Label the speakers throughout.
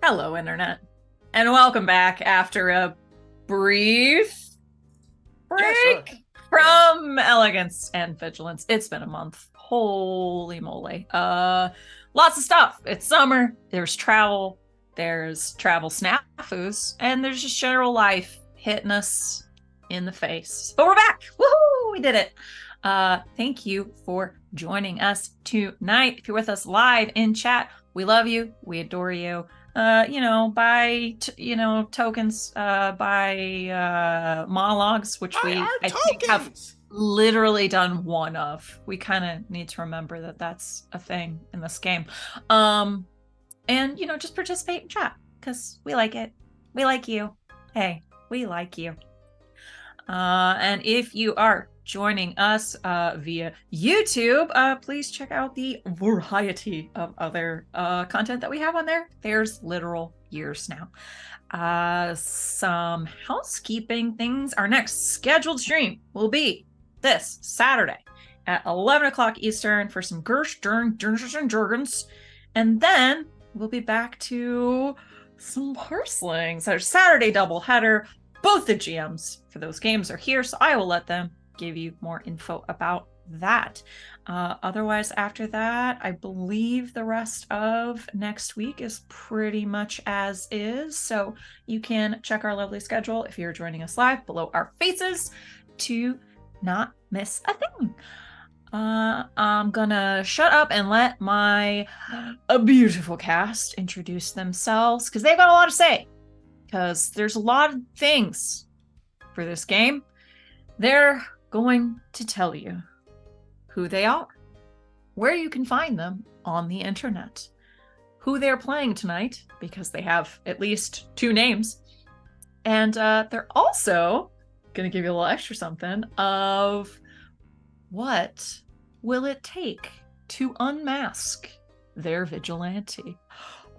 Speaker 1: Hello, Internet, and welcome back after a brief break from Elegance and Vigilance. It's been a month. Holy moly. Lots of stuff. It's summer. There's travel snafus, and there's just general life hitting us in the face. But we're back. Woohoo! We did it. Thank you for joining us tonight. If you're with us live in chat, we love you. We adore you. By tokens, by monologues, which I think have literally done one of. We kind of need to remember that that's a thing in this game. And just participate in chat because we like it. We like you. Hey, we like you. And if you are joining us via YouTube, please check out the variety of other content that we have on there. There's literal years now. Some housekeeping things. Our next scheduled stream will be this Saturday at 11 o'clock Eastern for some Gergens. And then we'll be back to some parslings. Our Saturday doubleheader. Both the GMs for those games are here, so I will let them give you more info about that. Otherwise, after that, I believe the rest of next week is pretty much as is. So you can check our lovely schedule if you're joining us live below our faces to not miss a thing. I'm gonna shut up and let my beautiful cast introduce themselves because they've got a lot to say. Because there's a lot of things for this game. They're going to tell you who they are, where you can find them on the internet, who they're playing tonight, because they have at least 2 names, and they're also going to give you a little extra something of what will it take to unmask their vigilante.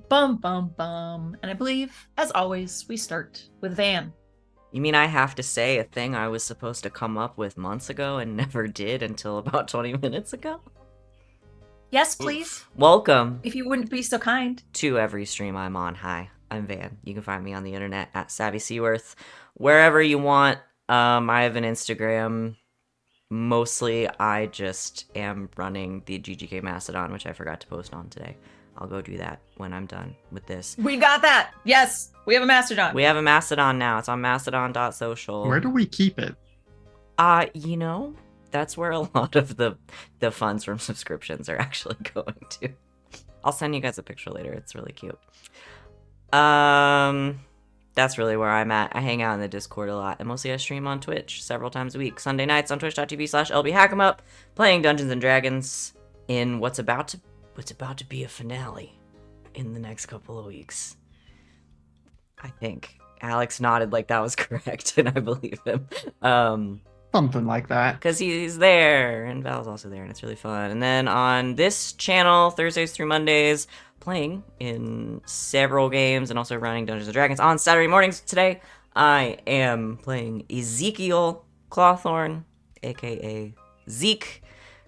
Speaker 1: Bum, bum, bum. And I believe, as always, we start with Van.
Speaker 2: You mean I have to say a thing I was supposed to come up with months ago and never did until about 20 minutes ago?
Speaker 1: Yes, please.
Speaker 2: Welcome.
Speaker 1: If you wouldn't be so kind.
Speaker 2: To every stream I'm on. Hi, I'm Van. You can find me on the internet at SavvySeaworth. Wherever you want. I have an Instagram. Mostly, I just am running the GGK Mastodon, which I forgot to post on today. I'll go do that when I'm done with this.
Speaker 1: We got that. Yes, we have a Mastodon.
Speaker 2: We have a Mastodon now. It's on mastodon.social.
Speaker 3: Where do we keep it?
Speaker 2: That's where a lot of the funds from subscriptions are actually going to. I'll send you guys a picture later. It's really cute. That's really where I'm at. I hang out in the Discord a lot, and mostly I stream on Twitch several times a week. Sunday nights on twitch.tv/LBHack'emUp, playing Dungeons and Dragons in what's about to be a finale in the next couple of weeks. I think. Alex nodded like that was correct, and I believe him.
Speaker 3: Something like that.
Speaker 2: Because he's there, and Val's also there, and it's really fun. And then on this channel, Thursdays through Mondays, playing in several games and also running Dungeons & Dragons. On Saturday mornings today, I am playing Ezekiel Clawthorn, a.k.a. Zeke,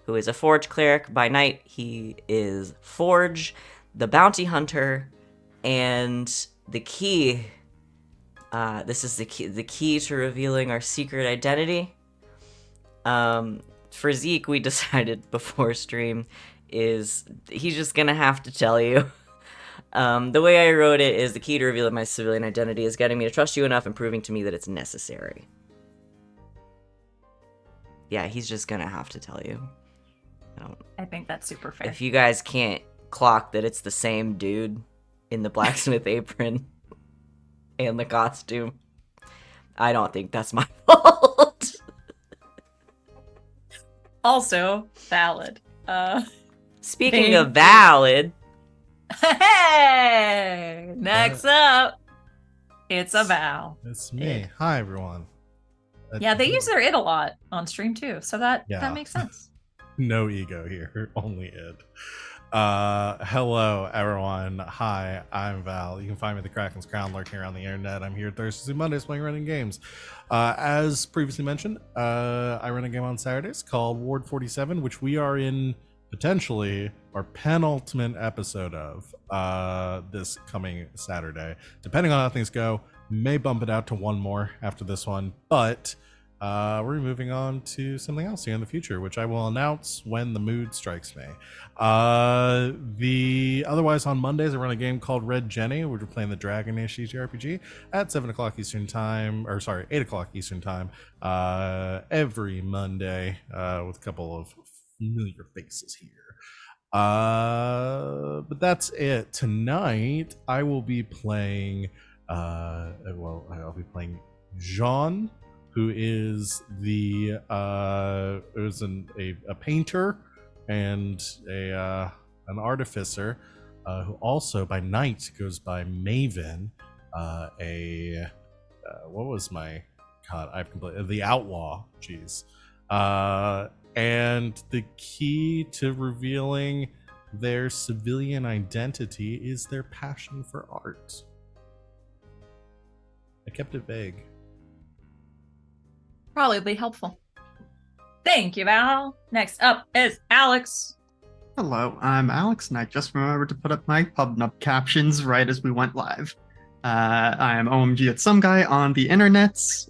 Speaker 2: who is a Forge cleric. By night, he is Forge, the bounty hunter, and the key. This is the key to revealing our secret identity. For Zeke, we decided before stream is he's just gonna have to tell you. The way I wrote it is the key to revealing my civilian identity is getting me to trust you enough and proving to me that it's necessary. Yeah, he's just gonna have to tell you.
Speaker 1: I think that's super fair.
Speaker 2: If you guys can't clock that it's the same dude in the blacksmith apron and the costume, I don't think that's my fault.
Speaker 1: Also, valid.
Speaker 2: Speaking of valid.
Speaker 1: Hey! Next up, it's a Val.
Speaker 4: It's me. Hi, everyone.
Speaker 1: Yeah, they use their it a lot on stream too, so that makes sense.
Speaker 4: No ego here, only it. Hello, everyone. Hi, I'm Val. You can find me at the Kraken's Crown lurking around the internet. I'm here Thursdays and Mondays playing running games. As previously mentioned, I run a game on Saturdays called Ward 47, which we are in potentially our penultimate episode of this coming Saturday. Depending on how things go, may bump it out to one more after this one, but we're moving on to something else here in the future, which I will announce when the mood strikes me. Otherwise on Mondays I run a game called Red Jenny, where we're playing the Dragon Age RPG at 7 o'clock Eastern Time, or sorry, 8 o'clock Eastern Time, every Monday, with a couple of familiar faces here. But that's it. Tonight I will be playing I'll be playing Jean, who is a painter and an artificer, who also by night goes by Maven, what was my god? I've completely the outlaw. Jeez. And the key to revealing their civilian identity is their passion for art. I kept it vague.
Speaker 1: Probably be helpful. Thank you, Val. Next up is Alex.
Speaker 3: Hello, I'm Alex, and I just remembered to put up my PubNub captions right as we went live. I am OMG at Some Guy on the internets,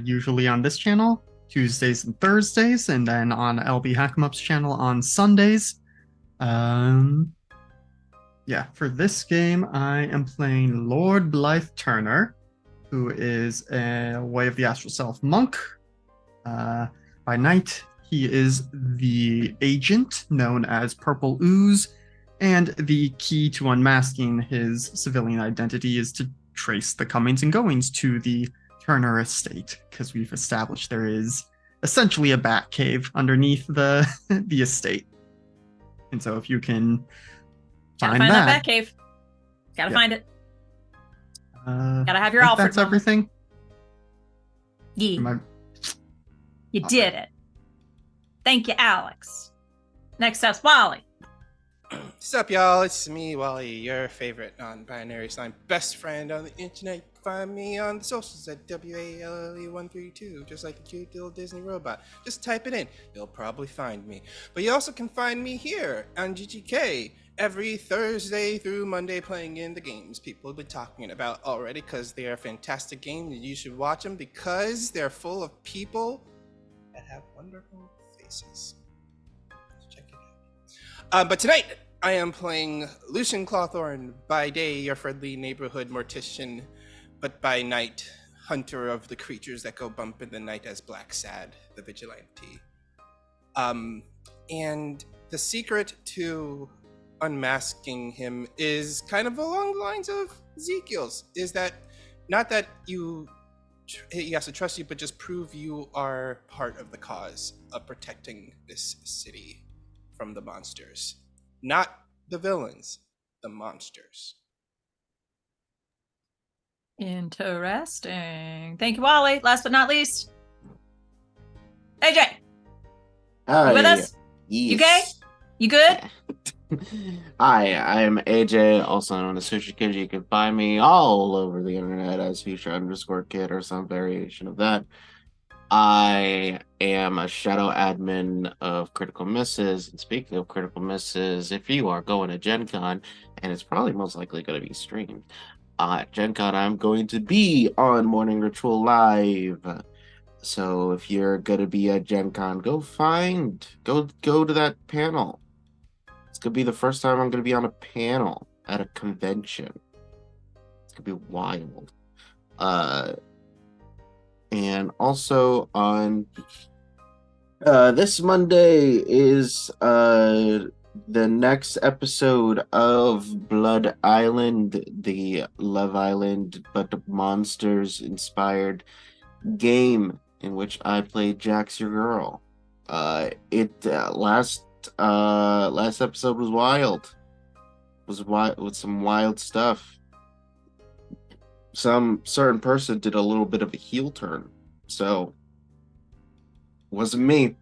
Speaker 3: usually on this channel, Tuesdays and Thursdays, and then on LB Hack'emup's channel on Sundays. Yeah, for this game, I am playing Lord Blythe Turner, who is a Way of the Astral Self monk. By night, he is the agent known as Purple Ooze, and the key to unmasking his civilian identity is to trace the comings and goings to the Turner estate, because we've established there is essentially a bat cave underneath the estate. And so if you can
Speaker 1: Gotta
Speaker 3: find
Speaker 1: that bat cave. Gotta
Speaker 3: Yep.
Speaker 1: find it. Gotta have your
Speaker 3: I think
Speaker 1: Alfred
Speaker 3: that's
Speaker 1: moment.
Speaker 3: everything.
Speaker 1: Yeah.
Speaker 3: Am I-
Speaker 1: You did it. Thank you, Alex. Next up's Wally.
Speaker 5: What's up, y'all? It's me, Wally, your favorite non-binary slime best friend on the internet. You can find me on the socials at WALLE132, just like the cute little Disney robot. Just type it in. You'll probably find me. But you also can find me here on GGK every Thursday through Monday playing in the games people have been talking about already, because they are fantastic games and you should watch them because they're full of people that have wonderful faces. Check it out. But tonight, I am playing Lucien Clawthorn, by day your friendly neighborhood mortician, but by night, hunter of the creatures that go bump in the night as Black Saad, the vigilante. And the secret to unmasking him is kind of along the lines of Ezekiel's, is that not that he has to trust you, but just prove you are part of the cause of protecting this city from the monsters. Not the villains, the monsters.
Speaker 1: Interesting. Thank you, Wally. Last but not least, AJ.
Speaker 6: Hi.
Speaker 1: You with us? You gay? You good?
Speaker 6: Hi, I'm AJ, also known as Sushi Kid. You can find me all over the internet as Fuchsia_Kid or some variation of that. I am a shadow admin of Critical Misses. And speaking of Critical Misses, if you are going to Gen Con, and it's probably most likely going to be streamed, at Gen Con, I'm going to be on Morning Ritual Live. So if you're going to be at Gen Con, go to that panel. It's going to be the first time I'm going to be on a panel at a convention. It's going to be wild. And also on this Monday is the next episode of Blood Island, the Love Island but monsters inspired game in which I played Jax Your Girl. Last episode was wild. Was wild with some wild stuff. Some certain person did a little bit of a heel turn, so it wasn't me.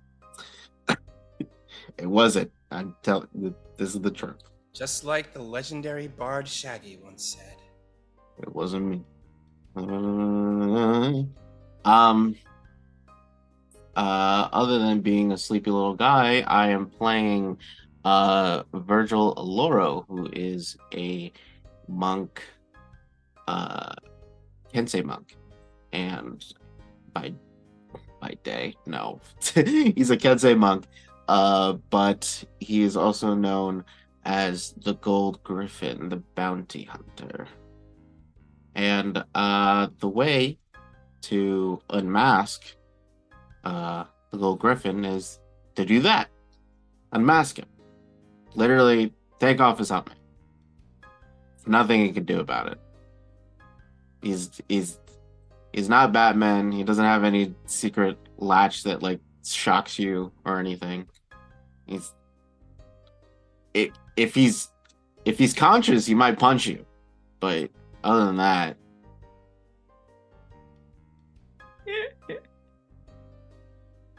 Speaker 6: It wasn't. I'm telling you, this is the truth.
Speaker 5: Just like the legendary bard Shaggy once said.
Speaker 6: It wasn't me. Other than being a sleepy little guy, I am playing Virgil Loro, who is a monk, Kensei monk, and by day, no, he's a Kensei monk, but he is also known as the Gold Gryffin, the bounty hunter. And the way to unmask the Gold Gryphon is to do that. Unmask him. Literally take off his helmet. Nothing he can do about it. He's not Batman. He doesn't have any secret latch that like shocks you or anything. If he's conscious, he might punch you. But other than that,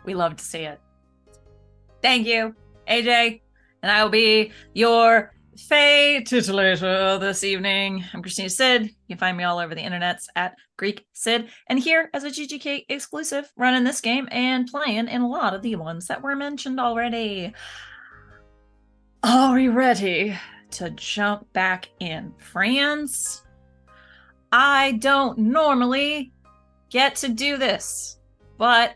Speaker 1: we love to see it. Thank you, AJ. And I will be your Fae-cilitator this evening. I'm Christina Sid. You can find me all over the internets at Greek Sid. And here as a GGK exclusive, running this game and playing in a lot of the ones that were mentioned already. Are we ready to jump back in? Friends, I don't normally get to do this, but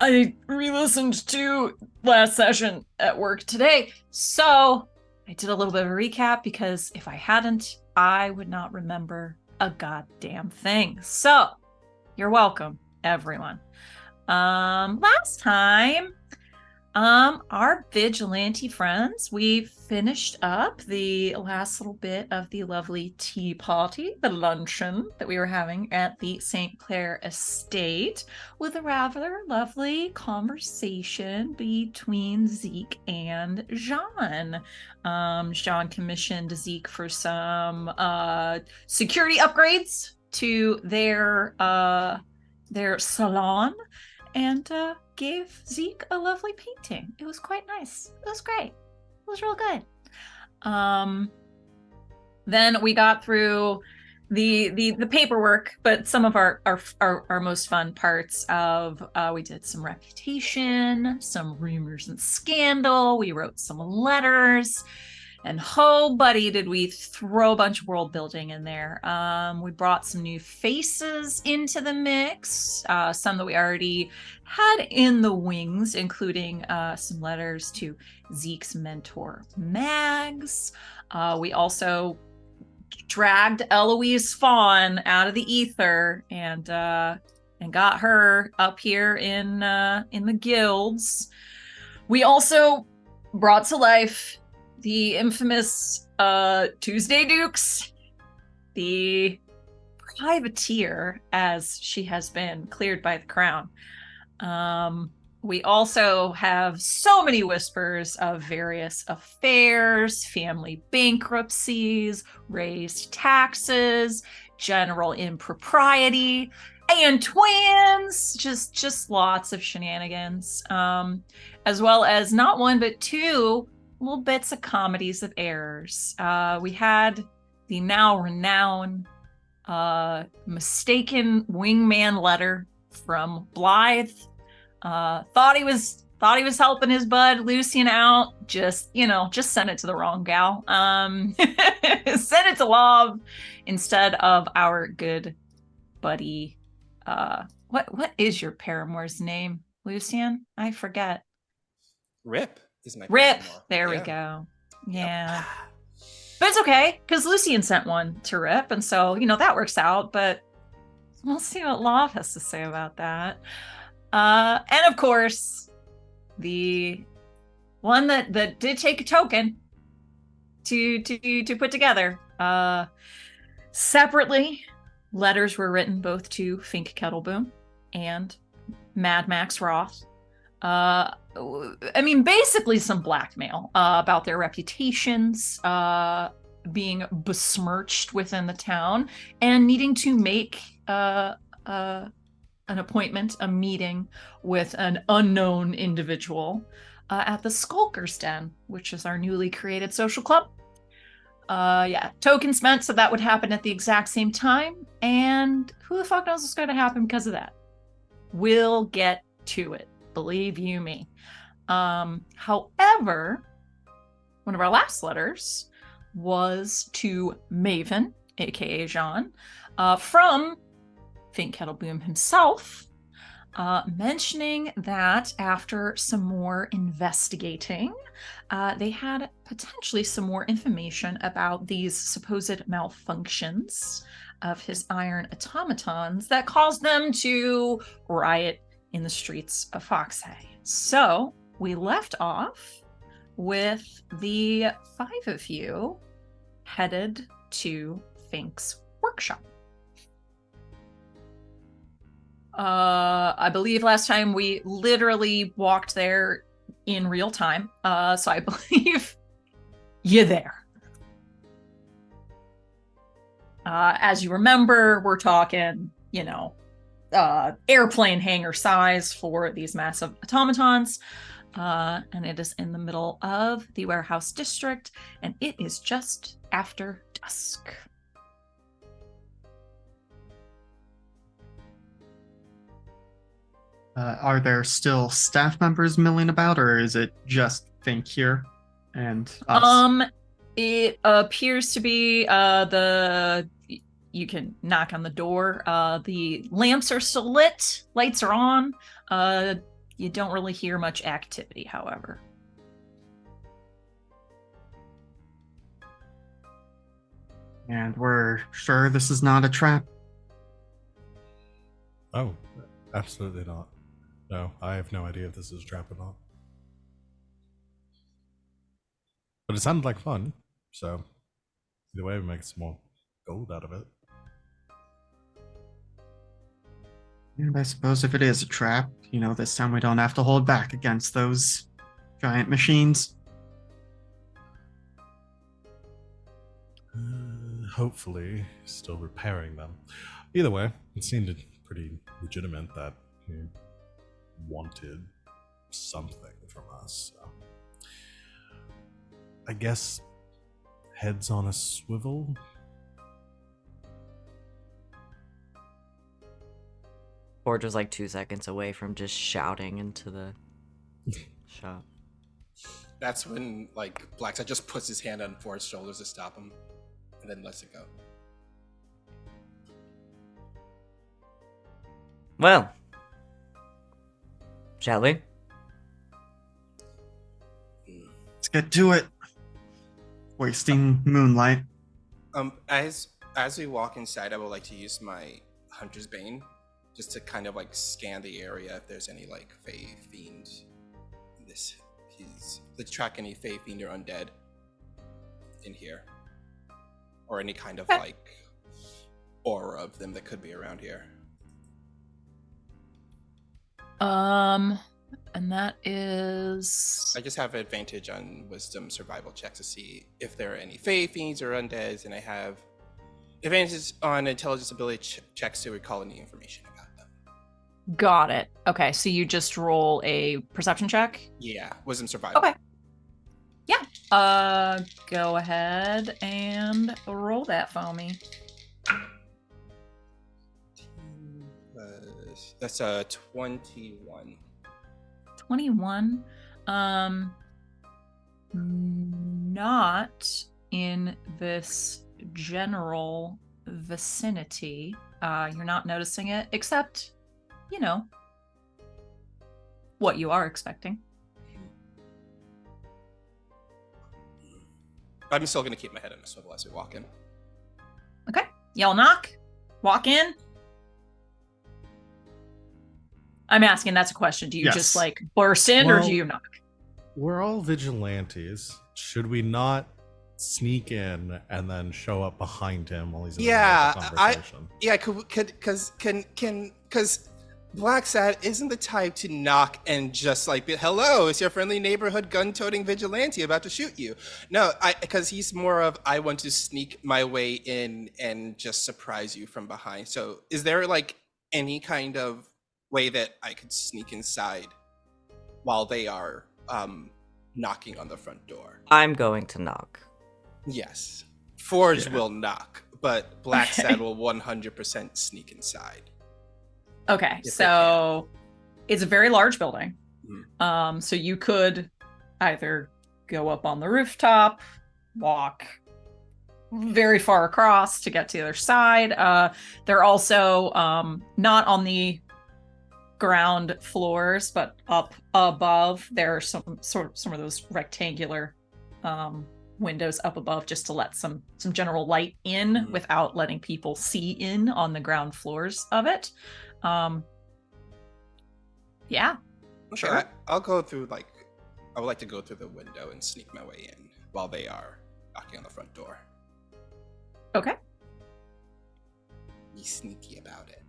Speaker 1: I re-listened to last session at work today, so I did a little bit of a recap because if I hadn't, I would not remember a goddamn thing. So, you're welcome, everyone. Last time, our vigilante friends, we finished up the last little bit of the lovely tea party, the luncheon that we were having at the St. Clair estate with a rather lovely conversation between Zeke and Jean. Jean commissioned Zeke for some security upgrades to their salon and gave Zeke a lovely painting. It was quite nice. It was great. It was real good. Then we got through the paperwork, but some of our most fun parts of we did some reputation, some rumors and scandal. We wrote some letters. And oh, buddy, did we throw a bunch of world building in there. We brought some new faces into the mix, some that we already had in the wings, including some letters to Zeke's mentor, Mags. We also dragged Eloise Fawn out of the ether and got her up here in the guilds. We also brought to life the infamous Tuesday Dukes, the privateer, as she has been cleared by the crown. We also have so many whispers of various affairs, family bankruptcies, raised taxes, general impropriety, and twins. Just lots of shenanigans, as well as not one but two little bits of comedies of errors. We had the now renowned mistaken wingman letter from Blythe. Thought he was helping his bud Lucien out. Just sent it to the wrong gal. Sent it to Love instead of our good buddy. What is your paramour's name, Lucien? I forget.
Speaker 5: Rip is my
Speaker 1: Rip.
Speaker 5: paramour.
Speaker 1: There we go. Yeah. Yep. But it's okay, because Lucien sent one to Rip, and so, that works out, but we'll see what Love has to say about that. And of course, the one that did take a token to put together. Separately, letters were written both to Fink Kettleboom and Mad Max Roth. Basically some blackmail about their reputations being besmirched within the town and needing to make an appointment, a meeting with an unknown individual at the Skulker's Den, which is our newly created social club. Tokens meant so that would happen at the exact same time, and who the fuck knows what's going to happen because of that? We'll get to it. Believe you me. However, one of our last letters was to Maven, aka Jean, from Fink Kettleboom himself, mentioning that after some more investigating, they had potentially some more information about these supposed malfunctions of his iron automatons that caused them to riot in the streets of Foxhay. So we left off with the 5 of you headed to Fink's workshop. I believe last time we literally walked there in real time. So I believe you're there. As you remember, we're talking, airplane hangar size for these massive automatons. And it is in the middle of the warehouse district, and it is just after dusk.
Speaker 3: Are there still staff members milling about, or is it just Fink here and us?
Speaker 1: It appears to be you can knock on the door. The lamps are still lit, lights are on. You don't really hear much activity, however.
Speaker 3: And we're sure this is not a trap?
Speaker 4: Oh, absolutely not. No, I have no idea if this is a trap or not. But it sounded like fun, so either way we make some more gold out of it.
Speaker 3: And I suppose if it is a trap, this time we don't have to hold back against those giant machines.
Speaker 4: Hopefully, still repairing them. Either way, it seemed pretty legitimate that he wanted something from us. So. I guess heads on a swivel.
Speaker 2: Forge was like 2 seconds away from just shouting into the shop.
Speaker 5: That's when, Blackside just puts his hand on Forge's shoulders to stop him, and then lets it go.
Speaker 2: Well, shall we?
Speaker 3: Let's get to it. Wasting moonlight.
Speaker 5: As we walk inside, I would like to use my Hunter's Bane just to kind of scan the area if there's any Fae fiends in this. Let's track any Fae fiend or undead in here, or any kind of aura of them that could be around here.
Speaker 1: And that is...
Speaker 5: I just have advantage on wisdom survival checks to see if there are any Fae fiends or undeads, and I have advantages on intelligence ability checks to recall any information about them.
Speaker 1: Got it. Okay, so you just roll a perception check?
Speaker 5: Yeah, wisdom survival.
Speaker 1: Okay. Yeah. Go ahead and roll that for me.
Speaker 5: That's a 21.
Speaker 1: 21. Not in this general vicinity. You're not noticing it, except, what you are expecting.
Speaker 5: I'm still going to keep my head on a swivel as we walk in.
Speaker 1: Okay. Y'all knock. Walk in. I'm asking, that's a question. Do you just burst in, or do you knock?
Speaker 4: We're all vigilantes. Should we not sneak in and then show up behind him while he's in the conversation?
Speaker 5: Because Black Saad isn't the type to knock and just hello, it's your friendly neighborhood gun-toting vigilante about to shoot you. No, because he's more of, I want to sneak my way in and just surprise you from behind. So is there any kind of way that I could sneak inside while they are knocking on the front door?
Speaker 2: I'm going to knock.
Speaker 5: Yes. Forge will knock, but Black Saad will 100% sneak inside.
Speaker 1: Okay, so it's a very large building. So you could either go up on the rooftop, walk very far across to get to the other side. They're also not on the ground floors, but up above. There are some of those rectangular windows up above, just to let some general light in without letting people see in on the ground floors of it. Yeah.
Speaker 5: Okay,
Speaker 1: Sure.
Speaker 5: I'll go through, I would like to go through the window and sneak my way in while they are knocking on the front door.
Speaker 1: Okay.
Speaker 5: Be sneaky about it.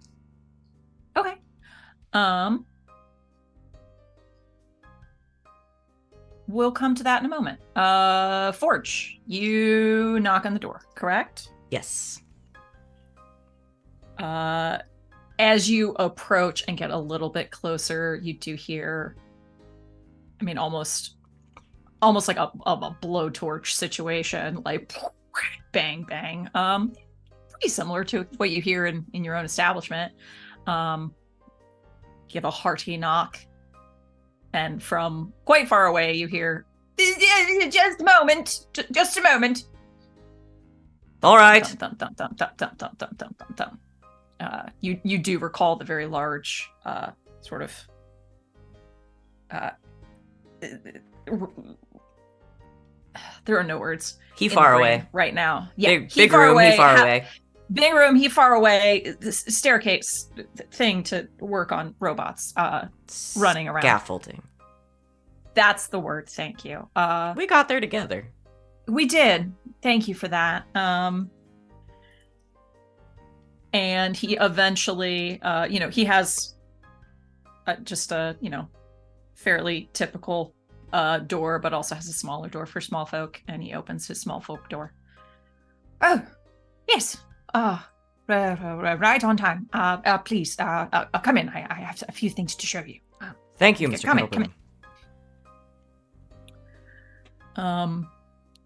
Speaker 1: Okay. We'll come to that in a moment. Forge, you knock on the door, correct?
Speaker 2: Yes.
Speaker 1: As you approach and get a little bit closer, you do hear, I mean, almost like a blowtorch situation, like bang, bang. Pretty similar to what you hear in your own establishment. Give a hearty knock, and from quite far away, you hear, "Just a moment, just a moment."
Speaker 2: All right.
Speaker 1: Dum, dum, dum, dum, dum, dum, dum, dum, dum, dum. You do recall the very large sort of there are no words.
Speaker 2: He far away
Speaker 1: right now. Yeah,
Speaker 2: big room. He far away.
Speaker 1: Big room. He far away. The staircase thing to work on robots running around.
Speaker 2: Scaffolding.
Speaker 1: That's the word. Thank you.
Speaker 2: We got there together.
Speaker 1: We did. Thank you for that. And he eventually, he has just a, fairly typical door, but also has a smaller door for small folk, and he opens his small folk door. Oh, yes. Right on time. Please, come in. I have a few things to show you.
Speaker 2: Thank you, Mr.
Speaker 1: Come in.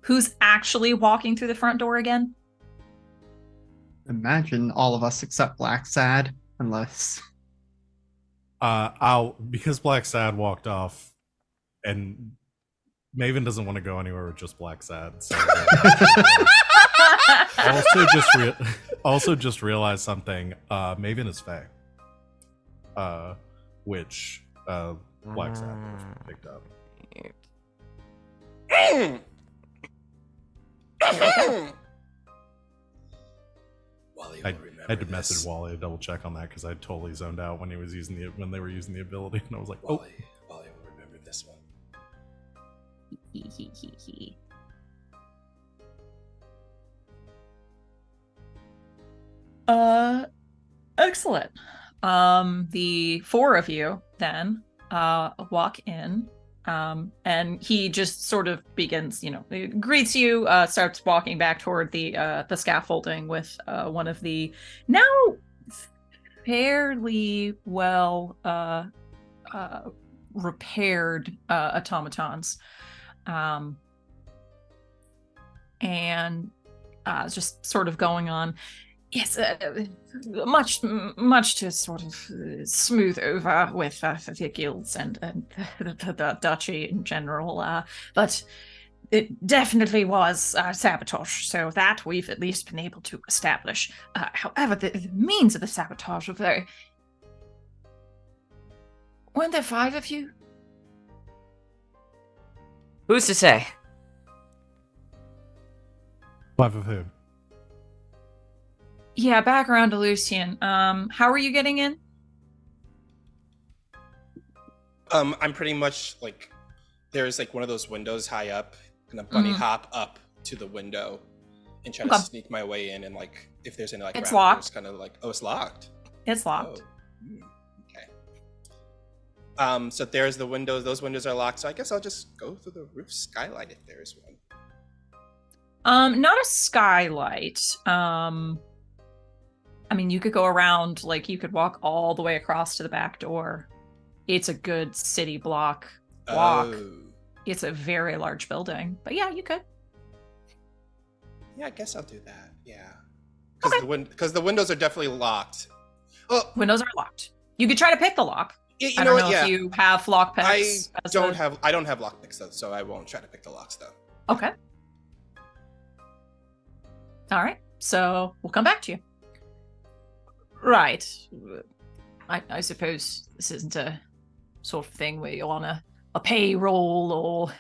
Speaker 1: Who's actually walking through the front door again?
Speaker 3: Imagine all of us except Black Sad, unless
Speaker 4: because Black Sad walked off, and Maven doesn't want to go anywhere with just Black Sad. So also just realized something. Maven is Fae, which Black Sad would have picked up.
Speaker 5: Wally
Speaker 4: I
Speaker 5: will remember
Speaker 4: had to
Speaker 5: this.
Speaker 4: message Wally to double check on that because I totally zoned out when they were using the ability, and I was like, "Oh,
Speaker 5: Wally will remember this one.
Speaker 1: Excellent. The four of you then walk in, and he just sort of begins, greets you, starts walking back toward the scaffolding with one of the now fairly well repaired automatons, and just sort of going on. Yes, much to sort of smooth over with the guilds and the duchy in general, but it definitely was sabotage, so that we've at least been able to establish. However, the means of the sabotage were very... Weren't there 5 of you?
Speaker 2: Who's to say?
Speaker 4: 5 of whom?
Speaker 1: Yeah, back around to Lucien. How are you getting in?
Speaker 5: I'm pretty much there's one of those windows high up, and a bunny hop up to the window and try to sneak my way in, and if there's any
Speaker 1: it's
Speaker 5: ground,
Speaker 1: locked.
Speaker 5: it's kind of it's locked.
Speaker 1: It's locked.
Speaker 5: Okay. So there's the windows. Those windows are locked. So I guess I'll just go through the roof skylight if there is one.
Speaker 1: Not a skylight. I mean, you could go around, you could walk all the way across to the back door. It's a good city block walk.
Speaker 5: Oh.
Speaker 1: It's a very large building. But yeah, you could.
Speaker 5: Yeah, I guess I'll do that. Yeah.
Speaker 1: Okay.
Speaker 5: Because the windows are definitely locked. Oh,
Speaker 1: Windows are locked. You could try to pick the lock.
Speaker 5: You
Speaker 1: I
Speaker 5: know
Speaker 1: don't
Speaker 5: what?
Speaker 1: know
Speaker 5: Yeah.
Speaker 1: if you have lockpicks.
Speaker 5: I don't have lockpicks though, so I won't try to pick the locks though.
Speaker 1: Okay. All right. So we'll come back to you. Right. I suppose this isn't a sort of thing where you're on a payroll or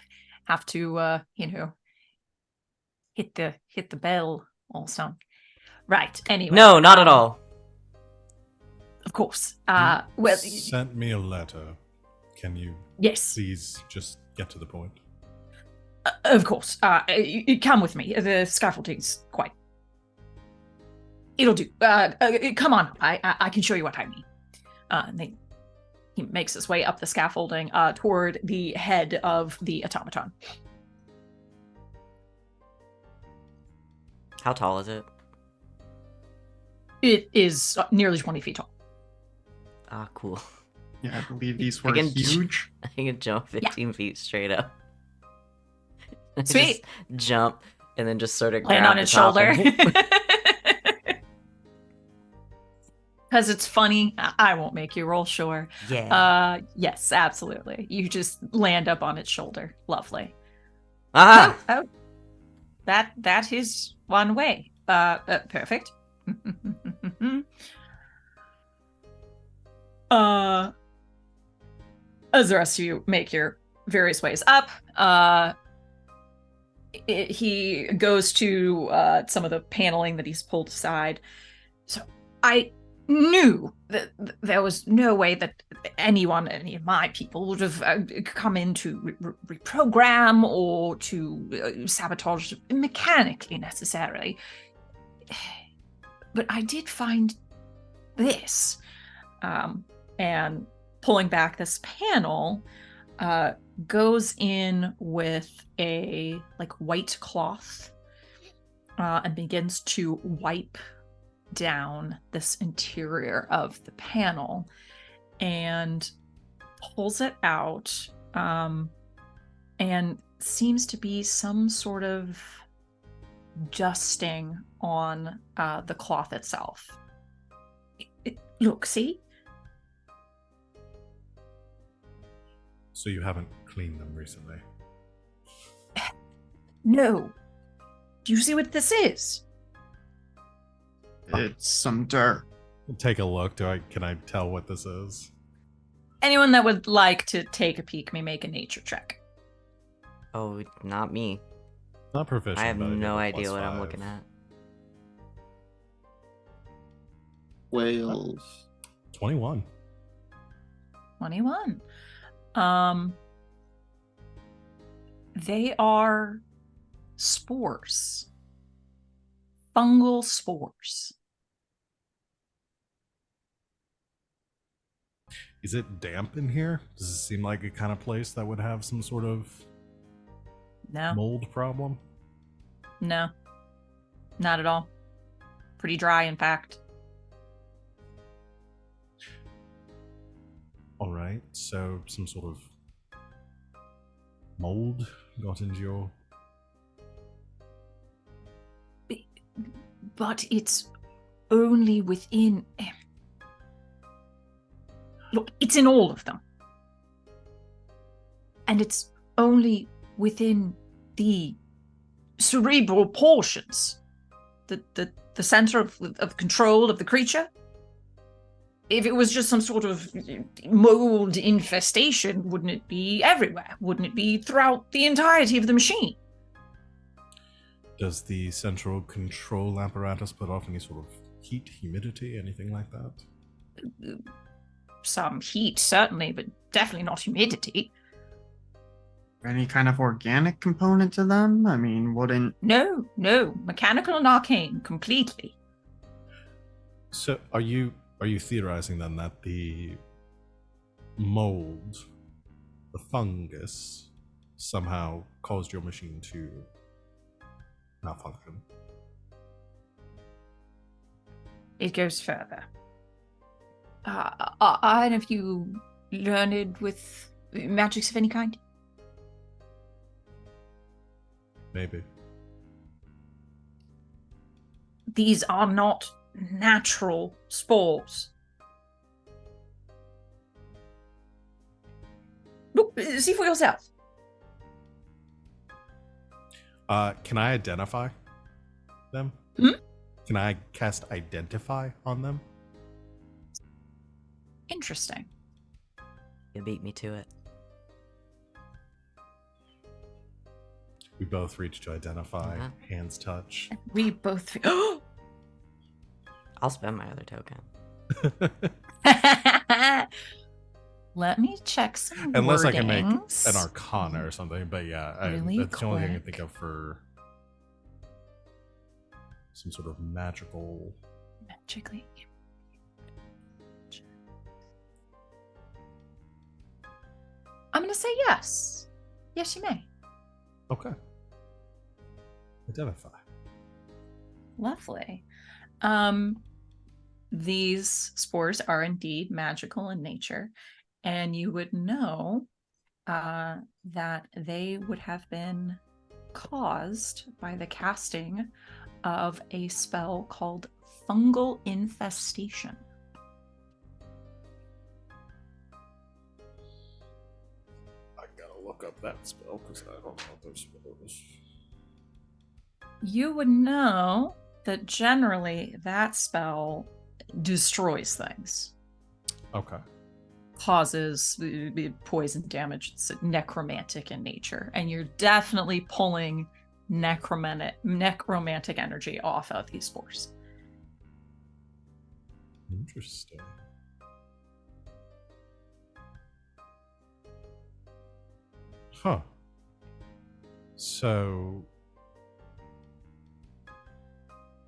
Speaker 1: have to hit the bell or something. Right. Anyway.
Speaker 2: No, not at all.
Speaker 1: Of course.
Speaker 4: You
Speaker 1: Well,
Speaker 4: sent me a letter. Can you
Speaker 1: yes.
Speaker 4: please just get to the point?
Speaker 1: Of course. You come with me. The scaffolding's quite. It'll do. Come on. I can show you what I mean. And he makes his way up the scaffolding toward the head of the automaton.
Speaker 2: How tall is it?
Speaker 1: It is nearly 20 feet tall.
Speaker 2: Ah, cool.
Speaker 3: Yeah, I believe these
Speaker 2: I
Speaker 3: were
Speaker 2: can
Speaker 3: huge.
Speaker 2: I can jump 15 feet straight up.
Speaker 1: Sweet.
Speaker 2: Just jump and then just sort of
Speaker 1: Land
Speaker 2: grab
Speaker 1: on
Speaker 2: the
Speaker 1: his
Speaker 2: top
Speaker 1: shoulder.
Speaker 2: and-
Speaker 1: Because it's funny. I won't make you roll, sure.
Speaker 2: yeah.
Speaker 1: Yes, absolutely. You just land up on its shoulder. Lovely.
Speaker 2: Ah.
Speaker 1: Oh, that is one way. Perfect. As the rest of you make your various ways up, he goes to some of the paneling that he's pulled aside. So I knew that there was no way that any of my people would have come in to reprogram or to sabotage mechanically necessarily. But I did find this. And pulling back this panel, goes in with a white cloth and begins to wipe down this interior of the panel and pulls it out and seems to be some sort of dusting on the cloth itself. Look, see?
Speaker 4: So you haven't cleaned them recently?
Speaker 1: No. Do you see what this is?
Speaker 3: It's some dirt.
Speaker 4: Take a look. Can I tell what this is?
Speaker 1: Anyone that would like to take a peek may make a nature check.
Speaker 2: Oh, not me.
Speaker 4: Not proficient.
Speaker 2: I have
Speaker 4: but I
Speaker 2: no
Speaker 4: get a
Speaker 2: idea what I'm
Speaker 4: +5.
Speaker 2: looking at.
Speaker 6: Whales.
Speaker 4: 21.
Speaker 1: 21. They are spores. Fungal spores.
Speaker 4: Is it damp in here? Does it seem like a kind of place that would have some sort of
Speaker 1: No,
Speaker 4: mold problem?
Speaker 1: no, not at all. Pretty dry, in fact.
Speaker 4: All right, so some sort of mold got into your...
Speaker 1: But it's only within. Look, it's in all of them. And it's only within the cerebral portions. The center of control of the creature. If it was just some sort of mold infestation, wouldn't it be everywhere? Wouldn't it be throughout the entirety of the machine?
Speaker 4: Does the central control apparatus put off any sort of heat, humidity, anything like that?
Speaker 1: Some heat, certainly, but definitely not humidity.
Speaker 3: Any kind of organic component to them? I mean, wouldn't...
Speaker 1: No, mechanical and arcane, completely.
Speaker 4: So are you theorizing then that the mold, the fungus, somehow caused your machine to malfunction?
Speaker 1: It goes further. Are any of you learned with magics of any kind?
Speaker 4: Maybe.
Speaker 1: These are not natural spores. See for yourself.
Speaker 4: Can I identify them?
Speaker 1: Hmm?
Speaker 4: Can I cast Identify on them?
Speaker 1: Interesting.
Speaker 2: You beat me to it.
Speaker 4: We both reach to identify.
Speaker 2: Uh-huh.
Speaker 4: Hands touch.
Speaker 1: We both.
Speaker 2: I'll spend my other token.
Speaker 1: Let me check some
Speaker 4: Unless I can make an
Speaker 1: wordings.
Speaker 4: Arcana or something, but yeah,
Speaker 1: Really
Speaker 4: that's the only thing I can
Speaker 1: quick.
Speaker 4: think of for some sort of magical.
Speaker 1: Magically. I'm going to say yes. Yes, you may.
Speaker 4: Okay. Identify.
Speaker 1: Lovely. These spores are indeed magical in nature, and you would know that they would have been caused by the casting of a spell called Fungal Infestation.
Speaker 4: I gotta look up that spell because I don't know what those spells.
Speaker 1: You would know that generally that spell destroys things.
Speaker 4: Okay.
Speaker 1: Causes poison damage. It's necromantic in nature, and you're definitely pulling necromantic energy off of these spores.
Speaker 4: Interesting. Huh. So,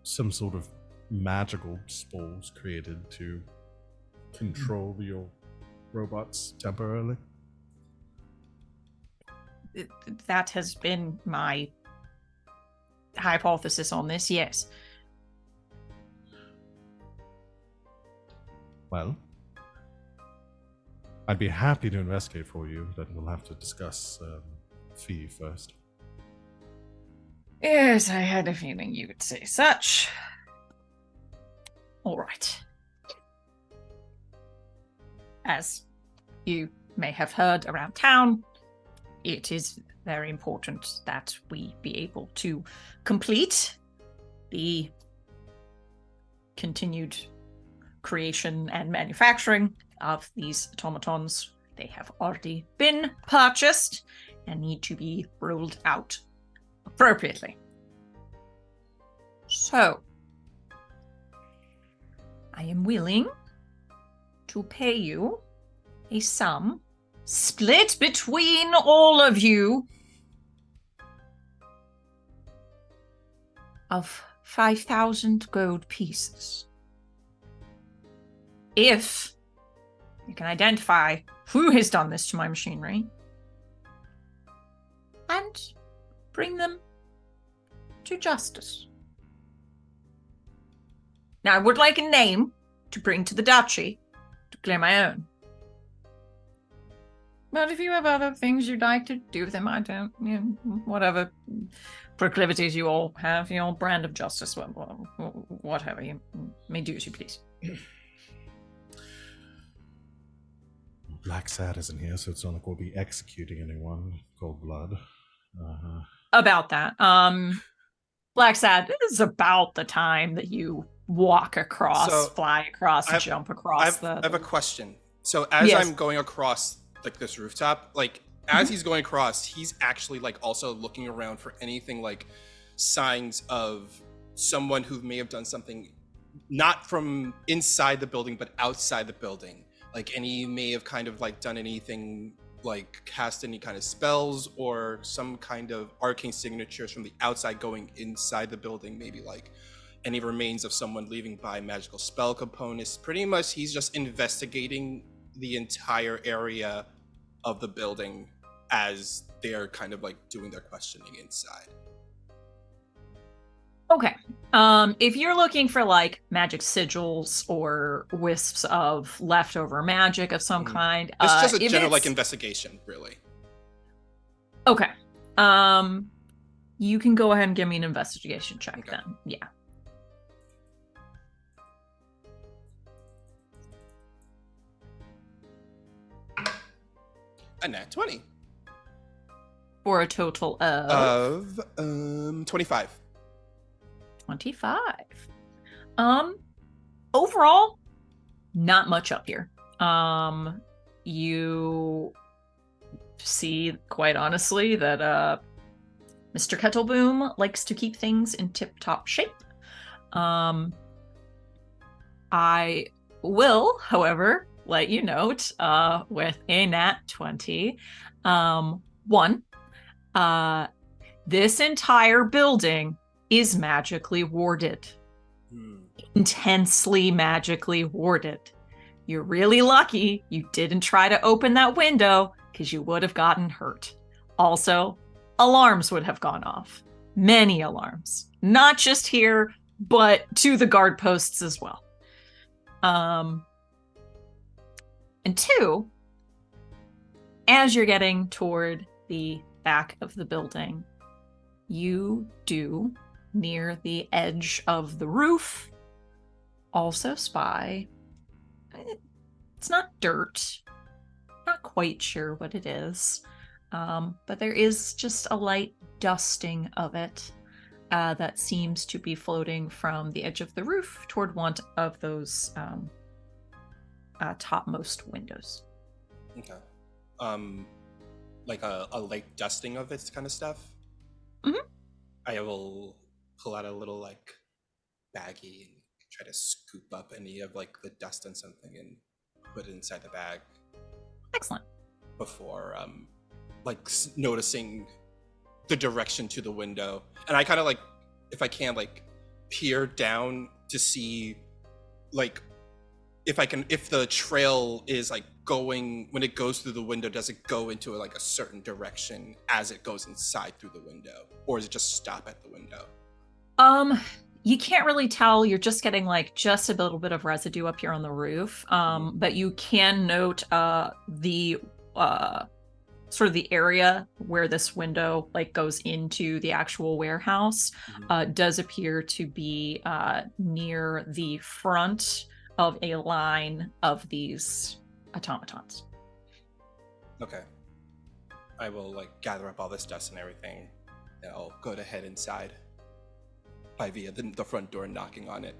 Speaker 4: some sort of magical spells created to control your robots temporarily?
Speaker 1: That has been my hypothesis on this, yes.
Speaker 4: Well, I'd be happy to investigate for you, but we'll have to discuss fee first.
Speaker 1: Yes, I had a feeling you would say such. All right. As you may have heard around town, it is very important that we be able to complete the continued creation and manufacturing of these automatons. They have already been purchased and need to be rolled out appropriately. So, I am willing to pay you a sum split between all of you of 5,000 gold pieces. If you can identify who has done this to my machinery and bring them to justice. Now, I would like a name to bring to the duchy to clear my own. But if you have other things you'd like to do with them, I don't, whatever proclivities you all have, your brand of justice, whatever, you may do as you please.
Speaker 4: Black Saad isn't here, so it's not like we'll be executing anyone. Cold blood.
Speaker 1: About that, Black Saad, this is about the time that you walk across, fly across, jump across
Speaker 5: I have a question. So as I'm going across like this rooftop, like as he's going across, he's actually like also looking around for anything like signs of someone who may have done something not from inside the building but outside the building. Like any may have kind of like done anything like cast any kind of spells or some kind of arcane signatures from the outside going inside the building, maybe like any remains of someone leaving by magical spell components. Pretty much he's just investigating the entire area of the building as they're kind of like doing their questioning inside.
Speaker 1: Okay. If you're looking for like magic sigils or wisps of leftover magic of some kind,
Speaker 5: it's just a general like investigation, really.
Speaker 1: Okay. You can go ahead and give me an investigation check then. Yeah.
Speaker 5: A nat 20.
Speaker 1: For a total of
Speaker 5: 25.
Speaker 1: 25. Overall, not much up here. You see, quite honestly, that Mr. Kettleboom likes to keep things in tip-top shape. I will, however, let you note, with a nat 20, one, this entire building is magically warded. Intensely magically warded. You're really lucky you didn't try to open that window, because you would have gotten hurt. Also, alarms would have gone off. Many alarms. Not just here, but to the guard posts as well. And two, as you're getting toward the back of the building, you do, near the edge of the roof, also spy. It's not dirt. Not quite sure what it is. But there is just a light dusting of it that seems to be floating from the edge of the roof toward one of those topmost windows.
Speaker 5: Okay. Like a light dusting of this kind of stuff?
Speaker 1: Mm-hmm.
Speaker 5: I will pull out a little, like, baggie and try to scoop up any of, like, the dust and something and put it inside the bag.
Speaker 1: Excellent.
Speaker 5: Before, noticing the direction to the window. And I kind of, like, if I can, like, peer down to see, like, if the trail is, like, going, when it goes through the window, does it go into, like, a certain direction as it goes inside through the window? Or does it just stop at the window?
Speaker 1: You can't really tell. You're just getting, like, just a little bit of residue up here on the roof. But you can note the sort of the area where this window, like, goes into the actual warehouse does appear to be near the front of a line of these automatons.
Speaker 5: Okay. I will, like, gather up all this dust and everything, and I'll go to head inside by via the front door, knocking on it.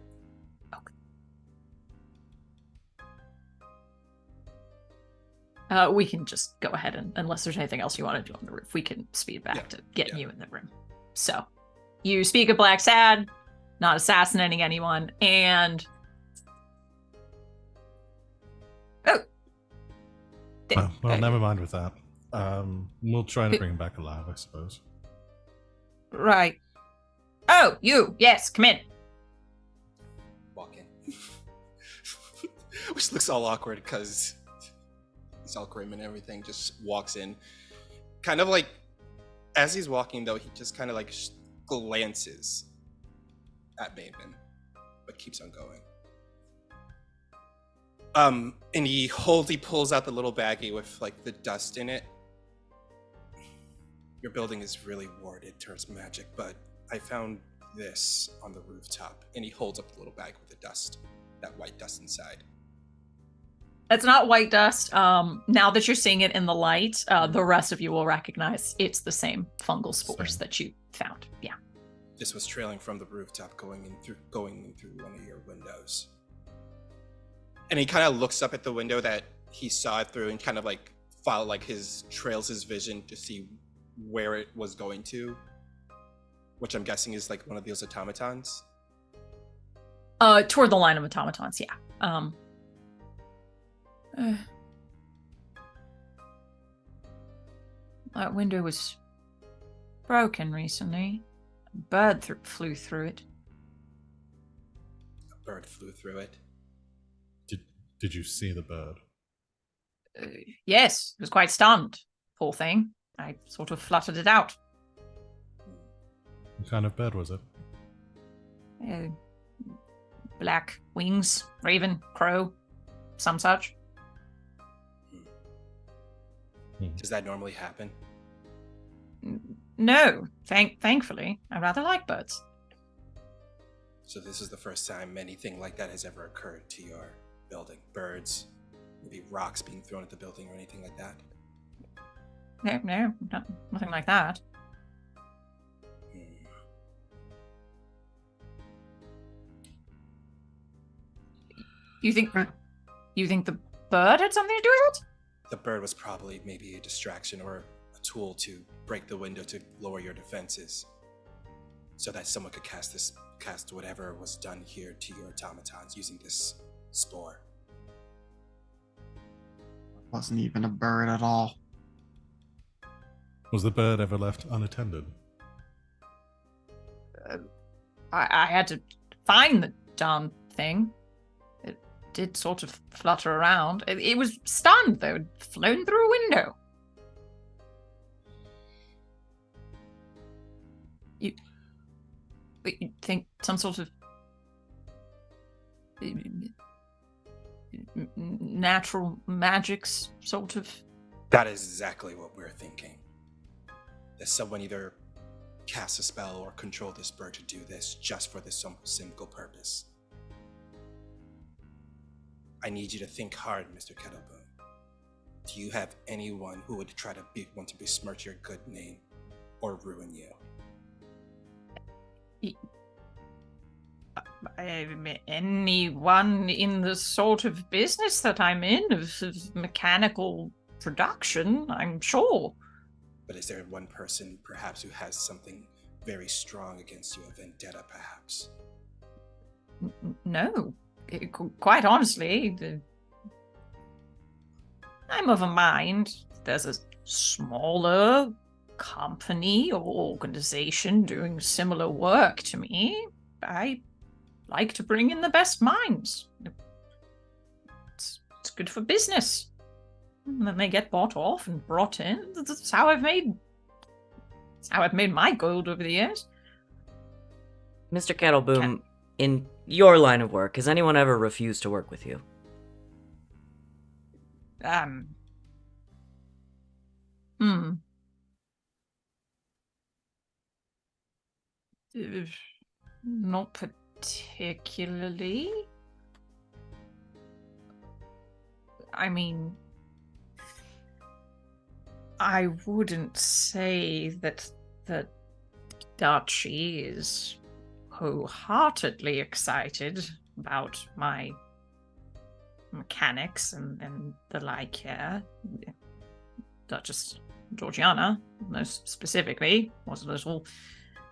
Speaker 1: Okay. We can just go ahead and, unless there's anything else you want to do on the roof, we can speed back to getting you in the room. So, you speak of Black Saad, not assassinating anyone, and
Speaker 4: well, never mind with that. We'll try to bring him back alive, I suppose.
Speaker 1: Right. Oh, you. Yes, come in.
Speaker 5: Walk in. Which looks all awkward because he's all grim and everything, just walks in. Kind of like, as he's walking though, he just kind of like glances at Maven, but keeps on going. And he pulls out the little baggie with, like, the dust in it. Your building is really warded towards magic, but I found this on the rooftop. And he holds up the little bag with the dust, that white dust inside.
Speaker 1: It's not white dust. Now that you're seeing it in the light, the rest of you will recognize it's the same fungal spores that you found. Yeah.
Speaker 5: This was trailing from the rooftop, going in through one of your windows. And he kind of looks up at the window that he saw it through and kind of, like, trails his vision to see where it was going to, which I'm guessing is, like, one of those automatons.
Speaker 1: Toward the line of automatons, yeah. That window was broken recently. A bird flew through it.
Speaker 5: A bird flew through it.
Speaker 4: Did you see the bird?
Speaker 1: Yes, it was quite stunned. Poor thing. I sort of fluttered it out.
Speaker 4: What kind of bird was it?
Speaker 1: Black wings, raven, crow, some such.
Speaker 5: Does that normally happen?
Speaker 1: No, thankfully. I rather like birds.
Speaker 5: So this is the first time anything like that has ever occurred to your building? Birds, maybe rocks being thrown at the building or anything like that?
Speaker 1: No, nothing like that. You think the bird had something to do with it?
Speaker 5: The bird was probably maybe a distraction or a tool to break the window to lower your defenses, so that someone could cast whatever was done here to your automatons using this spore.
Speaker 3: Wasn't even a bird at all.
Speaker 4: Was the bird ever left unattended?
Speaker 1: I had to find the darn thing. It did sort of flutter around. It was stunned, though. It had flown through a window. You think some sort of natural magics sort of?
Speaker 5: That is exactly what we're thinking. That someone either cast a spell or control this bird to do this just for this single purpose. I need you to think hard, Mr. Kettleboom. Do you have anyone who would try to want to besmirch your good name or ruin you?
Speaker 1: Anyone in the sort of business that I'm in, of mechanical production, I'm sure.
Speaker 5: But is there one person perhaps who has something very strong against you, a vendetta perhaps?
Speaker 1: No. Quite honestly, I'm of a mind. There's a smaller company or organization doing similar work to me. I like to bring in the best minds. It's good for business. And then they get bought off and brought in. That's how I've made my gold over the years.
Speaker 2: Mr. Kettleboom, in your line of work, has anyone ever refused to work with you?
Speaker 1: Not particularly. I mean, I wouldn't say that the Duchy is wholeheartedly excited about my mechanics and the like here. Duchess Georgiana, most specifically, was a little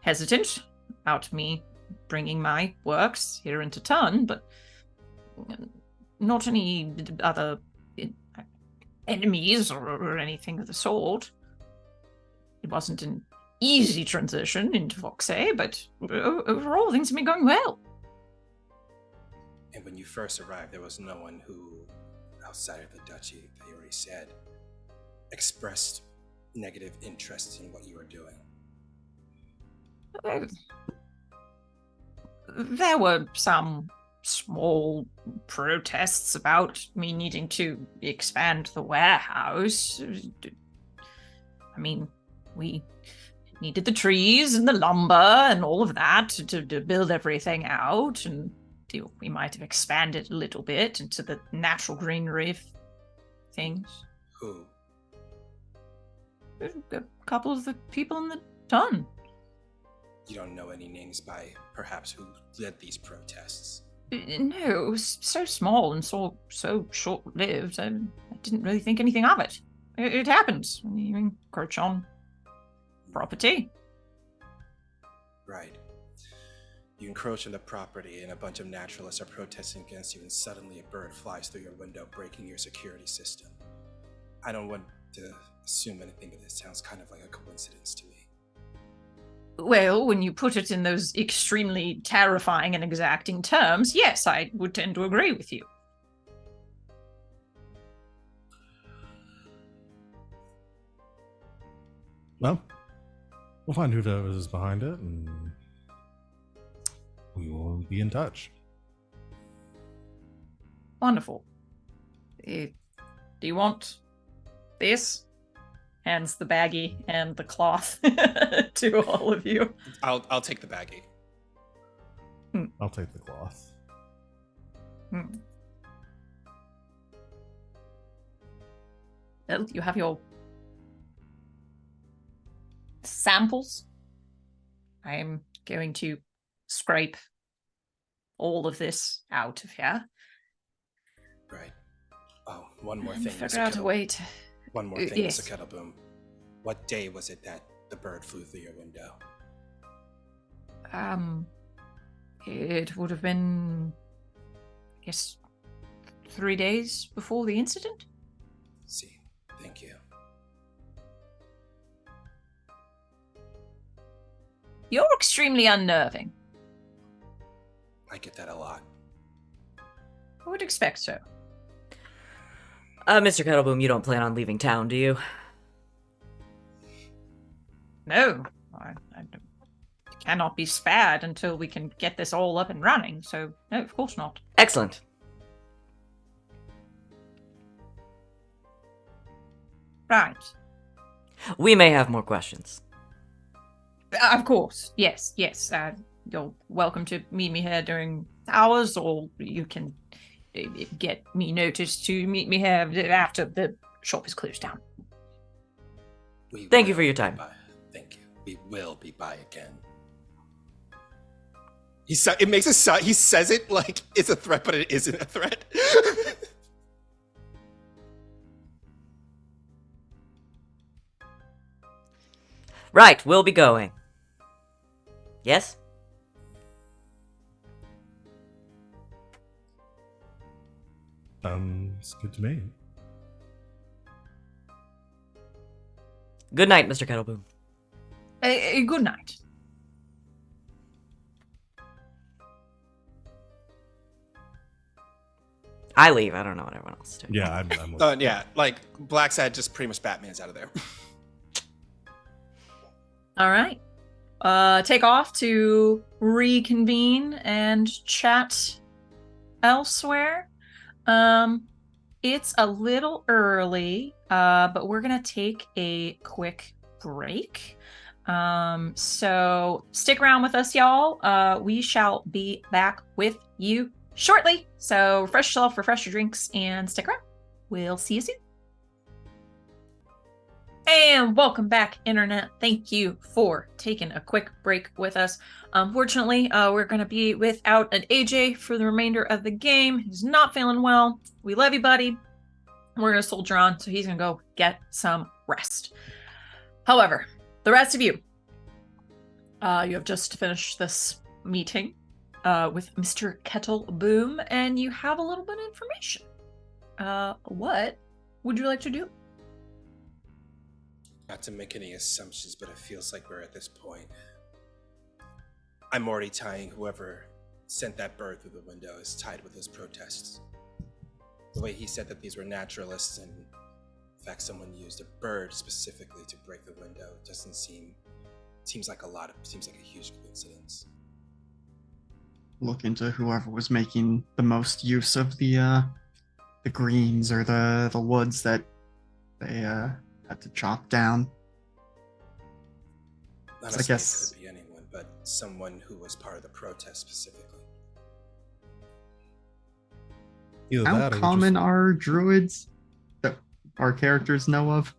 Speaker 1: hesitant about me bringing my works here into Turn, but not any other enemies or anything of the sort. It wasn't an easy transition into Foxay, but overall things have been going well.
Speaker 5: And when you first arrived, there was no one who, outside of the Duchy, that you already said, expressed negative interest in what you were doing.
Speaker 1: There were some small protests about me needing to expand the warehouse. I mean, we needed the trees and the lumber and all of that to build everything out, and we might have expanded a little bit into the natural greenery things.
Speaker 5: Who?
Speaker 1: A couple of the people in the Ton.
Speaker 5: You don't know any names by perhaps who led these protests?
Speaker 1: No, it was so small and so short-lived. I didn't really think anything of it. It happens when you encroach on property.
Speaker 5: Right. You encroach on the property and a bunch of naturalists are protesting against you, and suddenly a bird flies through your window, breaking your security system. I don't want to assume anything, but this sounds kind of like a coincidence to me.
Speaker 1: Well, when you put it in those extremely terrifying and exacting terms, yes, I would tend to agree with you.
Speaker 4: Well, we'll find whoever is behind it, and we will be in touch.
Speaker 1: Wonderful. Do you want this? Hands the baggie and the cloth to all of you.
Speaker 5: I'll take the baggie.
Speaker 4: I'll take the cloth.
Speaker 1: Well, you have your samples. I'm going to scrape all of this out of here.
Speaker 5: Right. Oh, one more
Speaker 1: And
Speaker 5: thing,
Speaker 1: figure
Speaker 5: Mr.
Speaker 1: out a
Speaker 5: Kettle.
Speaker 1: way to...
Speaker 5: One more thing,
Speaker 1: yes.
Speaker 5: Mr. Kettleboom. What day was it that the bird flew through your window?
Speaker 1: It would have been, I guess, 3 days before the incident.
Speaker 5: See, thank you.
Speaker 1: You're extremely unnerving.
Speaker 5: I get that a lot.
Speaker 1: I would expect so.
Speaker 2: Mr. Kettleboom, you don't plan on leaving town, do you?
Speaker 1: No, I cannot be spared until we can get this all up and running, so no, of course not.
Speaker 2: Excellent.
Speaker 1: Right.
Speaker 2: We may have more questions.
Speaker 1: Of course, yes. You're welcome to meet me here during hours, or you can get me notice to meet me here after the shop is closed down.
Speaker 2: Thank you for your time.
Speaker 5: Thank you. We will be by again. It makes a he says it like it's a threat, but it isn't a threat.
Speaker 2: Right, we'll be going. Yes?
Speaker 4: Sounds good to me.
Speaker 2: Good night, Mr. Kettleboom.
Speaker 1: Good night.
Speaker 2: I leave. I don't know what everyone else is doing.
Speaker 4: Yeah, I'm
Speaker 5: Yeah, like Black Sad just pretty much Batman's out of there.
Speaker 1: All right. Take off to reconvene and chat elsewhere. It's a little early, but we're gonna take a quick break. So stick around with us, y'all. We shall be back with you shortly. So refresh yourself, refresh your drinks, and stick around. We'll see you soon. And welcome back, Internet. Thank you for taking a quick break with us. Unfortunately, we're going to be without an AJ for the remainder of the game. He's not feeling well. We love you, buddy. We're going to soldier on, so he's going to go get some rest. However, the rest of you, you have just finished this meeting with Mr. Kettleboom, and you have a little bit of information. What would you like to do?
Speaker 5: Not to make any assumptions, but it feels like we're at this point. I'm already tying whoever sent that bird through the window is tied with those protests. The way he said that these were naturalists, and in fact someone used a bird specifically to break the window, doesn't seems like a huge coincidence.
Speaker 3: Look into whoever was making the most use of the greens or the woods that they had to chop down.
Speaker 5: Honestly,
Speaker 3: I guess
Speaker 5: it could be anyone, but someone who was part of the protest specifically.
Speaker 4: either
Speaker 3: how
Speaker 4: that or
Speaker 3: common
Speaker 4: just,
Speaker 3: are druids that our characters know of?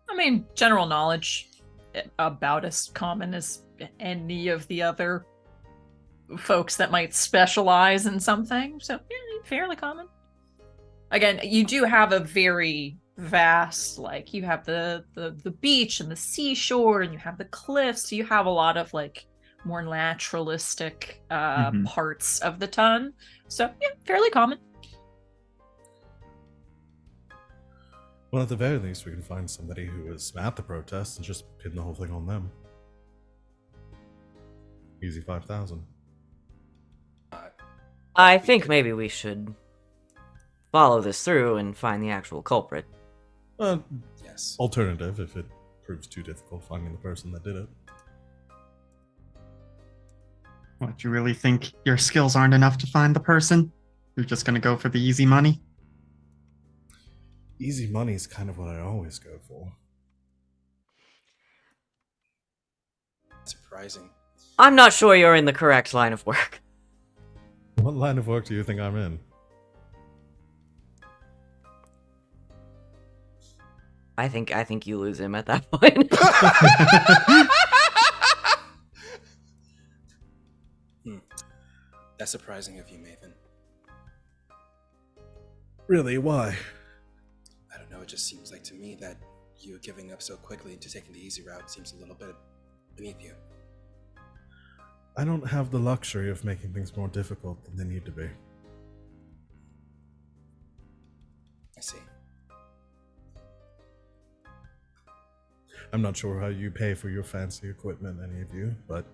Speaker 1: I mean, general knowledge about as common as any of the other folks that might specialize in something. So, yeah, fairly common. Again, you do have a very vast, like, you have the beach and the seashore, and you have the cliffs, so you have a lot of, like, more naturalistic parts of the ton. So, yeah, fairly common.
Speaker 4: well, at the very least, we can find somebody who was at the protest and just pin the whole thing on them. Easy 5,000.
Speaker 2: I think maybe we should follow this through and find the actual culprit.
Speaker 5: Yes.
Speaker 4: Alternative, if it proves too difficult finding the person that did it.
Speaker 3: What, you really think your skills aren't enough to find the person? You're just gonna go for the easy money?
Speaker 4: Easy money is kind of what I always go for.
Speaker 5: Surprising.
Speaker 2: I'm not sure you're in the correct line of work.
Speaker 4: What line of work do you think I'm in?
Speaker 2: I think you lose him at that point.
Speaker 5: That's surprising of you, Maven.
Speaker 4: Really? Why?
Speaker 5: I don't know, it just seems like to me that you giving up so quickly into taking the easy route seems a little bit beneath you.
Speaker 4: I don't have the luxury of making things more difficult than they need to be.
Speaker 5: I see.
Speaker 4: I'm not sure how you pay for your fancy equipment, any of you, but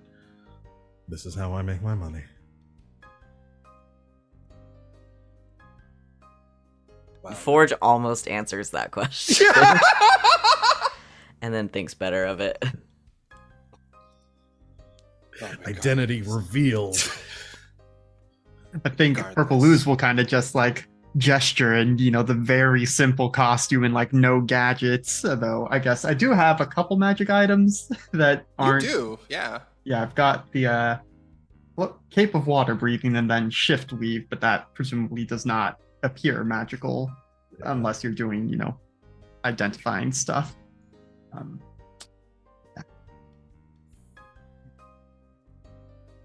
Speaker 4: this is how I make my money.
Speaker 5: Wow.
Speaker 2: Forge almost answers that question. And then thinks better of it.
Speaker 5: Oh my
Speaker 4: Identity
Speaker 5: God.
Speaker 4: revealed.
Speaker 3: I think
Speaker 5: Regardless.
Speaker 3: Purple Ooze will kind of just like gesture and, the very simple costume and like no gadgets. Though I guess I do have a couple magic items that aren't.
Speaker 5: You do, yeah.
Speaker 3: Yeah, I've got the Cape of Water Breathing and then Shift Weave, but that presumably does not appear magical unless you're doing, identifying stuff.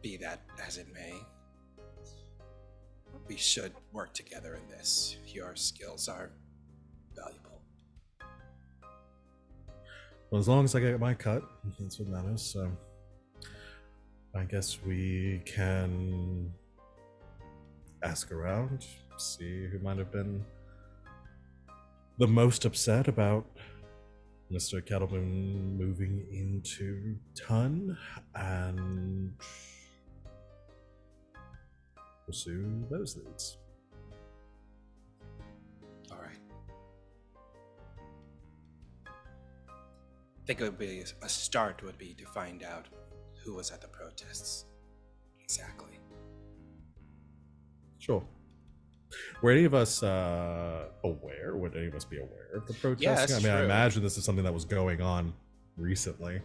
Speaker 5: Be that as it may, we should work together in this. Your skills are valuable.
Speaker 4: Well, as long as I get my cut, that's what matters. So I guess we can ask around, see who might have been the most upset about Mr. Kettleman moving into Ton, and pursue those leads.
Speaker 5: All right. I think it would be a start would be to find out who was at the protests. Exactly.
Speaker 4: Sure. Were any of us aware? Would any of us be aware of the protesting?
Speaker 5: Yeah, that's
Speaker 4: I mean, I
Speaker 5: true.
Speaker 4: imagine this is something that was going on recently.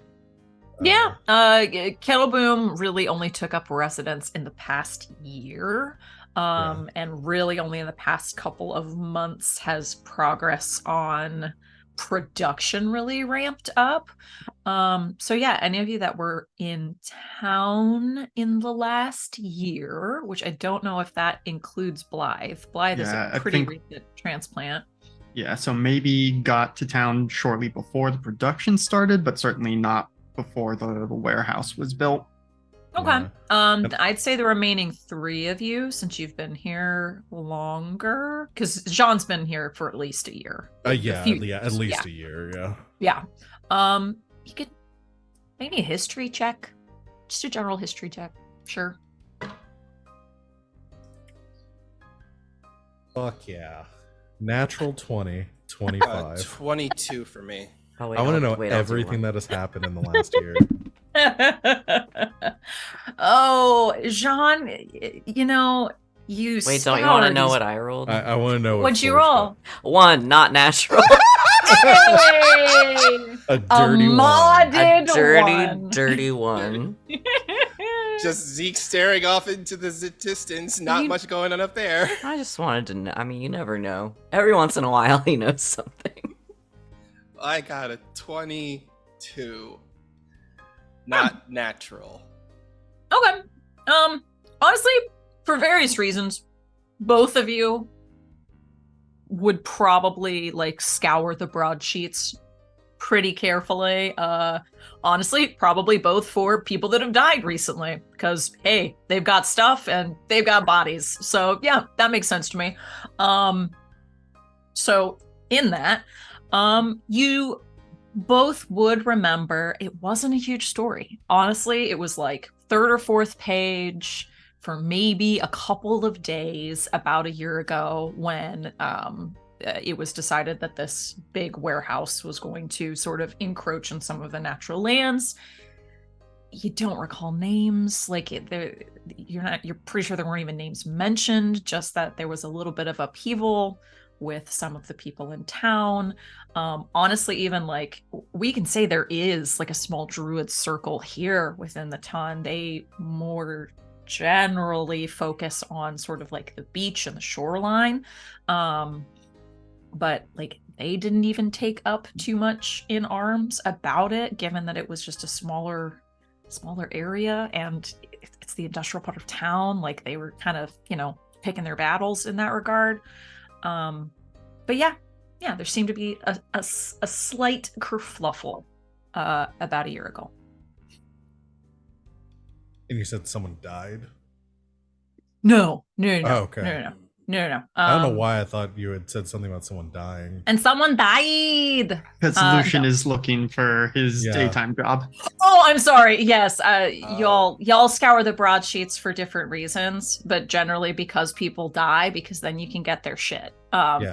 Speaker 1: Yeah, Kettleboom really only took up residence in the past year, and really only in the past couple of months has progress on production really ramped up. So yeah, any of you that were in town in the last year, which I don't know if that includes Blythe. Blythe is
Speaker 3: Yeah,
Speaker 1: a
Speaker 3: I
Speaker 1: pretty
Speaker 3: think-
Speaker 1: recent transplant.
Speaker 3: Yeah, so maybe got to town shortly before the production started, but certainly not before the warehouse was built.
Speaker 1: Okay.
Speaker 4: Yeah.
Speaker 1: I'd say the remaining 3 of you, since you've been here longer, because Jean's been here for at least a year.
Speaker 4: At
Speaker 1: few
Speaker 4: least
Speaker 1: years,
Speaker 4: a year, yeah.
Speaker 1: Yeah. You could maybe a history check. Just a general history check. Sure.
Speaker 4: Fuck yeah. Natural 20, 25.
Speaker 5: 22 for me.
Speaker 2: Oh, wait,
Speaker 4: I want to
Speaker 2: I'll-
Speaker 4: know
Speaker 2: wait, I'll do
Speaker 4: everything
Speaker 2: one.
Speaker 4: that has happened in the last year.
Speaker 1: Oh, Jean, you
Speaker 2: Wait, don't you want to
Speaker 1: scoured
Speaker 2: know
Speaker 1: these-
Speaker 2: what I rolled?
Speaker 4: I want to know what
Speaker 1: What'd you
Speaker 4: Forge
Speaker 1: roll?
Speaker 2: 1, not natural.
Speaker 1: Hey!
Speaker 4: got. A dirty one.
Speaker 1: modded
Speaker 2: A dirty,
Speaker 1: one.
Speaker 2: dirty one.
Speaker 5: Just Zeke staring off into the distance, not
Speaker 2: You-
Speaker 5: much going on up there.
Speaker 2: I just wanted to know. I mean, you never know. Every once in a while, he knows something.
Speaker 5: I got a 22. Not natural.
Speaker 1: Okay. Honestly, for various reasons, both of you would probably like scour the broadsheets pretty carefully. Honestly, probably both for people that have died recently, because hey, they've got stuff and they've got bodies. So yeah, that makes sense to me. So in that, you both would remember it wasn't a huge story. Honestly, it was like 3rd or 4th page for maybe a couple of days about a year ago when it was decided that this big warehouse was going to sort of encroach on some of the natural lands. You don't recall names, like you're pretty sure there weren't even names mentioned, just that there was a little bit of upheaval with some of the people in town. Honestly, even like we can say there is like a small druid circle here within the ton. They more generally focus on sort of like the beach and the shoreline. But like they didn't even take up too much in arms about it, given that it was just a smaller area, and it's the industrial part of town. Like, they were kind of, picking their battles in that regard. But yeah, there seemed to be a slight kerfluffle about a year ago.
Speaker 4: And you said someone died?
Speaker 1: No.
Speaker 4: Oh, okay.
Speaker 1: No.
Speaker 4: I don't know why I thought you had said something about someone dying.
Speaker 1: And someone died.
Speaker 3: Because Lucien is looking for his daytime job.
Speaker 1: Oh, I'm sorry. Yes, y'all scour the broadsheets for different reasons, but generally because people die, because then you can get their shit.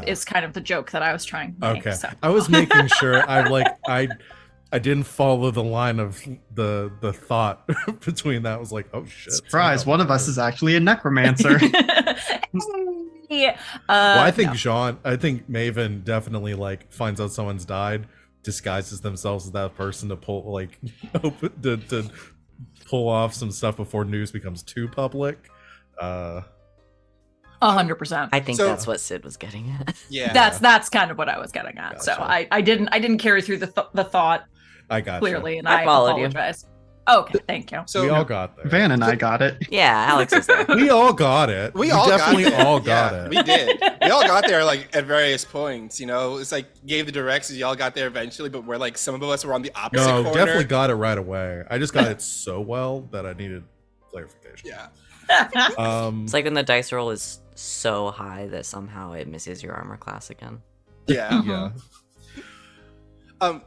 Speaker 1: Is kind of the joke that I was trying to make.
Speaker 4: Okay,
Speaker 1: So.
Speaker 4: I was making sure. I didn't follow the line of the thought between that. I was like, oh shit!
Speaker 3: Surprise! One of us is actually a necromancer.
Speaker 1: Yeah.
Speaker 4: Well, I think I think Maven definitely finds out someone's died, disguises themselves as that person to pull to pull off some stuff before news becomes too public.
Speaker 1: 100%.
Speaker 2: I think that's what Sid was getting at.
Speaker 5: Yeah,
Speaker 1: that's kind of what I was getting at.
Speaker 4: Gotcha.
Speaker 1: So I didn't carry through the thought
Speaker 4: I got
Speaker 1: clearly, and
Speaker 2: I
Speaker 1: I
Speaker 2: followed you.
Speaker 1: apologize. Okay, thank you.
Speaker 5: So
Speaker 4: we all got there.
Speaker 3: Van and I got it.
Speaker 2: Yeah, Alex is there.
Speaker 4: We all got it.
Speaker 5: We all
Speaker 4: definitely
Speaker 5: got
Speaker 4: all got it.
Speaker 5: We did. We all got there at various points. It's gave the directions. Y'all got there eventually, but we're some of us were on the opposite
Speaker 4: No,
Speaker 5: corner.
Speaker 4: definitely got it right away. I just got it so well that I needed clarification.
Speaker 5: Yeah.
Speaker 2: It's like when the dice roll is so high that somehow it misses your armor class again.
Speaker 5: Yeah.
Speaker 4: Yeah.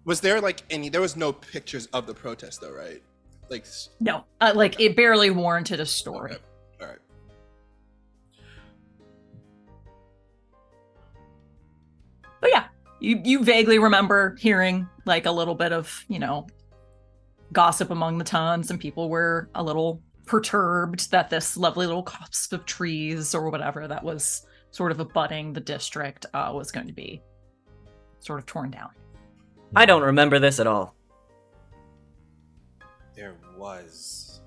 Speaker 5: Was there there was no pictures of the protest though, right?
Speaker 1: No, it barely warranted a story.
Speaker 5: Okay. All right.
Speaker 1: But yeah, you vaguely remember hearing a little bit of, gossip among the tons, and people were a little perturbed that this lovely little copse of trees or whatever that was sort of abutting the district was going to be sort of torn down.
Speaker 2: I don't remember this at all.
Speaker 5: There was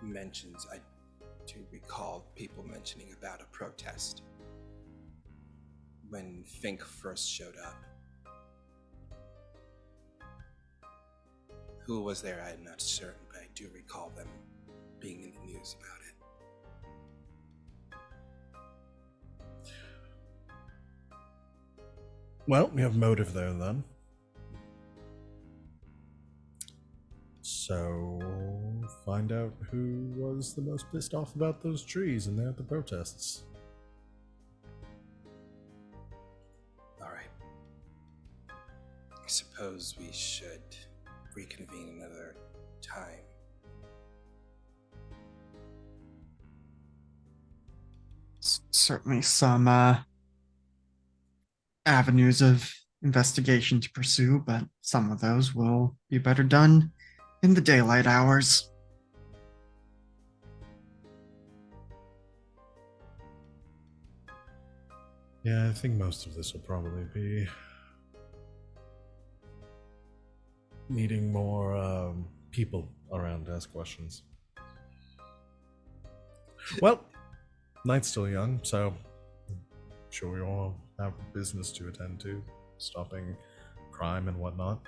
Speaker 5: mentions. I do recall people mentioning about a protest when Fink first showed up. Who was there? I'm not certain, but I do recall them being in the news about it.
Speaker 4: Well, we have motive there then. So, find out who was the most pissed off about those trees and there at the protests.
Speaker 5: All right. I suppose we should reconvene another time.
Speaker 3: Certainly some avenues of investigation to pursue, but some of those will be better done in the daylight hours.
Speaker 4: Yeah, I think most of this will probably be needing more people around to ask questions. Well, night's still young, so I'm sure we all have business to attend to, stopping crime and whatnot.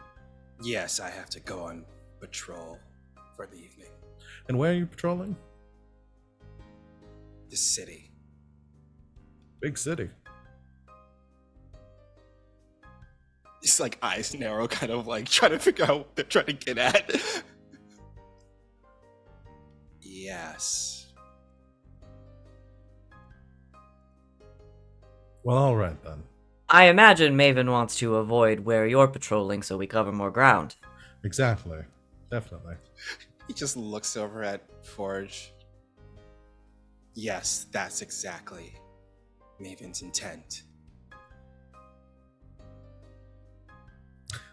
Speaker 5: Yes, I have to go on patrol for the evening.
Speaker 4: And where are you patrolling?
Speaker 5: The city.
Speaker 4: Big city.
Speaker 5: It's eyes narrow, kind of trying to figure out what they're trying to get at. Yes.
Speaker 4: Well, all right then.
Speaker 2: I imagine Maven wants to avoid where you're patrolling so we cover more ground.
Speaker 4: Exactly. Definitely.
Speaker 5: He just looks over at Forge. Yes, that's exactly Maven's intent.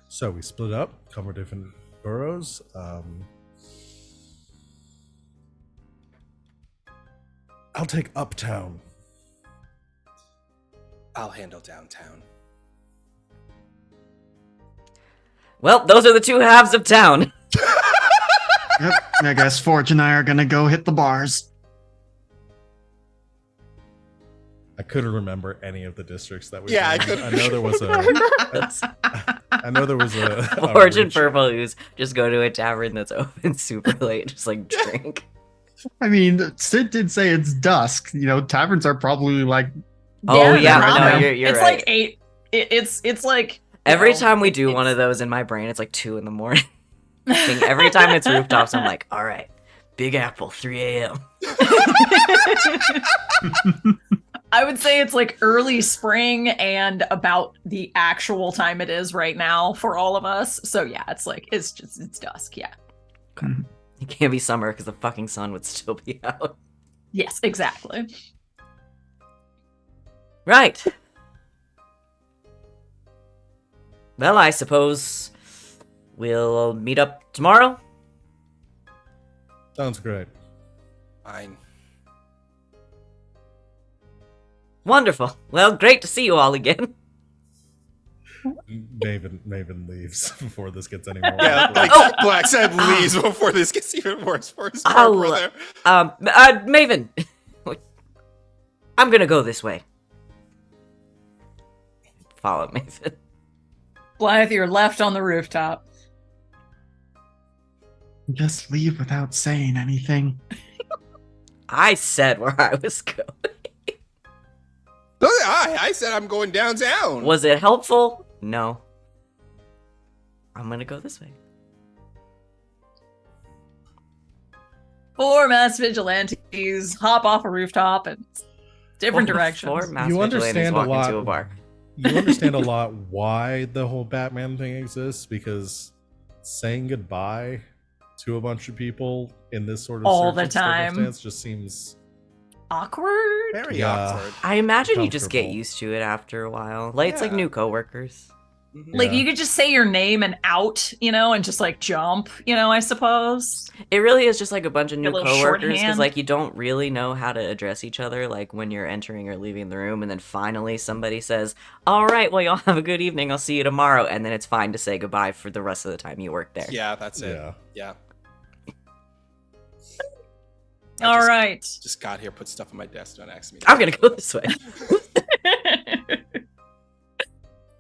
Speaker 4: So we split up, cover different boroughs. I'll take Uptown.
Speaker 5: I'll handle downtown.
Speaker 2: Well, those are the two halves of town.
Speaker 3: Yep, I guess Forge and I are gonna go hit the bars.
Speaker 4: I couldn't remember any of the districts that we.
Speaker 5: Yeah, I
Speaker 4: were in.
Speaker 5: couldn't.
Speaker 4: I know there was a. I know there was a.
Speaker 2: Orange and
Speaker 4: reach-
Speaker 2: purple ooze just go to a tavern that's open super late, just like drink.
Speaker 3: I mean, Sid did say it's dusk. Taverns are probably like.
Speaker 2: Oh yeah,
Speaker 3: right
Speaker 2: no,
Speaker 3: now.
Speaker 2: you're
Speaker 1: it's
Speaker 2: right.
Speaker 1: like 8. It's like
Speaker 2: Every
Speaker 1: well,
Speaker 2: time we do one
Speaker 1: it's-
Speaker 2: of those in my brain, it's like 2 a.m. Every time it's rooftops, I'm like, all right, Big Apple, 3 a.m.
Speaker 1: I would say it's like early spring and about the actual time it is right now for all of us. So yeah, it's dusk. Yeah.
Speaker 2: It can't be summer because the fucking sun would still be out.
Speaker 1: Yes, exactly.
Speaker 2: Right. Well, I suppose we'll meet up tomorrow.
Speaker 4: Sounds great.
Speaker 5: Fine.
Speaker 2: Wonderful. Well, great to see you all again.
Speaker 4: Maven leaves before this gets any more.
Speaker 5: Yeah,
Speaker 4: awkward.
Speaker 5: like Black Sad leaves before this gets even worse for his poor brother.
Speaker 2: Maven, I'm gonna go this way. Follow Maven.
Speaker 1: Blythe, you're left on the rooftop.
Speaker 3: Just leave without saying anything.
Speaker 2: I said where I was going.
Speaker 5: I said I'm going downtown.
Speaker 2: Was it helpful? No. I'm gonna go this way.
Speaker 1: 4 mass vigilantes hop off a rooftop and different directions.
Speaker 2: 4 mass
Speaker 4: You
Speaker 2: vigilantes
Speaker 4: understand a
Speaker 2: walk
Speaker 4: lot.
Speaker 2: into a bar.
Speaker 4: You understand a lot why the whole Batman thing exists, because saying goodbye to a bunch of people in this sort of
Speaker 1: All the
Speaker 4: certain
Speaker 1: time.
Speaker 4: circumstance just seems
Speaker 1: Awkward.
Speaker 5: Very
Speaker 4: Yeah.
Speaker 5: awkward.
Speaker 2: I imagine you just get
Speaker 4: Comfortable.
Speaker 2: used to it after a while. Like it's like
Speaker 5: Yeah.
Speaker 2: new coworkers.
Speaker 5: Mhm.
Speaker 1: Like
Speaker 4: Yeah.
Speaker 1: you could just say your name and out, and just like jump, I suppose.
Speaker 2: It really is just like a bunch of
Speaker 1: A
Speaker 2: new
Speaker 1: little
Speaker 2: coworkers because
Speaker 1: shorthand.
Speaker 2: like you don't really know how to address each other like when you're entering or leaving the room, and then finally somebody says, "All right, well y'all have a good evening. I'll see you tomorrow," and then it's fine to say goodbye for the rest of the time you work there.
Speaker 5: Yeah, that's it.
Speaker 4: yeah.
Speaker 5: Yeah.
Speaker 1: All right.
Speaker 5: Just got here, put stuff on my desk. Don't ask me.
Speaker 2: I'm gonna go this way.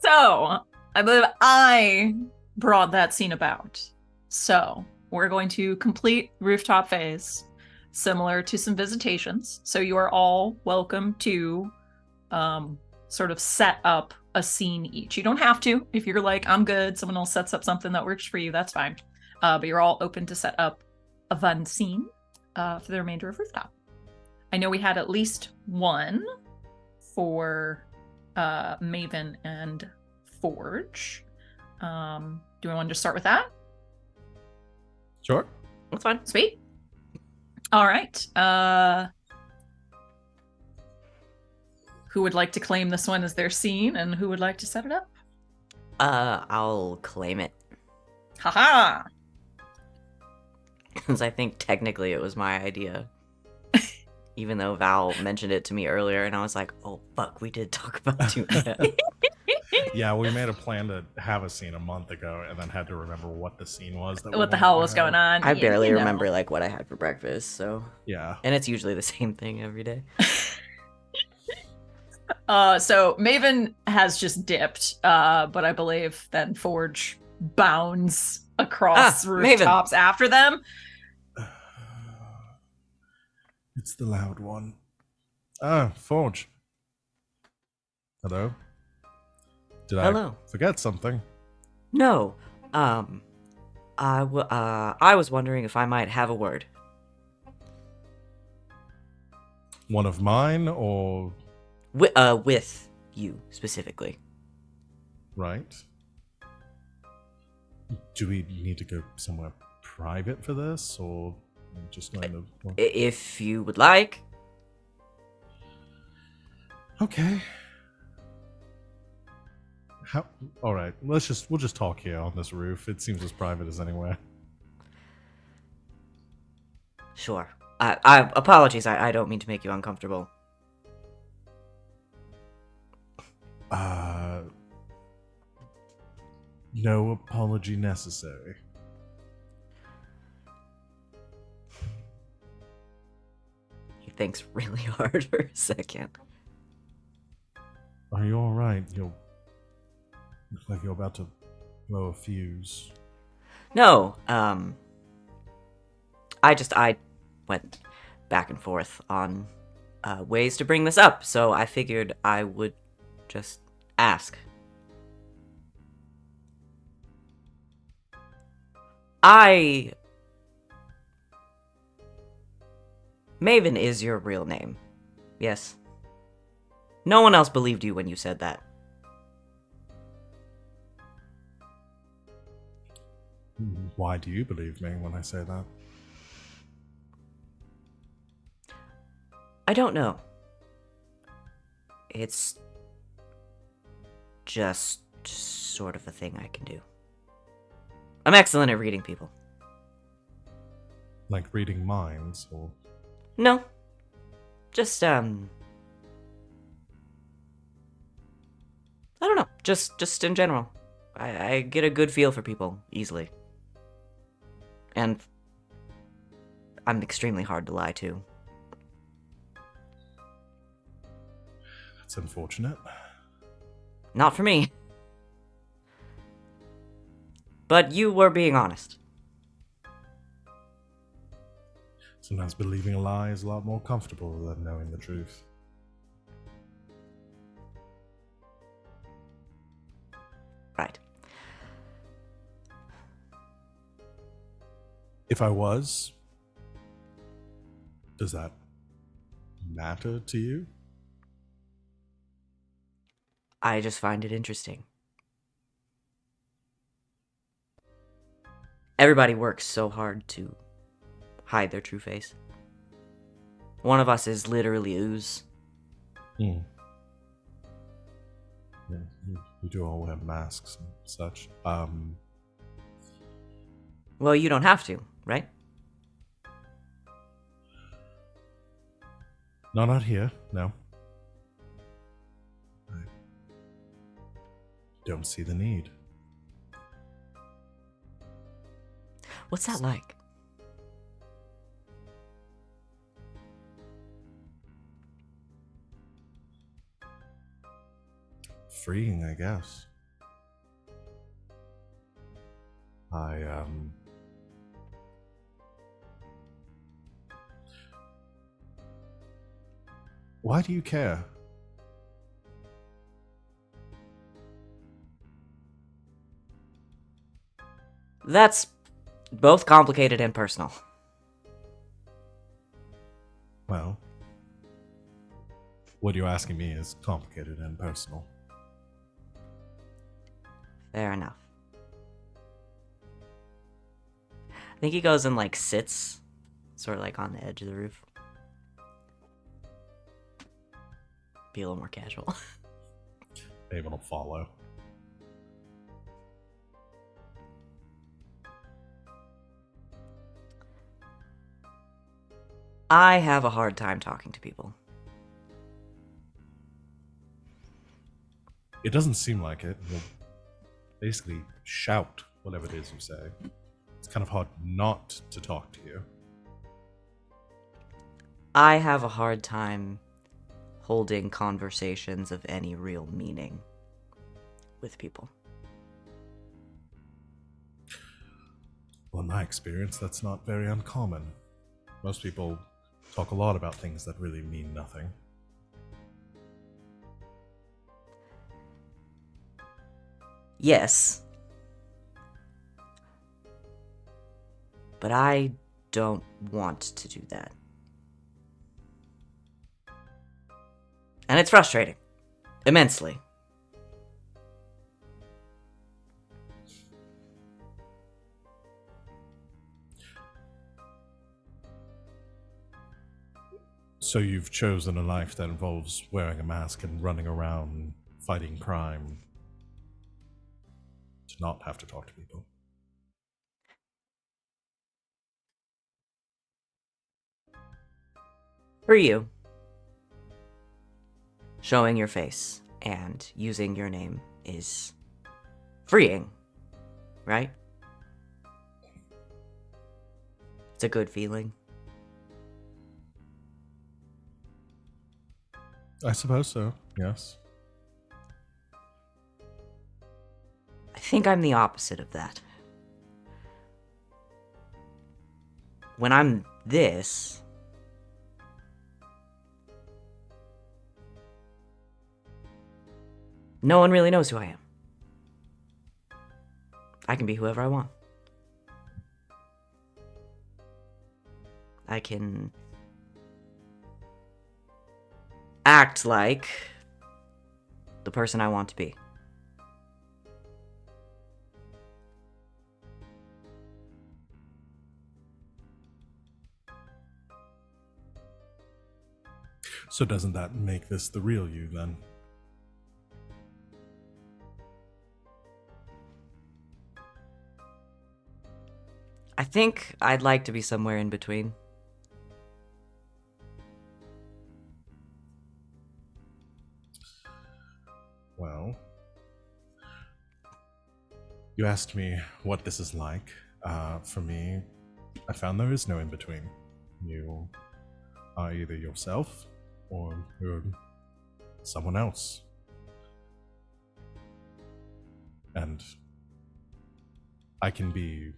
Speaker 1: So, I believe I brought that scene about. So, we're going to complete rooftop phase, similar to some visitations. So, you are all welcome to sort of set up a scene each. You don't have to. If you're like, I'm good, someone else sets up something that works for you, that's fine. But you're all open to set up a fun scene for the remainder of rooftop. I know we had at least one for Maven and Forge. Do we want to start with that?
Speaker 4: Sure.
Speaker 2: That's fine.
Speaker 1: Sweet. All right. Who would like to claim this one as their scene, and who would like to set it up?
Speaker 2: I'll claim it.
Speaker 1: Haha.
Speaker 2: Because I think technically it was my idea. Even though Val mentioned it to me earlier, and I was like, oh, fuck, we did talk about doing that.
Speaker 4: Yeah, we made a plan to have a scene a month ago, and then had to remember what the scene was. That we
Speaker 1: What the
Speaker 4: wanted
Speaker 1: hell
Speaker 4: to
Speaker 1: was
Speaker 4: have.
Speaker 1: going on?
Speaker 2: I
Speaker 1: Yeah,
Speaker 2: barely
Speaker 1: you know.
Speaker 2: remember, like, what I had for breakfast, so...
Speaker 4: Yeah.
Speaker 2: And it's usually the same thing every day.
Speaker 1: So Maven has just dipped, but I believe then Forge bounds across
Speaker 2: Ah,
Speaker 1: rooftops after them.
Speaker 4: It's the loud one. Ah, Forge. Hello? Did
Speaker 2: Hello.
Speaker 4: I forget something?
Speaker 2: No, I was wondering if I might have a word.
Speaker 4: One of mine, or
Speaker 2: With you, specifically.
Speaker 4: right? Do we need to go somewhere private for this, or just kind of?
Speaker 2: If you would like.
Speaker 4: Okay. How? All right. We'll just talk here on this roof. It seems as private as anywhere.
Speaker 2: Sure. I apologies, I don't mean to make you uncomfortable.
Speaker 4: No apology necessary.
Speaker 2: He thinks really hard for a second.
Speaker 4: Are you alright? You look like you're about to blow a fuse.
Speaker 2: No, I went back and forth on ways to bring this up, so I figured I would just ask. Maven is your real name, yes? No one else believed you when you said that.
Speaker 4: Why do you believe me when I say that?
Speaker 2: I don't know. It's just sort of a thing I can do. I'm excellent at reading people.
Speaker 4: Like reading minds, or
Speaker 2: No. Just, I don't know. Just in general. I get a good feel for people easily. And I'm extremely hard to lie to.
Speaker 4: that's unfortunate.
Speaker 2: Not for me. But you were being honest.
Speaker 4: Sometimes believing a lie is a lot more comfortable than knowing the truth.
Speaker 2: Right.
Speaker 4: If I was, does that matter to you?
Speaker 2: I just find it interesting. Everybody works so hard to hide their true face. One of us is literally Ooze.
Speaker 4: Yeah, we do all wear masks and such.
Speaker 2: Well, you don't have to, right?
Speaker 4: Not out here, no. I don't see the need.
Speaker 2: What's that like?
Speaker 4: Freeing, I guess. Why do you care?
Speaker 2: That's both complicated and personal.
Speaker 4: Well, what you're asking me is complicated and personal.
Speaker 2: Fair enough. I think he goes and like sits, sort of like on the edge of the roof. Be a little more casual.
Speaker 4: Able to follow.
Speaker 2: I have a hard time talking to people.
Speaker 4: It doesn't seem like it. You'll basically shout whatever it is you say. It's kind of hard not to talk to you.
Speaker 2: I have a hard time holding conversations of any real meaning with people.
Speaker 4: Well, in my experience, that's not very uncommon. Most people talk a lot about things that really mean nothing.
Speaker 2: Yes. But I don't want to do that. And it's frustrating. Immensely.
Speaker 4: So you've chosen a life that involves wearing a mask and running around fighting crime to not have to talk to people.
Speaker 2: For you, showing your face and using your name is freeing, right? It's a good feeling.
Speaker 4: I suppose so, yes.
Speaker 2: I think I'm the opposite of that. When I'm this, no one really knows who I am. I can be whoever I want. I can act like the person I want to be.
Speaker 4: So doesn't that make this the real you then?
Speaker 2: I think I'd like to be somewhere in between.
Speaker 4: Well, you asked me what this is like. For me, I found there is no in between. You are either yourself or you're someone else. And I can be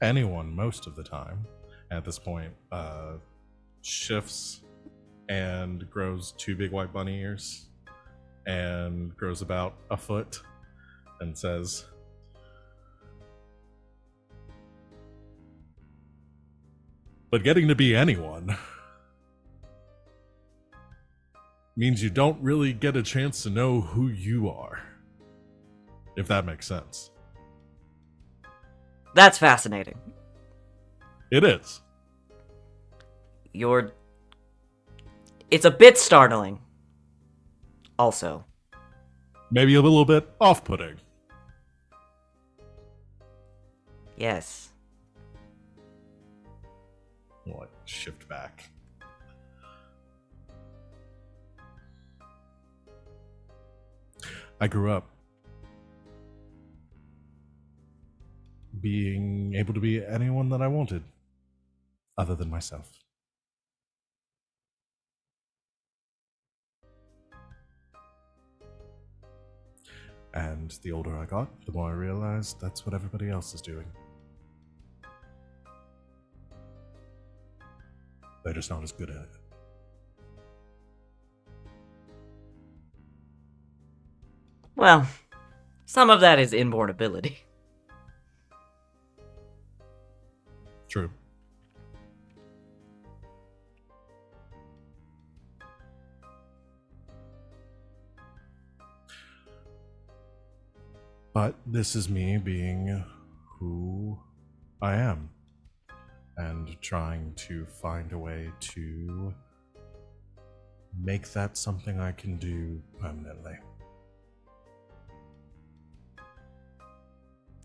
Speaker 4: anyone most of the time. At this point, shifts and grows 2 big white bunny ears and grows about a foot and says, "But getting to be anyone means you don't really get a chance to know who you are, if that makes sense."
Speaker 2: That's fascinating.
Speaker 4: It is.
Speaker 2: It's a bit startling. Also.
Speaker 4: Maybe a little bit off-putting.
Speaker 2: Yes.
Speaker 4: We'll, like, shift back. I grew up being able to be anyone that I wanted, other than myself. And the older I got, the more I realized that's what everybody else is doing. They're just not as good at it.
Speaker 2: Well, some of that is inborn ability.
Speaker 4: True. But this is me being who I am and trying to find a way to make that something I can do permanently.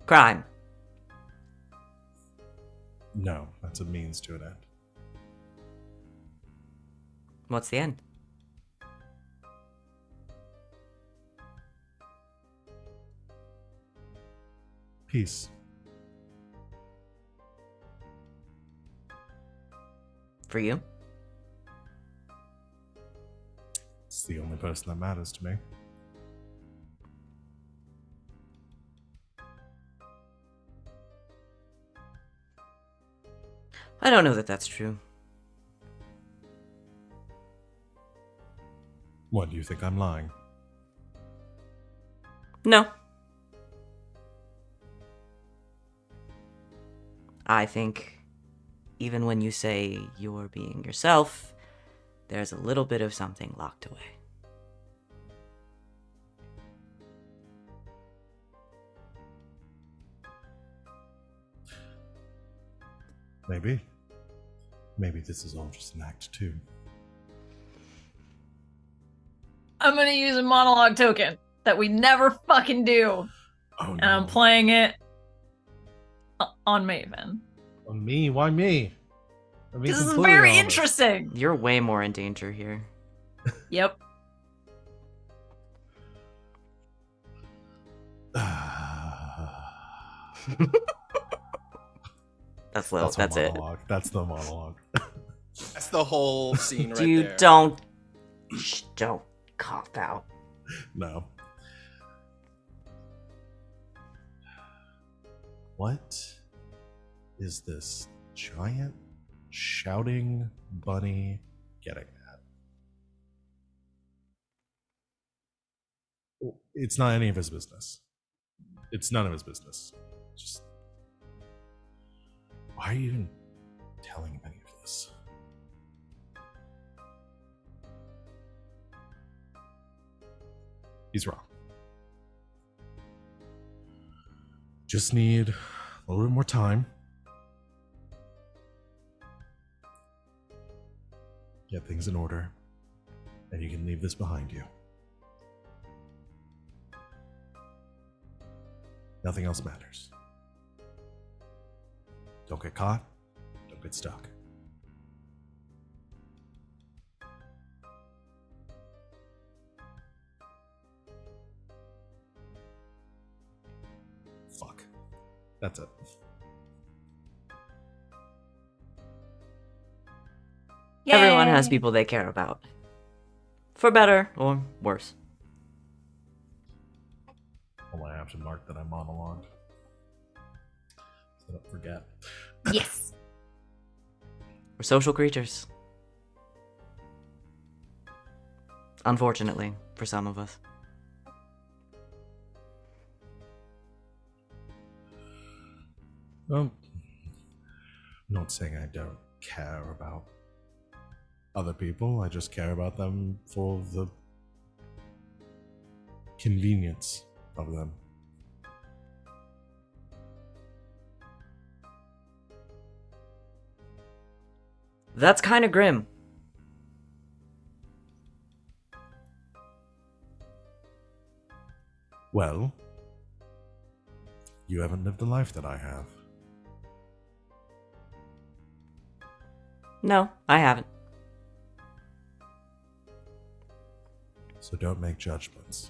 Speaker 2: Crime.
Speaker 4: No, that's a means to an end.
Speaker 2: What's the end?
Speaker 4: Peace.
Speaker 2: For you?
Speaker 4: It's the only person that matters to me.
Speaker 2: I don't know that that's true.
Speaker 4: What, do you think I'm lying?
Speaker 2: No. I think even when you say you're being yourself, there's a little bit of something locked away.
Speaker 4: Maybe. Maybe this is all just an act 2.
Speaker 1: I'm gonna use a monologue token that we never fucking do.
Speaker 4: Oh no.
Speaker 1: And I'm playing it on Maven.
Speaker 4: On me? Why me? I mean,
Speaker 1: This is
Speaker 4: completely
Speaker 1: very
Speaker 4: honest.
Speaker 1: interesting.
Speaker 2: You're way more in danger here.
Speaker 1: Yep.
Speaker 2: That's little. That's
Speaker 4: my
Speaker 2: it.
Speaker 4: monologue. That's the monologue.
Speaker 5: That's the whole scene right
Speaker 2: Dude,
Speaker 5: there.
Speaker 2: don't cough out.
Speaker 4: No. What is this giant shouting bunny getting at? It's not any of his business. It's none of his business. Just, why are you even telling him any of this? He's wrong. Just need a little bit more time. Get things in order, and you can leave this behind you. Nothing else matters. Don't get caught. Don't get stuck. Fuck. That's it.
Speaker 2: Everyone has
Speaker 1: Yay.
Speaker 2: people they care about. For better or worse.
Speaker 4: Oh, I have to mark that I monologued. So I don't forget.
Speaker 1: Yes.
Speaker 2: We're social creatures. Unfortunately, for some of us.
Speaker 4: I'm not saying I don't care about other people. I just care about them for the convenience of them.
Speaker 2: That's kind of grim.
Speaker 4: Well, you haven't lived the life that I have.
Speaker 2: No, I haven't.
Speaker 4: So don't make judgments.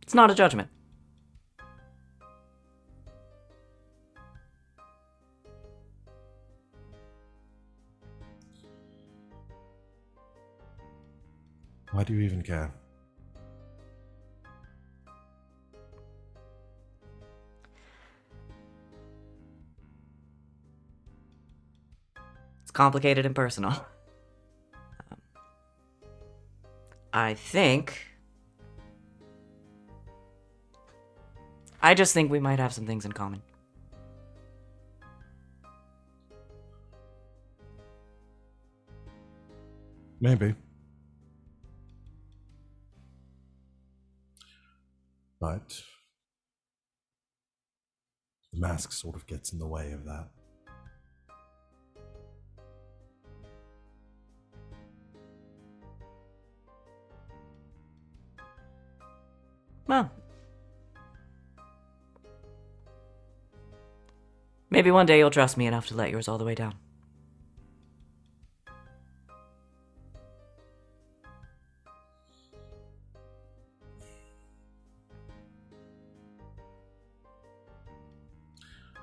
Speaker 2: It's not a judgment.
Speaker 4: Why do you even care?
Speaker 2: It's complicated and personal. I just think we might have some things in common.
Speaker 4: Maybe. But the mask sort of gets in the way of that.
Speaker 2: Well, maybe one day you'll trust me enough to let yours all the way down.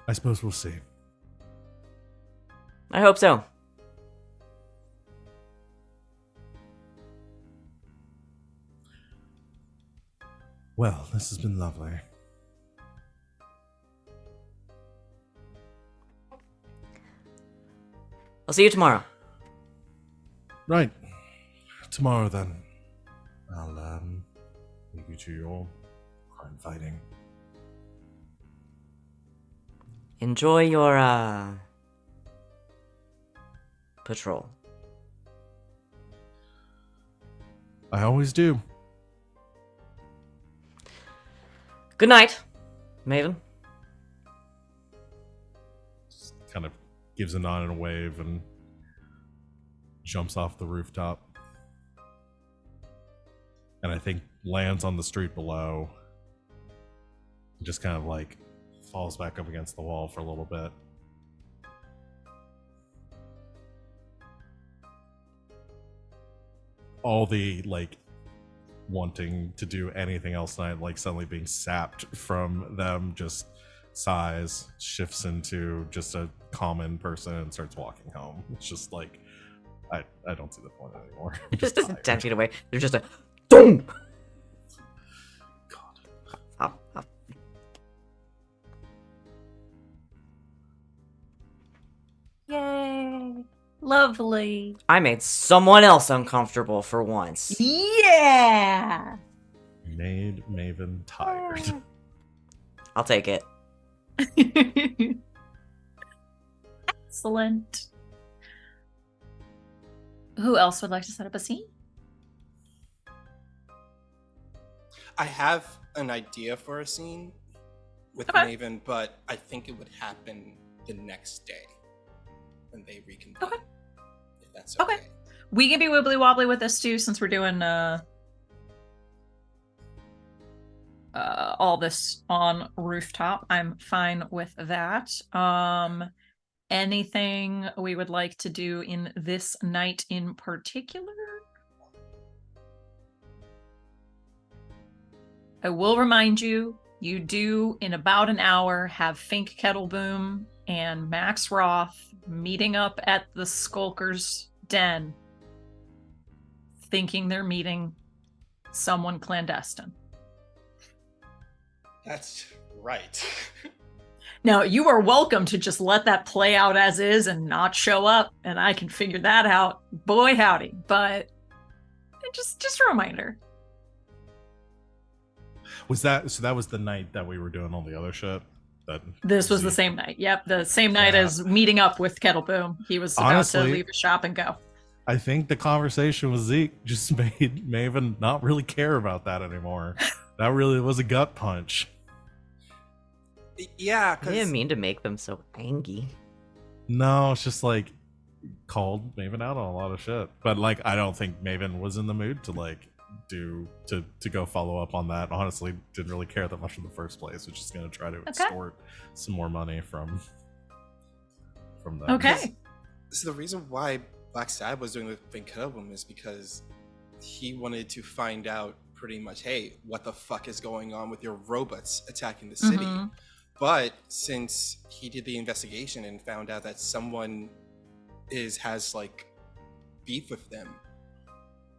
Speaker 4: I suppose we'll see.
Speaker 2: I hope so.
Speaker 4: Well, this has been lovely.
Speaker 2: I'll see you tomorrow.
Speaker 4: Right. Tomorrow then. I'll leave you to your crime fighting.
Speaker 2: Enjoy your, patrol.
Speaker 4: I always do.
Speaker 2: Good night, Maven.
Speaker 4: Just kind of gives a nod and a wave and jumps off the rooftop. And I think lands on the street below. Just kind of like falls back up against the wall for a little bit. All the like wanting to do anything else tonight, like suddenly being sapped from them, just sighs, shifts into just a common person and starts walking home. It's just like I don't see the point anymore. I'm
Speaker 2: Just
Speaker 4: just
Speaker 2: isn't 10
Speaker 4: tired.
Speaker 2: feet away. There's just a boom.
Speaker 4: God.
Speaker 2: Up, up.
Speaker 1: Lovely.
Speaker 2: I made someone else uncomfortable for once.
Speaker 1: Yeah.
Speaker 4: Made Maven tired.
Speaker 2: I'll take it.
Speaker 1: Excellent. Who else would like to set up a scene?
Speaker 5: I have an idea for a scene with
Speaker 1: Okay.
Speaker 5: Maven, but I think it would happen the next day when they reconvene.
Speaker 1: Okay.
Speaker 5: If that's
Speaker 1: Okay.
Speaker 5: okay.
Speaker 1: We can be wibbly wobbly with this too, since we're doing all this on rooftop. I'm fine with that. Anything we would like to do in this night in particular? I will remind you, you do in about an hour have Fink Kettleboom and Max Roth meeting up at the Skulker's den, thinking they're meeting someone clandestine.
Speaker 5: That's right.
Speaker 1: Now, you are welcome to just let that play out as is and not show up, and I can figure that out. Boy, howdy. But just a reminder.
Speaker 4: That was the night that we were doing all the other shit?
Speaker 1: This was the same night. Yep, the same night as meeting up with Kettleboom. He was about
Speaker 4: Honestly,
Speaker 1: to leave his shop and go.
Speaker 4: I think the conversation with Zeke just made Maven not really care about that anymore. That really was a gut punch.
Speaker 5: Yeah,
Speaker 2: I didn't mean to make them so angry.
Speaker 4: No, it's just like called Maven out on a lot of shit. But like I don't think Maven was in the mood to like to go follow up on that. Honestly, didn't really care that much in the first place. Was just gonna try to extort some more money from them.
Speaker 1: Okay.
Speaker 5: So the reason why Black Saad was doing with Vinkelbum is because he wanted to find out pretty much, hey, what the fuck is going on with your robots attacking the city?
Speaker 1: Mhm.
Speaker 5: But since he did the investigation and found out that someone has like beef with them,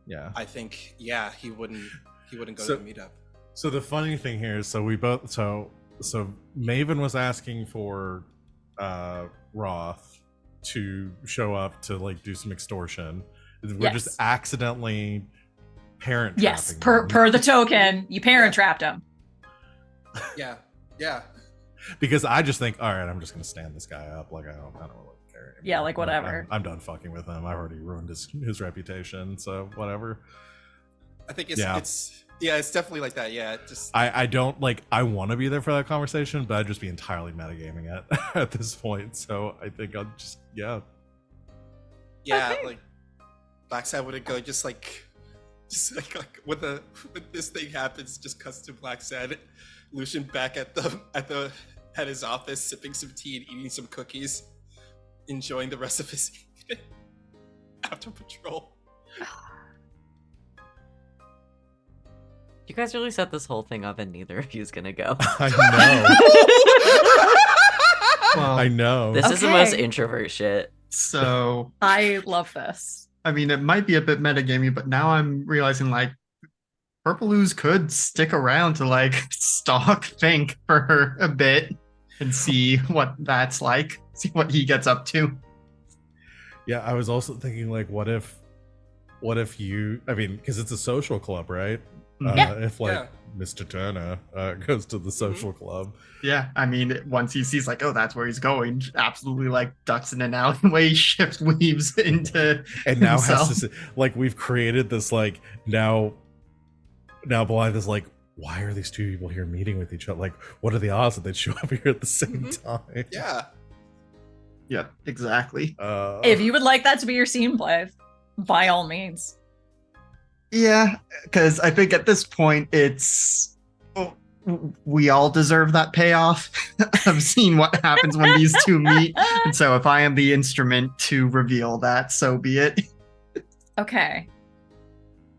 Speaker 4: Yeah.
Speaker 5: I think he wouldn't go
Speaker 4: So-
Speaker 5: to the meetup.
Speaker 4: So the funny thing here is, so Maven was asking for Roth to show up to like do some extortion. We're
Speaker 1: Yes.
Speaker 4: just accidentally parent
Speaker 1: Yes,
Speaker 4: trapping them.
Speaker 1: per the token, you parent trapped him.
Speaker 5: Yeah.
Speaker 4: Because I just think, all right, I'm just gonna stand this guy up. Like I don't really care anymore.
Speaker 1: Yeah, like, whatever.
Speaker 4: I'm done fucking with him. I've already ruined his reputation. So whatever.
Speaker 5: I think it's definitely like that. Yeah, just
Speaker 4: I don't like. I want to be there for that conversation, but I'd just be entirely metagaming it at this point. So I think I'll just
Speaker 5: yeah,
Speaker 1: Okay.
Speaker 5: like Black Sad wouldn't go just like when this thing happens, just cuts to Black Sad, Lucien back at his office, sipping some tea and eating some cookies, enjoying the rest of his evening after patrol.
Speaker 2: You guys really set this whole thing up and neither of you's gonna go.
Speaker 4: I know.
Speaker 3: Well,
Speaker 4: I know.
Speaker 2: This is the most
Speaker 1: Okay.
Speaker 2: introvert shit.
Speaker 3: so
Speaker 1: I love this.
Speaker 3: I mean, it might be a bit metagamey, but now I'm realizing like Purple Ooze could stick around to like stalk Fink for a bit and see what that's like, see what he gets up to.
Speaker 4: Yeah, I was also thinking like, what if you? I mean, because it's a social club, right?
Speaker 3: Yeah.
Speaker 4: If like
Speaker 5: Yeah.
Speaker 4: Mr. Turner goes to the social club,
Speaker 3: Yeah, I mean, once he sees like, oh, that's where he's going, absolutely like ducks in an alleyway, shift weaves into
Speaker 4: and now
Speaker 3: himself.
Speaker 4: has to like we've created this like now Blythe is like, why are these two people here meeting with each other? Like, what are the odds that they'd show up here at the same time?
Speaker 5: Yeah.
Speaker 3: Yeah, exactly.
Speaker 1: If you would like that to be your scene, Blythe, by all means.
Speaker 3: Yeah, because I think at this point we all deserve that payoff of seeing what happens when these two meet. And so if I am the instrument to reveal that, so be it.
Speaker 1: Okay.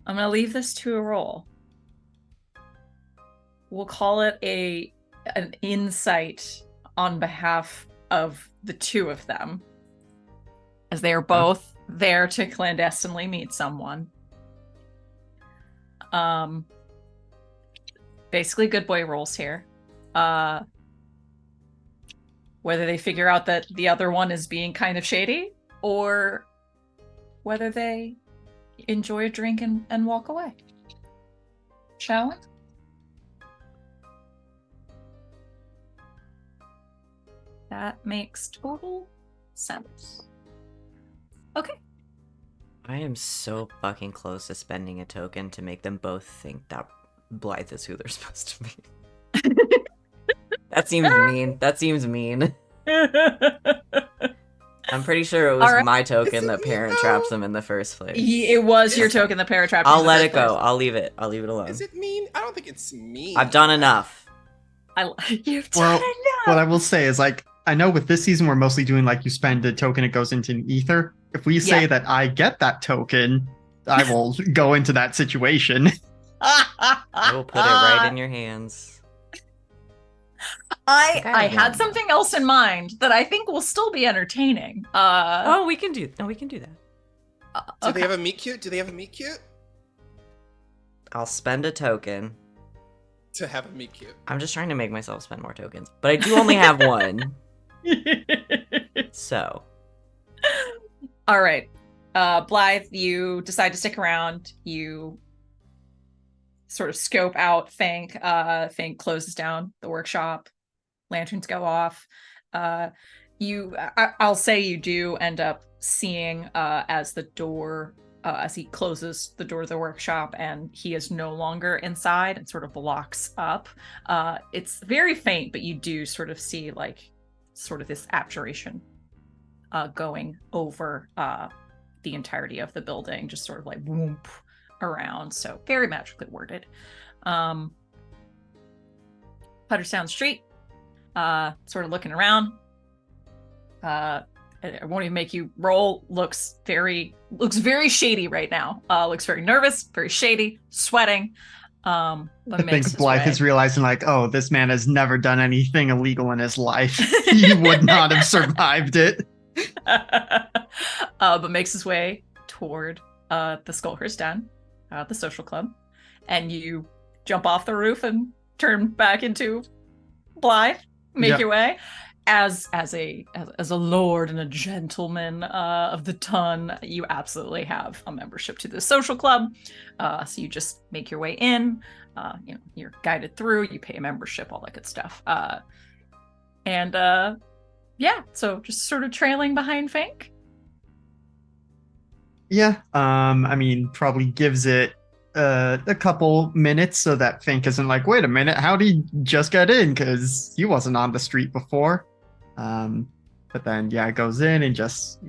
Speaker 1: I'm gonna leave this to a roll. We'll call it an insight on behalf of the two of them, as they are both there to clandestinely meet someone. Basically good boy rolls here. Whether they figure out that the other one is being kind of shady, or whether they enjoy a drink and walk away. Shall we? That makes total sense. Okay.
Speaker 2: I am so fucking close to spending a token to make them both think that Blythe is who they're supposed to be. That seems mean. That seems mean. I'm pretty sure it was
Speaker 1: All right.
Speaker 2: my token that Parent traps them in the first place.
Speaker 1: It was your token, the Paratrap.
Speaker 2: I'll let it go. I'll leave it. I'll leave it alone.
Speaker 5: Is it mean? I don't think it's mean.
Speaker 2: I've done enough.
Speaker 1: You've done
Speaker 3: Well,
Speaker 1: enough.
Speaker 3: what I will say is, like, I know with this season we're mostly doing like you spend a token, it goes into an ether. If we say that I get that token, I will go into that situation.
Speaker 2: I will put it right in your hands.
Speaker 1: I had something else in mind that I think will still be entertaining.
Speaker 2: We can do that.
Speaker 5: Do they have a meet cute? Do they have a meet cute?
Speaker 2: I'll spend a token.
Speaker 5: To have a meet cute.
Speaker 2: I'm just trying to make myself spend more tokens, but I do only have one. So.
Speaker 1: All right. Blythe, you decide to stick around. You sort of scope out Fank. Fank closes down the workshop. Lanterns go off. I'll say you do end up seeing as the door, as he closes the door of the workshop and he is no longer inside and sort of locks up. It's very faint, but you do sort of see like sort of this abjuration going over the entirety of the building, just sort of like whoomp around. So very magically worded. Putterstown Street, sort of looking around. I won't even make you roll. Looks very shady right now. Looks very nervous, very shady, sweating.
Speaker 3: I think Blythe is realizing, like, oh, this man has never done anything illegal in his life. He would not have survived it.
Speaker 1: But makes his way toward the Skullhurst Den, the social club, and you jump off the roof and turn back into Blythe. Make your way. As a lord and a gentleman of the ton, you absolutely have a membership to the social club. So you just make your way in. You're guided through. You pay a membership, all that good stuff. So just sort of trailing behind Fank.
Speaker 3: Yeah. I mean, probably gives it a couple minutes so that Fank isn't like, wait a minute, how'd he just get in? Because he wasn't on the street before. But then, goes in and just,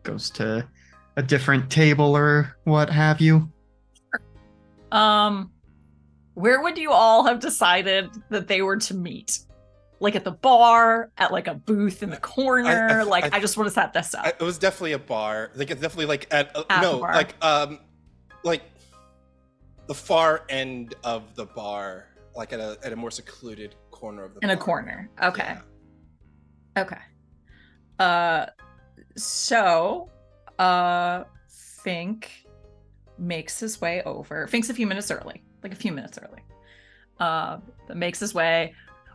Speaker 3: goes to a different table or what have you.
Speaker 1: Where would you all have decided that they were to meet? Like at the bar, at like a booth in the corner? I just want to set this up.
Speaker 5: It was definitely a bar. Like it's definitely like at
Speaker 1: the bar.
Speaker 5: Like the far end of the bar, like at a more secluded corner of the bar.
Speaker 1: In a corner. Okay.
Speaker 5: Yeah.
Speaker 1: Okay. Fink makes his way over. Fink's a few minutes early. Makes his way,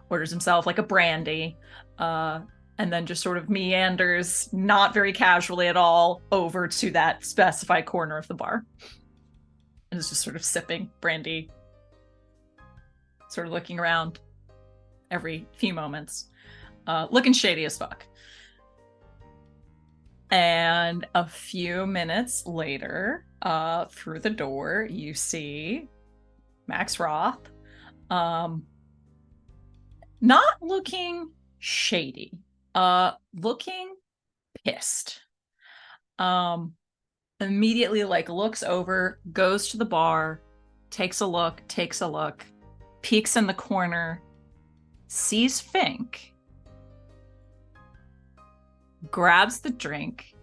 Speaker 1: orders himself like a brandy, and then just sort of meanders, not very casually at all, over to that specified corner of the bar. And is just sort of sipping brandy, sort of looking around every few moments. Looking shady as fuck. And a few minutes later, through the door, you see Max Roth, not looking shady, looking pissed. Immediately, looks over, goes to the bar, takes a look, peeks in the corner, sees Fink, grabs the drink,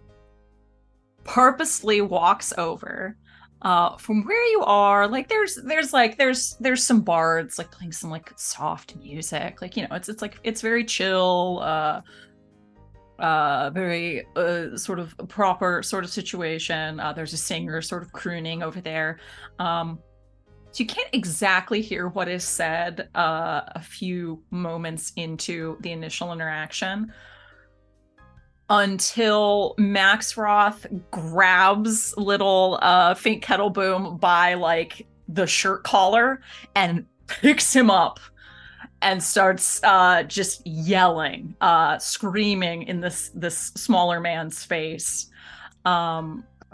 Speaker 1: purposely walks over from where you are. There's some bards playing some soft music, it's very chill, very sort of proper sort of situation. There's a singer sort of crooning over there, so you can't exactly hear what is said a few moments into the initial interaction. until Max Roth grabs little Fink Kettleboom by like the shirt collar and picks him up and starts just yelling, screaming in this smaller man's face.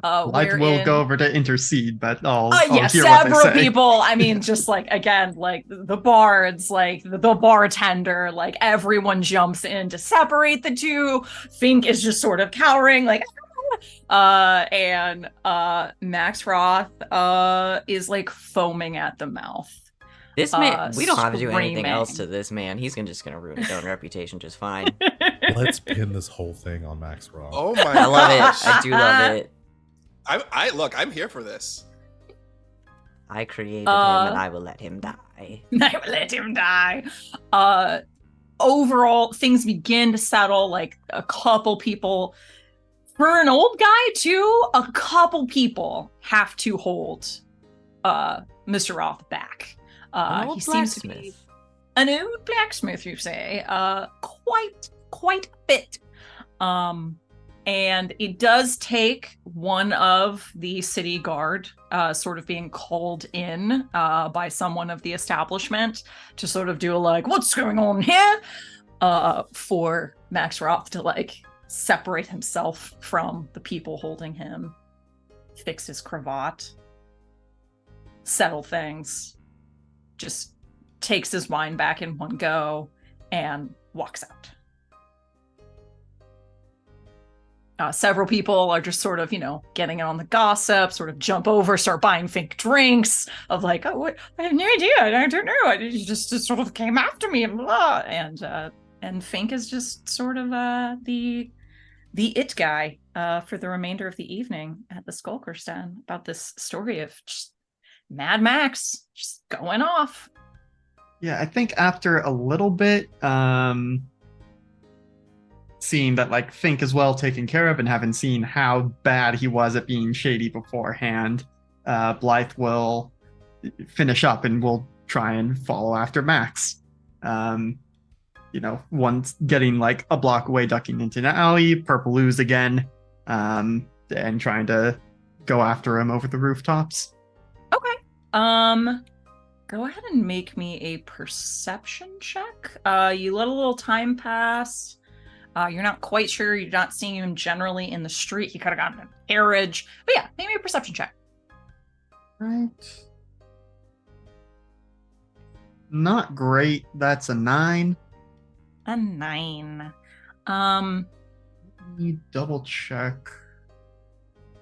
Speaker 3: Blythe will go over to intercede, but I'll
Speaker 1: yeah,
Speaker 3: hear what they
Speaker 1: several
Speaker 3: say.
Speaker 1: people. I mean, just like again, like the bards, like the bartender, like everyone jumps in to separate the two. Fink is just sort of cowering, like, and Max Roth is like foaming at the mouth.
Speaker 2: This man, we don't have to do anything
Speaker 1: screaming.
Speaker 2: else to this man. He's just gonna ruin his own reputation just fine.
Speaker 4: Let's pin this whole thing on Max Roth.
Speaker 5: Oh my
Speaker 2: I love
Speaker 5: gosh.
Speaker 2: it. I do love it.
Speaker 5: I'm here for this.
Speaker 2: I created him and I will let him die.
Speaker 1: I will let him die. Overall, things begin to settle. Like a couple people, for an old guy too, a couple people have to hold Mr. Roth back.
Speaker 2: An old
Speaker 1: He seems to be
Speaker 2: blacksmith.
Speaker 1: an old blacksmith, you say. Quite a bit. And it does take one of the city guard sort of being called in by someone of the establishment to sort of do a like, what's going on here? For Max Roth to like separate himself from the people holding him, fix his cravat, settle things, just takes his wine back in one go and walks out. Several people are just sort of, getting in on the gossip, sort of jump over, start buying Fink drinks of like, oh, what? I have no idea. I don't know. He just sort of came after me and blah. And Fink is just sort of the it guy for the remainder of the evening at the Skulker's Den about this story of just Mad Max just going off.
Speaker 3: Yeah, I think after a little bit, seeing that like Fink is well taken care of and having seen how bad he was at being shady beforehand, Blythe will finish up and will try and follow after Max. Once getting like a block away, ducking into an alley, Purple Ooze again, and trying to go after him over the rooftops.
Speaker 1: Okay. Go ahead and make me a perception check. You let a little time pass. You're not quite sure. You're not seeing him generally in the street. He could have gotten a carriage. But yeah, make me a perception check.
Speaker 3: Right. Not great. That's a 9.
Speaker 1: A 9.
Speaker 3: Let me double check.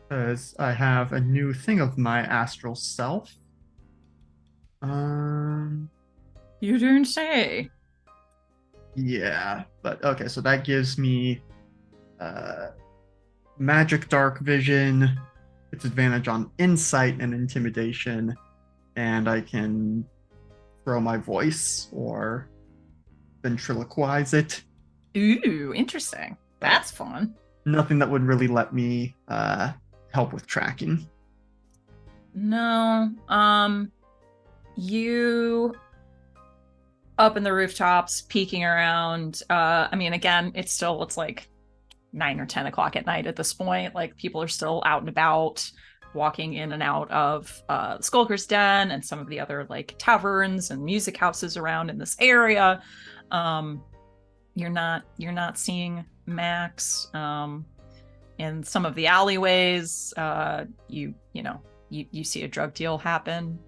Speaker 3: Because I have a new thing of my astral self.
Speaker 1: You don't say.
Speaker 3: Yeah, but okay, so that gives me magic dark vision. It's advantage on insight and intimidation, and I can throw my voice or ventriloquize it.
Speaker 1: Ooh, interesting. That's fun.
Speaker 3: Nothing that would really let me help with tracking.
Speaker 1: No. You up in the rooftops, peeking around. I mean, again, it's like 9 or 10 o'clock at night at this point. Like people are still out and about, walking in and out of Skulker's Den and some of the other like taverns and music houses around in this area. You're not seeing Max. In some of the alleyways, you see a drug deal happen.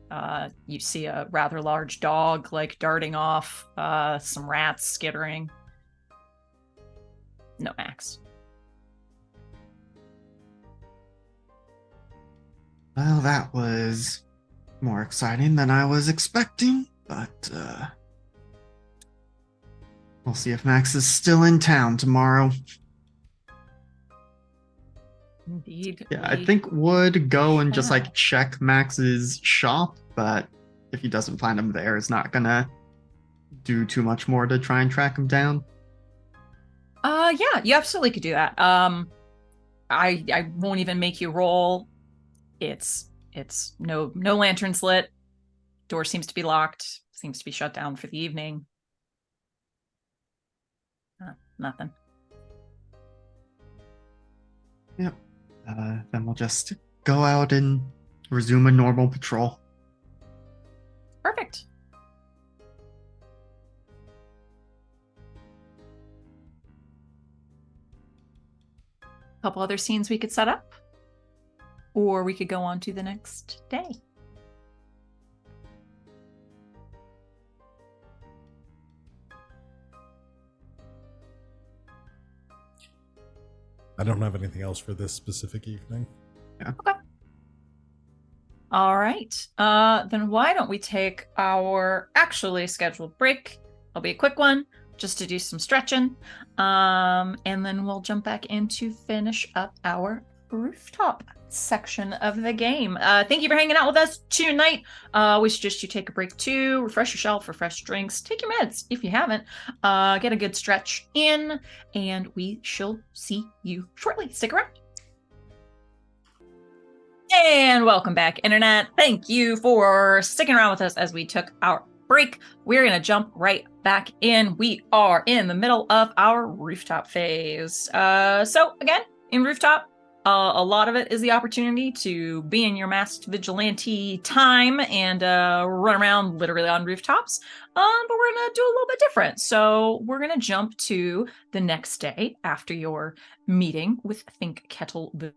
Speaker 1: You see a rather large dog like darting off, some rats skittering. No Max.
Speaker 3: Well, that was more exciting than I was expecting, but we'll see if Max is still in town tomorrow.
Speaker 1: Indeed.
Speaker 3: Yeah, I think would go and just like check Max's shop, but if he doesn't find him there, it's not gonna do too much more to try and track him down.
Speaker 1: Yeah, you absolutely could do that. I won't even make you roll. It's no lanterns lit. Door seems to be locked. Seems to be shut down for the evening. Nothing.
Speaker 3: Yep. Then we'll just go out and resume a normal patrol.
Speaker 1: Perfect. A couple other scenes we could set up, or we could go on to the next day.
Speaker 4: I don't have anything else for this specific evening.
Speaker 1: All right. Then why don't we take our actually scheduled break? It'll be a quick one, just to do some stretching. And then we'll jump back in to finish up our rooftop section of the game. Thank you for hanging out with us tonight. We suggest you take a break too, refresh yourself, refresh drinks, take your meds if you haven't, get a good stretch in, and we shall see you shortly. Stick around. And welcome back, Internet. Thank you for sticking around with us as we took our break. We're going to jump right back in. We are in the middle of our rooftop phase. So again, in rooftop, a lot of it is the opportunity to be in your masked vigilante time and run around literally on rooftops. But we're going to do a little bit different. So we're going to jump to the next day after your meeting with Think Kettle Boom.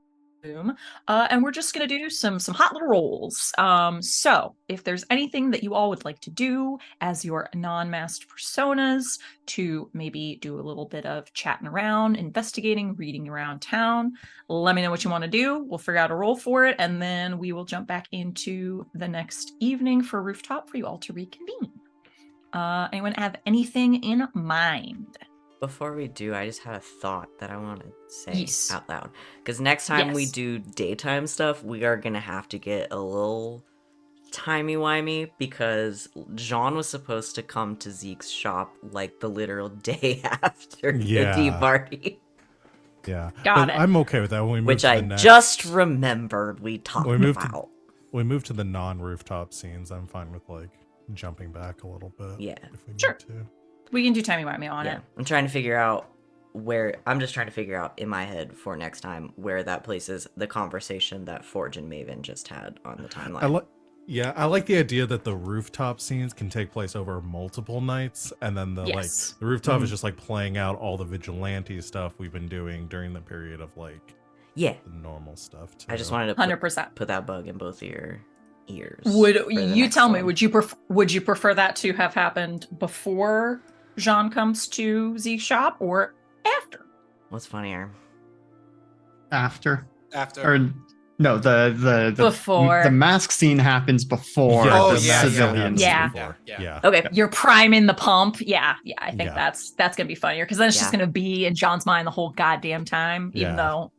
Speaker 1: And we're just going to do some hot little rolls. So if there's anything that you all would like to do as your non-masked personas to maybe do a little bit of chatting around, investigating, reading around town, let me know what you want to do. We'll figure out a role for it, and then we will jump back into the next evening for rooftop for you all to reconvene. Anyone have anything in mind?
Speaker 2: Before we do, I just had a thought that I want to say
Speaker 1: Yes.
Speaker 2: out loud. Because next time we
Speaker 1: Yes.
Speaker 2: do daytime stuff, we are going to have to get a little timey-wimey, because Jean was supposed to come to Zeke's shop like the literal day after the tea party.
Speaker 4: Yeah.
Speaker 1: Got
Speaker 4: But
Speaker 1: it.
Speaker 4: I'm okay with that. When we move
Speaker 2: Which
Speaker 4: to
Speaker 2: I
Speaker 4: the next,
Speaker 2: just remembered we talked
Speaker 4: we moved
Speaker 2: about.
Speaker 4: we move to the non-rooftop scenes. I'm fine with like jumping back a little bit.
Speaker 2: Yeah.
Speaker 4: If we
Speaker 1: Sure.
Speaker 4: need to.
Speaker 1: We can do timey-wimey on
Speaker 2: Yeah,
Speaker 1: it.
Speaker 2: I'm trying to figure out I'm just trying to figure out in my head for next time where that places the conversation that Forge and Maven just had on the timeline.
Speaker 4: I like the idea that the rooftop scenes can take place over multiple nights, and then the
Speaker 1: Yes.
Speaker 4: the rooftop is just like playing out all the vigilante stuff we've been doing during the period of like
Speaker 2: Yeah,
Speaker 4: the normal stuff too.
Speaker 2: I just wanted to
Speaker 1: 100%.
Speaker 2: put that bug in both of your ears.
Speaker 1: Would
Speaker 2: for the
Speaker 1: you
Speaker 2: next
Speaker 1: tell me?
Speaker 2: one.
Speaker 1: Would you prefer that to have happened before Jean comes to Zeke's shop or after?
Speaker 2: What's funnier?
Speaker 3: After.
Speaker 5: After.
Speaker 3: Or no, the
Speaker 1: Before.
Speaker 3: the mask scene happens before
Speaker 4: Yeah,
Speaker 5: Oh,
Speaker 3: the
Speaker 5: yeah,
Speaker 3: civilians.
Speaker 1: yeah.
Speaker 4: before.
Speaker 5: Yeah.
Speaker 4: Yeah.
Speaker 2: Okay.
Speaker 1: You're priming the pump. Yeah, I think
Speaker 4: Yeah.
Speaker 1: that's gonna be funnier because then it's just
Speaker 2: Yeah.
Speaker 1: gonna be in John's mind the whole goddamn time. Even though,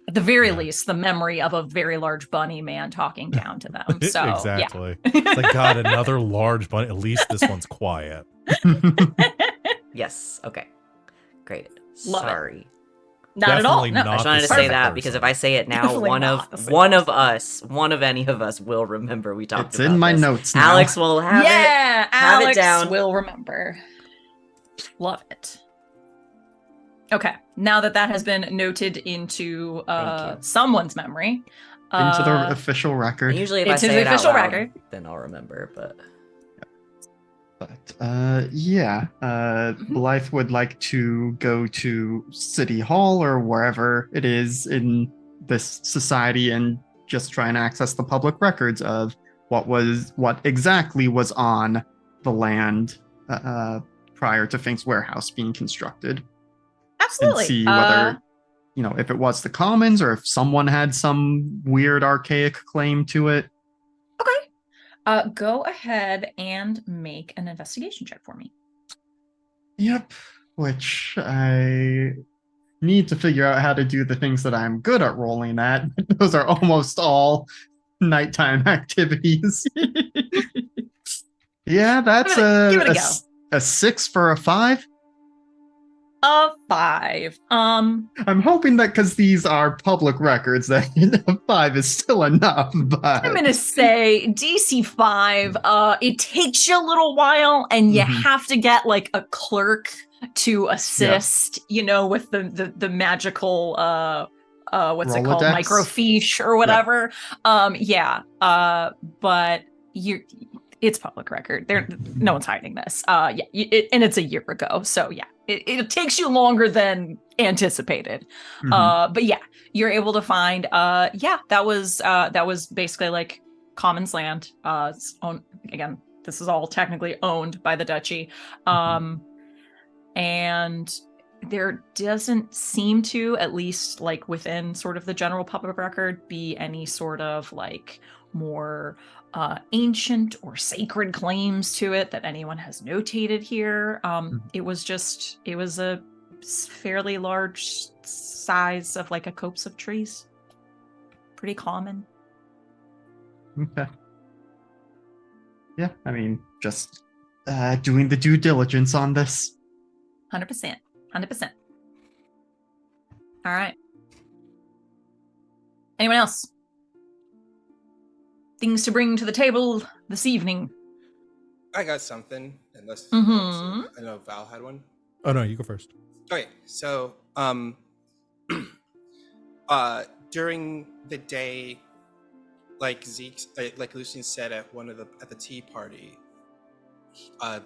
Speaker 1: at the very
Speaker 4: Yeah.
Speaker 1: least, the memory of a very large bunny man talking down to them. So
Speaker 4: Exactly. It's like, God, another large bunny. At least this one's quiet.
Speaker 2: Yes. Okay. Great.
Speaker 1: Love it.
Speaker 2: Sorry.
Speaker 1: Not at all.
Speaker 4: Definitely
Speaker 1: No.
Speaker 4: not
Speaker 2: I just wanted to
Speaker 4: the
Speaker 2: say
Speaker 4: same
Speaker 2: that because if
Speaker 4: person.
Speaker 2: I say it now,
Speaker 1: Definitely
Speaker 2: one
Speaker 1: not the same
Speaker 2: of
Speaker 1: person.
Speaker 2: us, one of any of us will remember we talked
Speaker 3: It's
Speaker 2: about
Speaker 3: in my
Speaker 2: this.
Speaker 3: notes now.
Speaker 2: Alex will have it.
Speaker 1: Yeah,
Speaker 2: have it
Speaker 1: Alex
Speaker 2: down.
Speaker 1: will remember. Love it. Okay, now that has been noted into
Speaker 2: Thank you.
Speaker 1: someone's memory,
Speaker 3: Into the official record.
Speaker 2: And usually if I
Speaker 1: It's in
Speaker 2: say
Speaker 1: the
Speaker 2: it out
Speaker 1: official
Speaker 2: loud,
Speaker 1: record.
Speaker 2: then I'll remember, but
Speaker 3: But Blythe would like to go to City Hall or wherever it is in this society and just try and access the public records of what exactly was on the land prior to Fink's warehouse being constructed,
Speaker 1: absolutely.
Speaker 3: and see whether if it was the commons or if someone had some weird archaic claim to it.
Speaker 1: Okay. Go ahead and make an investigation check for me.
Speaker 3: Yep, which I need to figure out how to do the things that I'm good at rolling at. Those are almost all nighttime activities. Yeah, that's
Speaker 1: Give it a go.
Speaker 3: a 6 for a 5.
Speaker 1: A 5.
Speaker 3: I'm hoping that because these are public records, that a 5 is still enough. But
Speaker 1: I'm gonna say DC 5. It takes you a little while, and you
Speaker 3: Mhm.
Speaker 1: have to get like a clerk to assist, with the magical what's it called,
Speaker 3: Rolodex?
Speaker 1: microfiche or whatever. But it's public record. No one's hiding this. And it's a year ago, so it takes you longer than anticipated. But you're able to find that was basically like Commons land. Again, this is all technically owned by the duchy. And there doesn't seem to, at least like within sort of the general public record, be any sort of like more ancient or sacred claims to it that anyone has notated here. It was a fairly large size of like a copse of trees. Pretty common.
Speaker 3: Okay. Yeah, I mean, just doing the due diligence on this.
Speaker 1: 100%. 100%. All right. Anyone else? Things to bring to the table this evening.
Speaker 5: I got something. Unless
Speaker 1: Mhm.
Speaker 5: I know Val had one.
Speaker 4: Oh no, you go first.
Speaker 5: Okay, so during the day, like Lucien said at the tea party,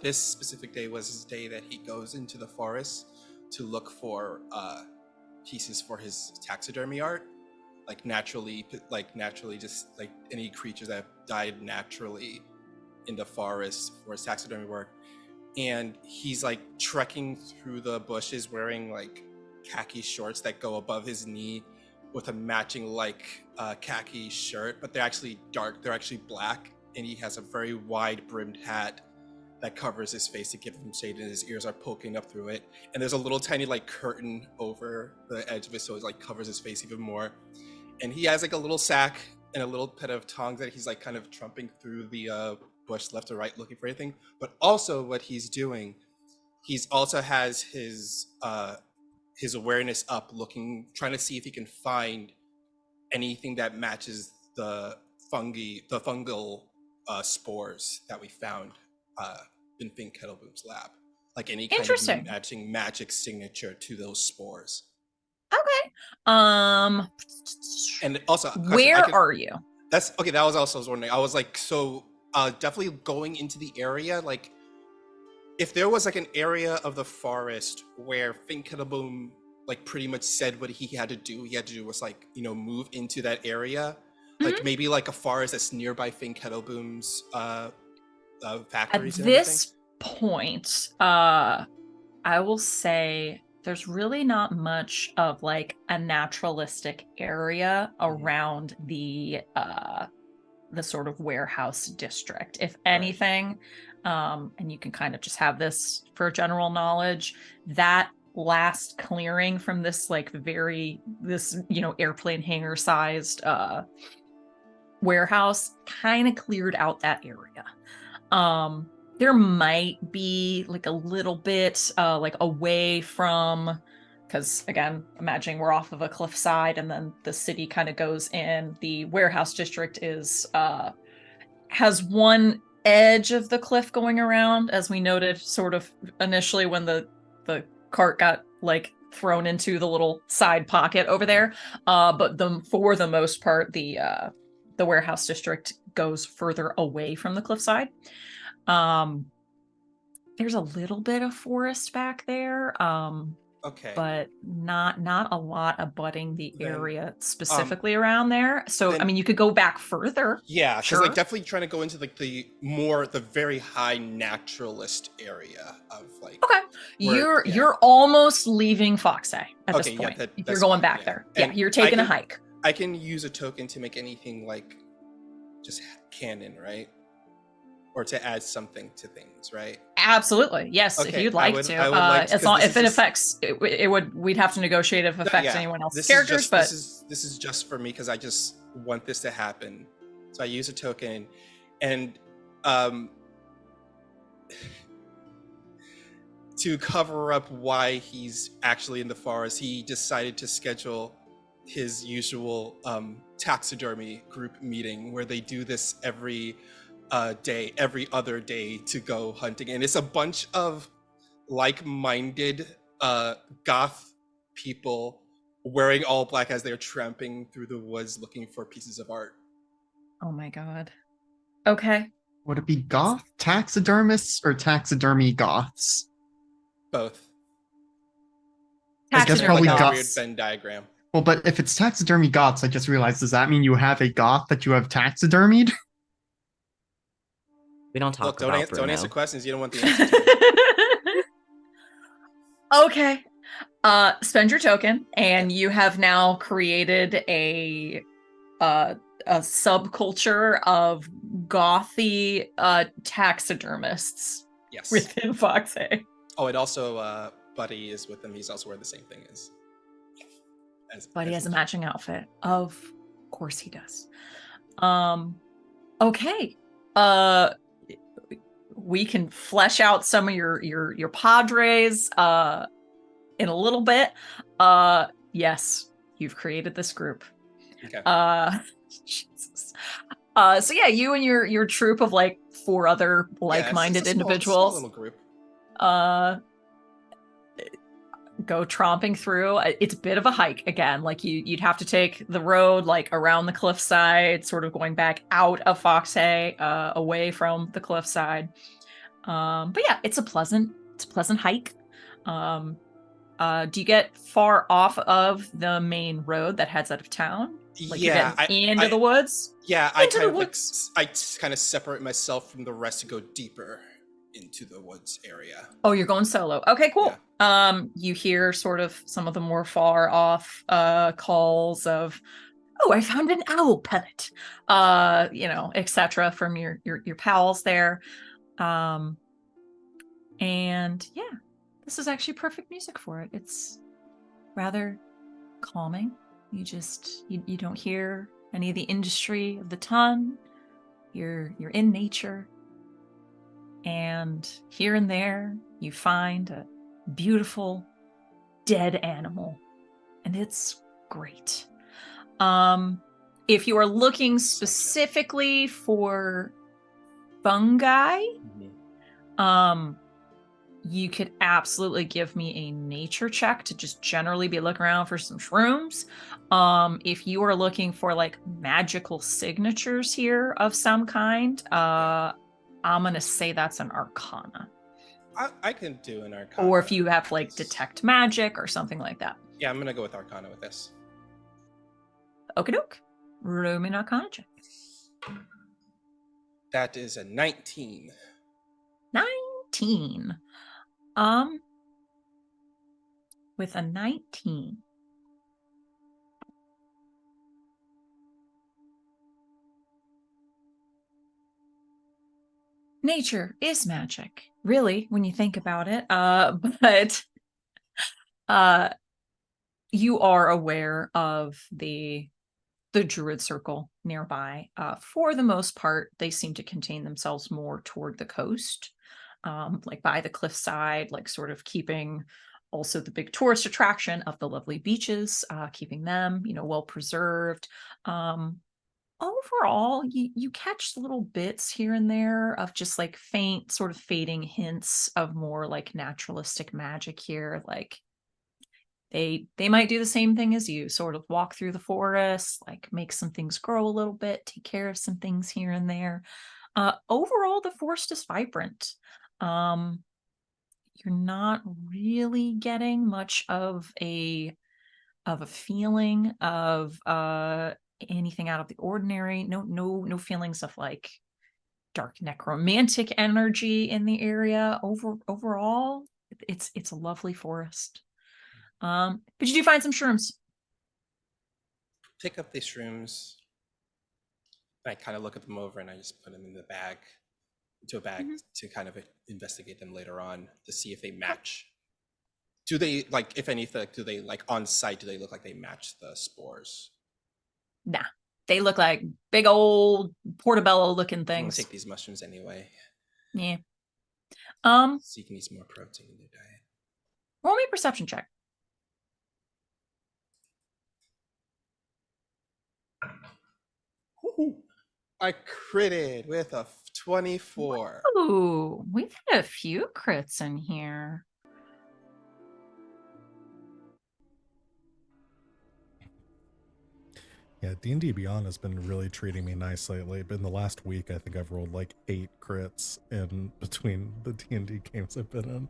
Speaker 5: this specific day was his day that he goes into the forest to look for pieces for his taxidermy art, like naturally just like any creatures that have died naturally in the forest for his taxidermy work. And he's like trekking through the bushes wearing like khaki shorts that go above his knee with a matching like khaki shirt, but they're actually dark, they're actually black, and he has a very wide brimmed hat that covers his face to give him shade, and his ears are poking up through it. And there's a little tiny like curtain over the edge of it, so it like covers his face even more. And he has like a little sack and a little pet of tongs that he's like kind of trumping through the bush left to right looking for anything. But also what he's doing, he's also has his awareness up, trying to see if he can find anything that matches the fungal spores that we found in Fink Kettleboom's lab, like any kind of matching magic signature to those spores.
Speaker 1: Okay.
Speaker 5: And also,
Speaker 1: where are you?
Speaker 5: That's okay. That was also I was wondering. I was like, so definitely going into the area. Like, if there was like an area of the forest where Fink Kettleboom like pretty much said what he had to do was like, move into that area. Like maybe like a forest that's nearby Fink Kettleboom's factories.
Speaker 1: At this point, I will say there's really not much of like a naturalistic area around the sort of warehouse district. If anything, and you can kind of just have this for general knowledge, that last clearing from this like airplane hangar sized warehouse kind of cleared out that area. There might be like a little bit like away from, because again, imagining we're off of a cliffside and then the city kind of goes in. The warehouse district has one edge of the cliff going around, as we noted sort of initially when the cart got like thrown into the little side pocket over there. But for the most part, the warehouse district goes further away from the cliffside. There's a little bit of forest back there.
Speaker 5: Okay.
Speaker 1: But not a lot abutting the area specifically around there. So I mean, you could go back further.
Speaker 5: Yeah,
Speaker 1: sure.
Speaker 5: Like definitely trying to go into like the very high naturalist area of like.
Speaker 1: Okay, you're almost leaving Foxay at this point.
Speaker 5: Yeah,
Speaker 1: if you're going back there, you're taking a hike.
Speaker 5: I can use a token to make anything like just canon, right? Or to add something to things, right?
Speaker 1: Absolutely, yes. Okay. If you'd like to, as long if it affects, we'd have to negotiate if it affects anyone else's characters. But
Speaker 5: this is just for me because I just want this to happen. So I use a token, and to cover up why he's actually in the forest, he decided to schedule his usual taxidermy group meeting where they do this every other day to go hunting, and it's a bunch of like-minded goth people wearing all black as they're tramping through the woods looking for pieces of art.
Speaker 1: Oh my god. Okay.
Speaker 3: Would it be goth taxidermists or taxidermy goths?
Speaker 5: Both.
Speaker 3: I guess
Speaker 5: They're
Speaker 3: probably
Speaker 5: like a
Speaker 1: Taxidermy
Speaker 5: weird
Speaker 3: goths.
Speaker 5: Venn diagram.
Speaker 3: Well, but if it's taxidermy goths, I just realized, does that mean you have a goth that you have taxidermied?
Speaker 2: We don't talk
Speaker 5: Look,
Speaker 2: about
Speaker 5: don't answer
Speaker 2: Bruno.
Speaker 5: questions you don't want the answer to.
Speaker 1: Okay. Spend your token, and you have now created a subculture of gothy taxidermists
Speaker 5: Yes.
Speaker 1: within Foxay.
Speaker 5: Oh, and also Buddy is with them. He's also wearing the same thing
Speaker 1: But he has a
Speaker 5: each-
Speaker 1: matching outfit. Of course he does. Okay. We can flesh out some of your padres in a little bit. Yes, you've created this group.
Speaker 5: Okay.
Speaker 1: Jesus. So yeah, you and your troop of like 4 other like-minded
Speaker 5: it's a small
Speaker 1: individuals
Speaker 5: little group.
Speaker 1: Go tromping through. It's a bit of a hike again. Like you'd have to take the road like around the cliffside, sort of going back out of Foxhay, away from the cliffside. But yeah, it's a pleasant hike. Do you get far off of the main road that heads out of town? Like
Speaker 5: Yeah,
Speaker 1: you're getting into the woods?
Speaker 5: Yeah, I
Speaker 1: Into the
Speaker 5: kind of
Speaker 1: woods.
Speaker 5: I kind of separate myself from the rest to go deeper into the woods area.
Speaker 1: Oh, you're going solo. Okay, cool. You hear sort of some of the more far off calls of, oh, I found an owl pellet, etc. from your pals there. And yeah, this is actually perfect music for it. It's rather calming. You don't hear any of the industry of the ton. You're in nature. And here and there, you find a beautiful dead animal. And it's great. If you are looking specifically for fungi, you could absolutely give me a nature check to just generally be looking around for some shrooms. If you are looking for like magical signatures here of some kind, I'm gonna say that's an arcana.
Speaker 5: I can do an arcana.
Speaker 1: Or if you have like detect magic or something like that.
Speaker 5: Yeah, I'm gonna go with arcana with this.
Speaker 1: Okie doke. Roll me an arcana check.
Speaker 5: That is a 19.
Speaker 1: 19. With a 19. Nature is magic, really, when you think about it. But you are aware of the druid circle nearby. For the most part, they seem to contain themselves more toward the coast, like by the cliffside, like sort of keeping also the big tourist attraction of the lovely beaches, keeping them, well preserved. Overall, you catch little bits here and there of just like faint, sort of fading hints of more like naturalistic magic here. Like they might do the same thing as you, sort of walk through the forest, like make some things grow a little bit, take care of some things here and there. Overall, the forest is vibrant. You're not really getting much of a feeling of anything out of the ordinary. No feelings of like dark necromantic energy in the area. Overall, it's a lovely forest. But you do find some shrooms.
Speaker 5: Pick up these shrooms. I kind of look at them over and I just put them in the bag, into a bag to kind of investigate them later on to see if they match. Do they, like, if anything, do they, like, on site, do they look like they match the spores?
Speaker 1: Nah, they look like big old portobello looking
Speaker 5: I'm gonna
Speaker 1: things.
Speaker 5: take these mushrooms anyway.
Speaker 1: Yeah.
Speaker 5: So you can eat some more protein in their diet.
Speaker 1: Roll me a perception check.
Speaker 5: I critted with a 24.
Speaker 1: Ooh, we've had a few crits in here.
Speaker 4: Yeah, D&D Beyond has been really treating me nice lately. But in the last week, I think I've rolled like 8 crits in between the D&D games I've been in.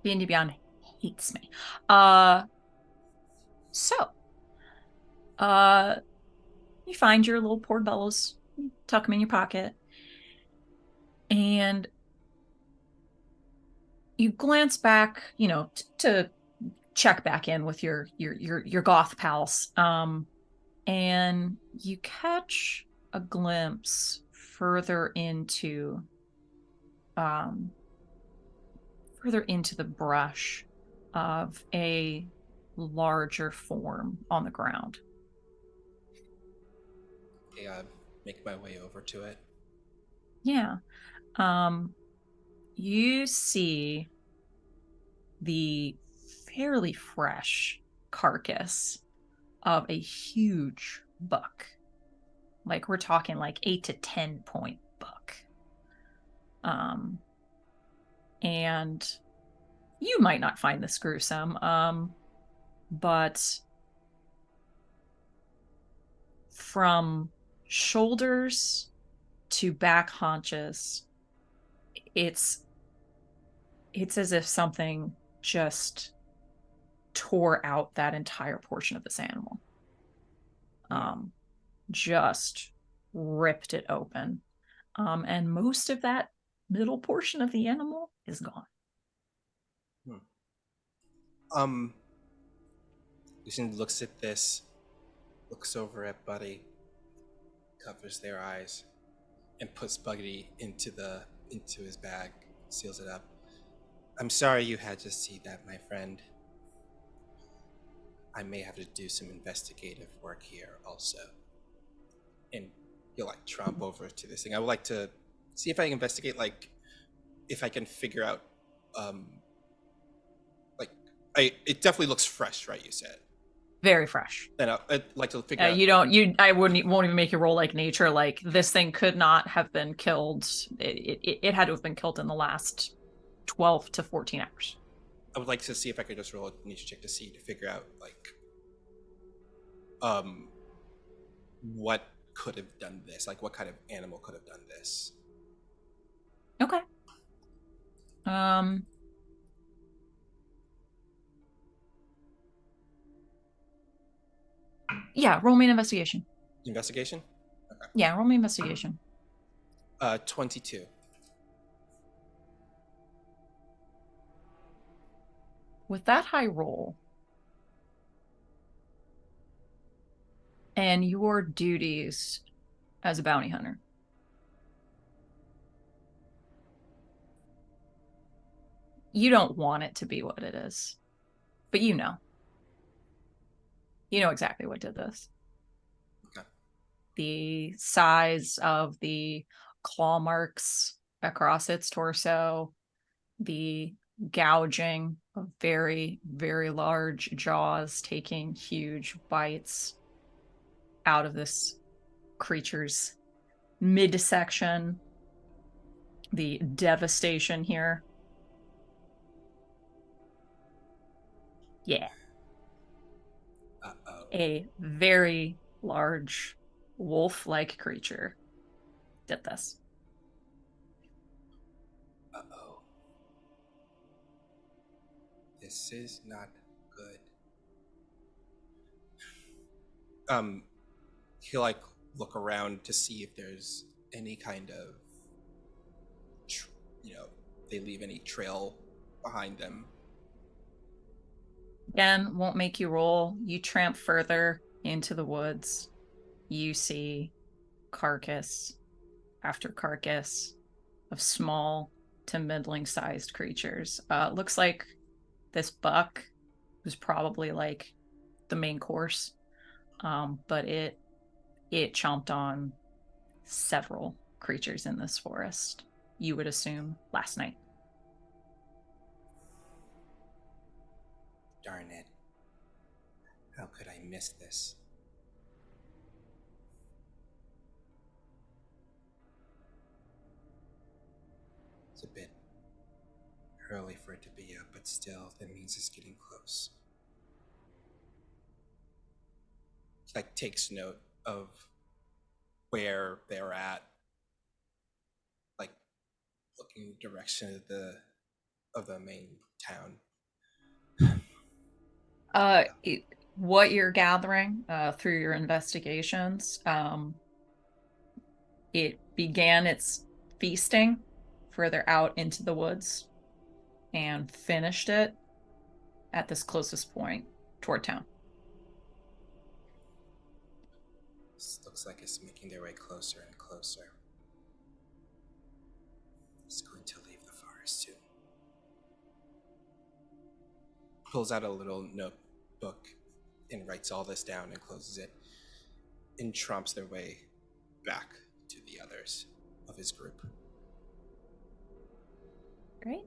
Speaker 1: D&D Beyond hates me. So, you find your little portobellos, tuck them in your pocket, and you glance back, to check back in with your goth pals. And you catch a glimpse um further into the brush of a larger form on the ground.
Speaker 5: I make my way over to it.
Speaker 1: Yeah. You see the fairly fresh carcass of a huge buck. Like we're talking like 8 to 10 point buck. And you might not find this gruesome, but from shoulders to back haunches, it's as if something just tore out that entire portion of this animal. Just ripped it open. And most of that middle portion of the animal is gone.
Speaker 5: Lucien looks at this, looks over at Buddy, covers their eyes, and puts Buddy into his bag, seals it up. I'm sorry you had to see that, my friend. I may have to do some investigative work here also. And he'll like tromp over to this thing. I would like to see if I can investigate, like, if I can figure out, it definitely looks fresh, right? You said
Speaker 1: very fresh.
Speaker 5: Then I'd like to figure out.
Speaker 1: I won't even make you roll like nature. Like this thing could not have been killed. It had to have been killed in the last 12 to 14 hours.
Speaker 5: I would like to see if I could just roll a nature check to figure out like, what could have done this? Like, what kind of animal could have done this?
Speaker 1: Okay. Yeah, roll me an investigation.
Speaker 5: Investigation?
Speaker 1: Okay. Yeah, roll me investigation.
Speaker 5: 22.
Speaker 1: With that high roll and your duties as a bounty hunter, you don't want it to be what it is, but you know exactly what did this.
Speaker 5: Okay.
Speaker 1: The size of the claw marks across its torso, the gouging of very, very large jaws taking huge bites out of this creature's midsection, the devastation here. Yeah.
Speaker 5: Uh-oh.
Speaker 1: A very large wolf-like creature did this.
Speaker 5: Uh-oh. This is not good. He'll like look around to see if there's any kind of, they leave any trail behind them.
Speaker 1: Again, won't make you roll. You tramp further into the woods. You see carcass after carcass of small to middling sized creatures. Looks like this buck was probably like the main course, but it chomped on several creatures in this forest, you would assume, last night.
Speaker 5: Darn it. How could I miss this? It's a bit early for it to be up, but still, that means it's getting close. like takes note of where they're at, like looking in the direction of the main town.
Speaker 1: What you're gathering through your investigations, it began its feasting further out into the woods and finished it at this closest point toward town.
Speaker 5: This looks like it's making their way closer and closer. It's going to leave the forest soon. Pulls out a little notebook and writes all this down and closes it and tromps their way back to the others of his group.
Speaker 1: Great.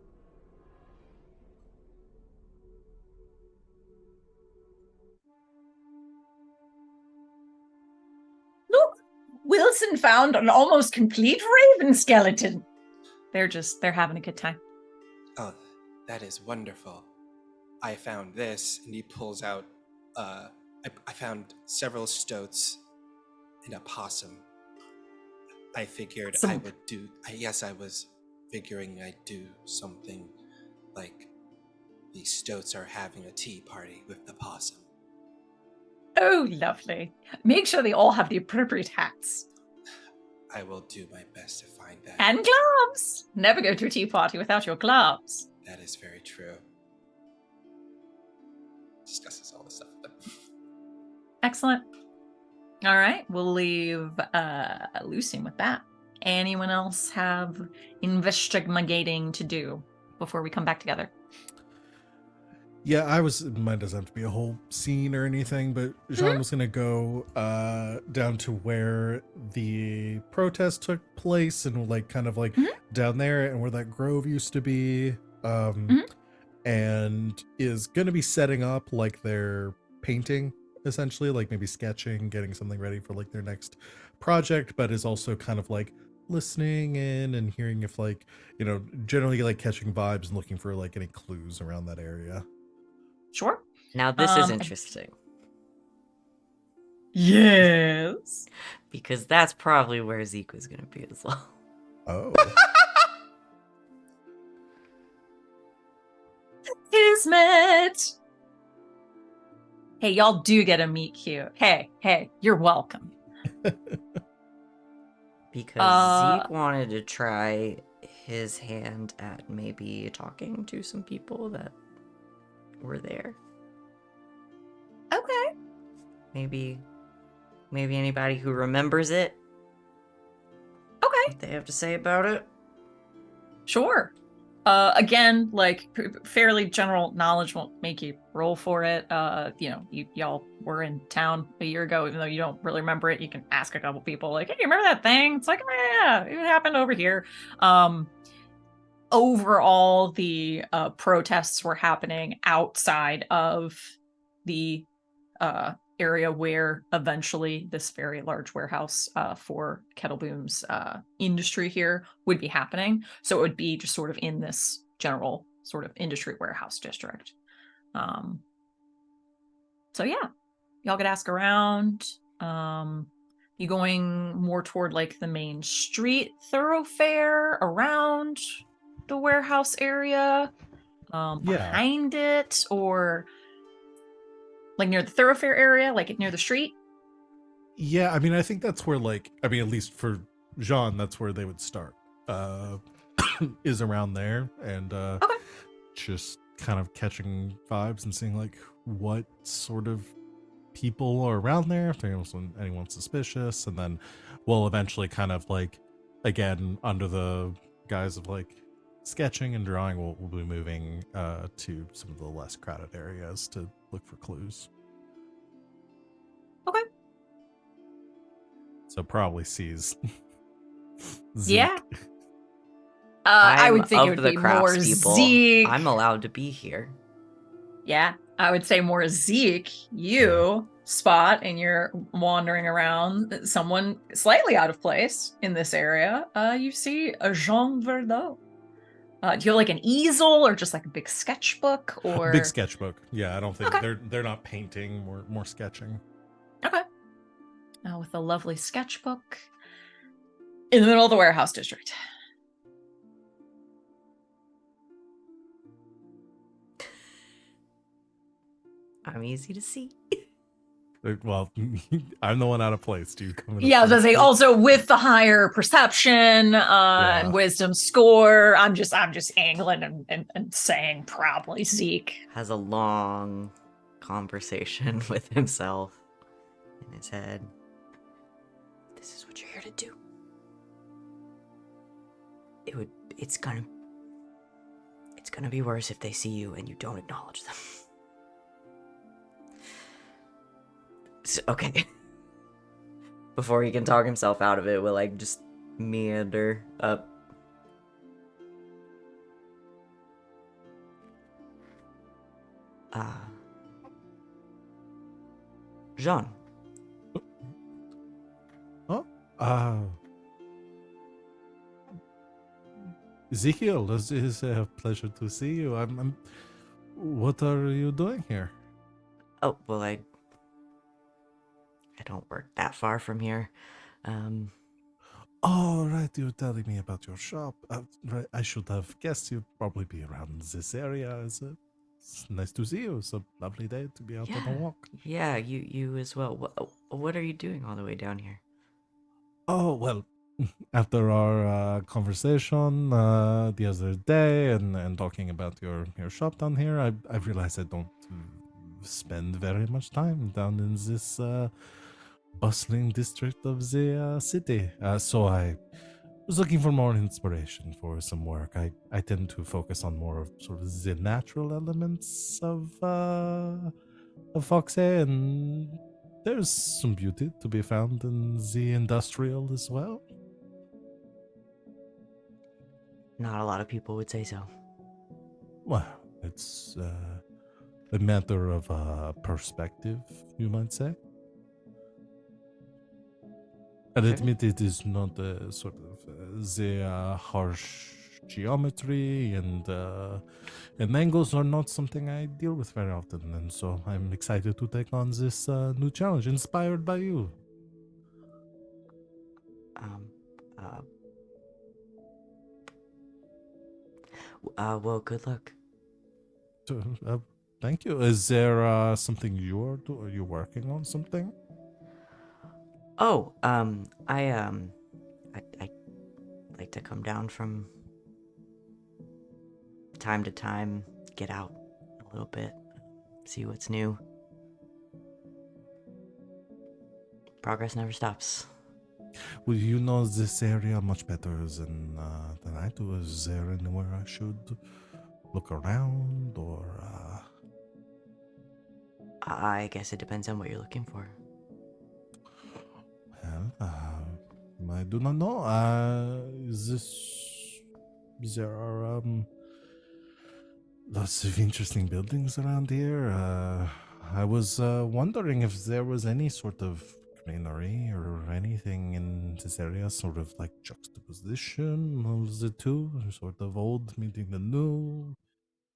Speaker 1: Look, Wilson found an almost complete raven skeleton. They're having a good time.
Speaker 5: Oh, that is wonderful. I found this, and he pulls out, I found several stoats and a possum. I figured I would do, I was figuring I'd do something like the stoats are having a tea party with the possum.
Speaker 1: Oh, lovely. Make sure they all have the appropriate hats.
Speaker 5: I will do my best to find that.
Speaker 1: And gloves. Never go to a tea party without your gloves.
Speaker 5: That is very true. Discusses all this stuff with them.
Speaker 1: Excellent. All right, we'll leave Lucien with that. Anyone else have investigating to do before we come back together?
Speaker 4: Yeah, it might doesn't have to be a whole scene or anything, but Jean was gonna go down to where the protest took place and like kind of like down there and where that grove used to be, and is gonna be setting up like their painting, essentially, like maybe sketching, getting something ready for like their next project, but is also kind of like listening in and hearing if like, you know, generally like catching vibes and looking for like any clues around that area.
Speaker 1: Sure.
Speaker 2: Now this is interesting.
Speaker 1: Yes.
Speaker 2: Because that's probably where Zeke was going to be as well.
Speaker 4: Oh.
Speaker 1: Kismet. Hey, y'all do get a meet cute. Hey, you're welcome.
Speaker 2: Because Zeke wanted to try his hand at maybe talking to some people that were there.
Speaker 1: Okay.
Speaker 2: Maybe anybody who remembers it.
Speaker 1: Okay.
Speaker 2: What they have to say about it.
Speaker 1: Sure. Again, like fairly general knowledge won't make you roll for it. You know, y'all were in town a year ago, even though you don't really remember it. You can ask a couple people, like, "Hey, you remember that thing?" It's like, "Oh, yeah, it happened over here." Overall, the protests were happening outside of the area where eventually this very large warehouse for Kettleboom's industry here would be happening. So it would be just sort of in this general sort of industry warehouse district. So yeah, y'all could ask around. You going more toward like the main street thoroughfare around the warehouse area, behind it, or like near the thoroughfare area, like near the street?
Speaker 4: Yeah, I mean, I think that's where, like, I mean, at least for Jean, that's where they would start. Is around there, and
Speaker 1: Okay.
Speaker 4: just kind of catching vibes and seeing like what sort of people are around there, if there's anyone suspicious, and then we'll eventually kind of like, again, under the guise of like sketching and drawing, we'll be moving to some of the less crowded areas to look for clues.
Speaker 1: Okay.
Speaker 4: So probably sees Zeke.
Speaker 1: Yeah. I would think it would be more
Speaker 2: people,
Speaker 1: Zeke.
Speaker 2: I'm allowed to be here.
Speaker 1: Yeah, I would say more Zeke, you, Spot, and you're wandering around. Someone slightly out of place in this area. You see a Jean Verdot. Do you have like an easel or just like a big sketchbook or
Speaker 4: Big sketchbook? Yeah, I don't think
Speaker 1: Okay.
Speaker 4: they're not painting, more sketching.
Speaker 1: Okay. with a lovely sketchbook in the middle of the warehouse district.
Speaker 2: I'm easy to see.
Speaker 4: Well, I'm the one out of place. Do you come in?
Speaker 1: Yeah, I was gonna say
Speaker 4: place?
Speaker 1: also with the higher perception
Speaker 4: Yeah.
Speaker 1: and wisdom score. I'm just angling and saying probably Zeke.
Speaker 2: Has a long conversation with himself in his head. This is what you're here to do. It's gonna be worse if they see you and you don't acknowledge them. Okay. Before he can talk himself out of it, we'll like just meander up. Jean.
Speaker 4: Oh. Ezekiel, it is a pleasure to see you. What are you doing here?
Speaker 2: Oh, well, I don't work that far from here.
Speaker 4: Oh, right, you were telling me about your shop. Right, I should have guessed you'd probably be around this area. It's nice to see you. It's a lovely day to be out on a walk.
Speaker 2: Yeah, you as well. What are you doing all the way down here?
Speaker 4: Oh, well, after our conversation the other day and talking about your shop down here, I realized I don't spend very much time down in this bustling district of the city. So I was looking for more inspiration for some work. I tend to focus on more of sort of the natural elements of Foxy, and there's some beauty to be found in the industrial as well.
Speaker 2: Not a lot of people would say so.
Speaker 4: Well, it's a matter of perspective, you might say. I'll admit it is not sort of the harsh geometry and angles are not something I deal with very often, and so I'm excited to take on this new challenge inspired by you.
Speaker 2: Well, good luck.
Speaker 4: Thank you. Is there something you are doing? Are you working on something?
Speaker 2: Oh, I like to come down from time to time, get out a little bit, see what's new. Progress never stops.
Speaker 4: Well, you know this area much better than I do. Is there anywhere I should look around, or?
Speaker 2: I guess it depends on what you're looking for.
Speaker 4: Well, I do not know. There are lots of interesting buildings around here. I was wondering if there was any sort of greenery or anything in this area, sort of like juxtaposition of the two, sort of old meeting the new,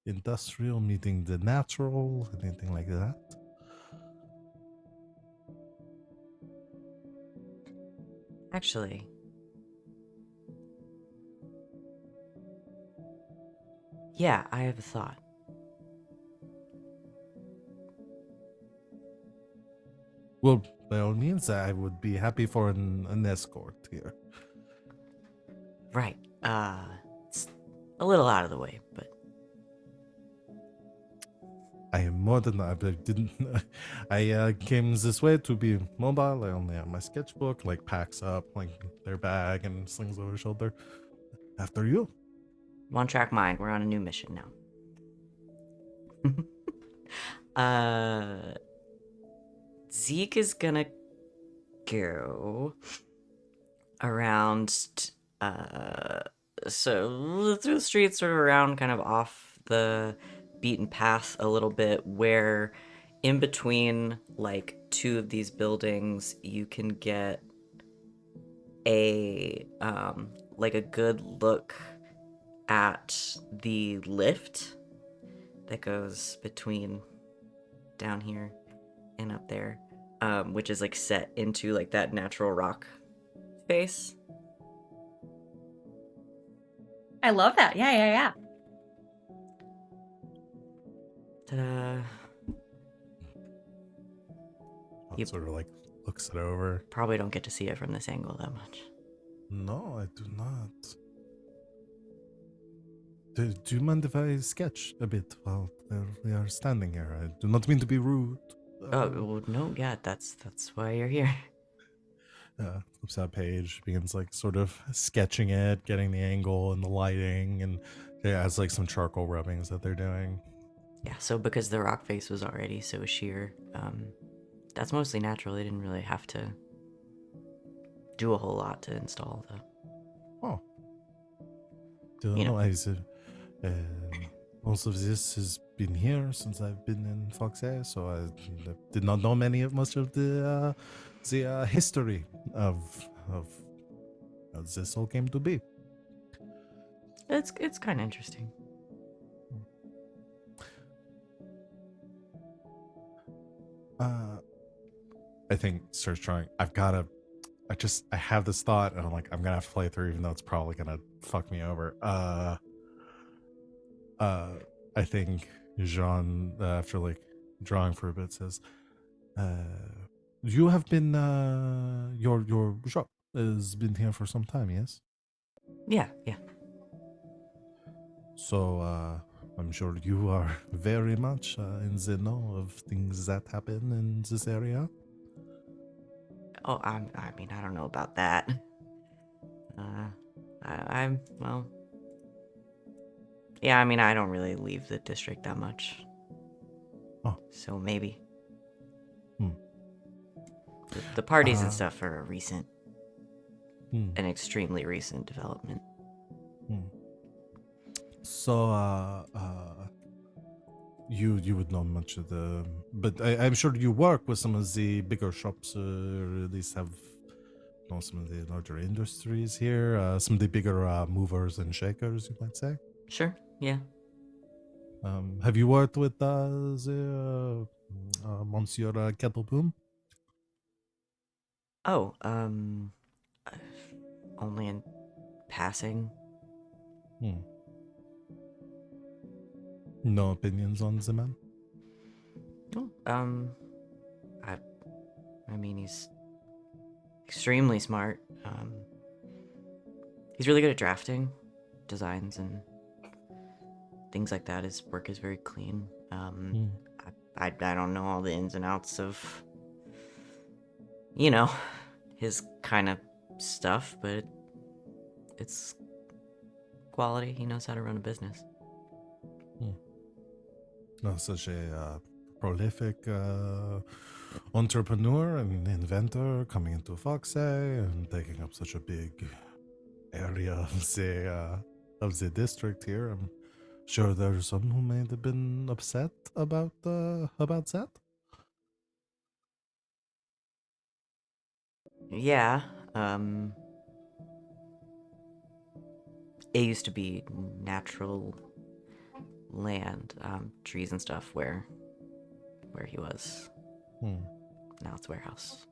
Speaker 4: industrial meeting the natural, anything like that.
Speaker 2: Actually, yeah, I have a thought.
Speaker 4: Well, by all means, I would be happy for an escort here.
Speaker 2: Right. It's a little out of the way, but
Speaker 4: I am more than I didn't. I came this way to be mobile. I only have my sketchbook. Like packs up like their bag and slings over her shoulder. After you.
Speaker 2: one track mind. We're on a new mission now. Zeke is gonna go around, so through the streets, sort of around, kind of off the beaten path a little bit, where in between like two of these buildings you can get a like a good look at the lift that goes between down here and up there. which is like set into like that natural rock face.
Speaker 1: I love that. Yeah.
Speaker 2: Ta-da.
Speaker 4: I'll sort of like looks it over.
Speaker 2: Probably don't get to see it from this angle that much.
Speaker 4: No, I do not. Do you mind if I sketch a bit while we are standing here? I do not mean to be rude.
Speaker 2: Oh, well, no, yeah, that's why you're here.
Speaker 4: Flips out page, begins like sort of sketching it, getting the angle and the lighting, and it has like some charcoal rubbings that they're doing.
Speaker 2: Yeah, so because the rock face was already so sheer, that's mostly natural. They didn't really have to do a whole lot to install the...
Speaker 4: Oh. Don't
Speaker 2: You know.
Speaker 4: know. I said, most of this has been here since I've been in Foxay, so I did not know much of the history of how this all came to be.
Speaker 2: It's kind of interesting.
Speaker 4: I think starts trying. I have this thought, and I'm like, I'm gonna have to play it through, even though it's probably gonna fuck me over. I think Jean, after like drawing for a bit, says, "You have been your shop has been here for some time, yes?
Speaker 2: Yeah.
Speaker 4: So I'm sure you are very much in the know of things that happen in this area."
Speaker 2: Oh, I mean, I don't know about that. I'm, well... Yeah, I mean, I don't really leave the district that much.
Speaker 4: Oh.
Speaker 2: So maybe.
Speaker 4: Hmm.
Speaker 2: The parties and stuff are
Speaker 4: Hmm.
Speaker 2: an extremely recent development.
Speaker 4: So, you would know much of the, but I'm sure you work with some of the bigger shops, or at least have know some of the larger industries here, some of the bigger movers and shakers, you might say.
Speaker 2: Sure, yeah.
Speaker 4: Have you worked with the Monsieur Kettleboom?
Speaker 2: Oh, only in passing.
Speaker 4: No opinions on the man?
Speaker 2: Oh, I mean, he's extremely smart. He's really good at drafting, designs, and things like that. His work is very clean. I don't know all the ins and outs of, his kind of stuff, but it's quality. He knows how to run a business.
Speaker 4: Such a prolific entrepreneur and inventor coming into Foxay and taking up such a big area of the district here. I'm sure there's some who may have been upset about that.
Speaker 2: Yeah, it used to be natural land, trees and stuff where he was. Now it's warehouse.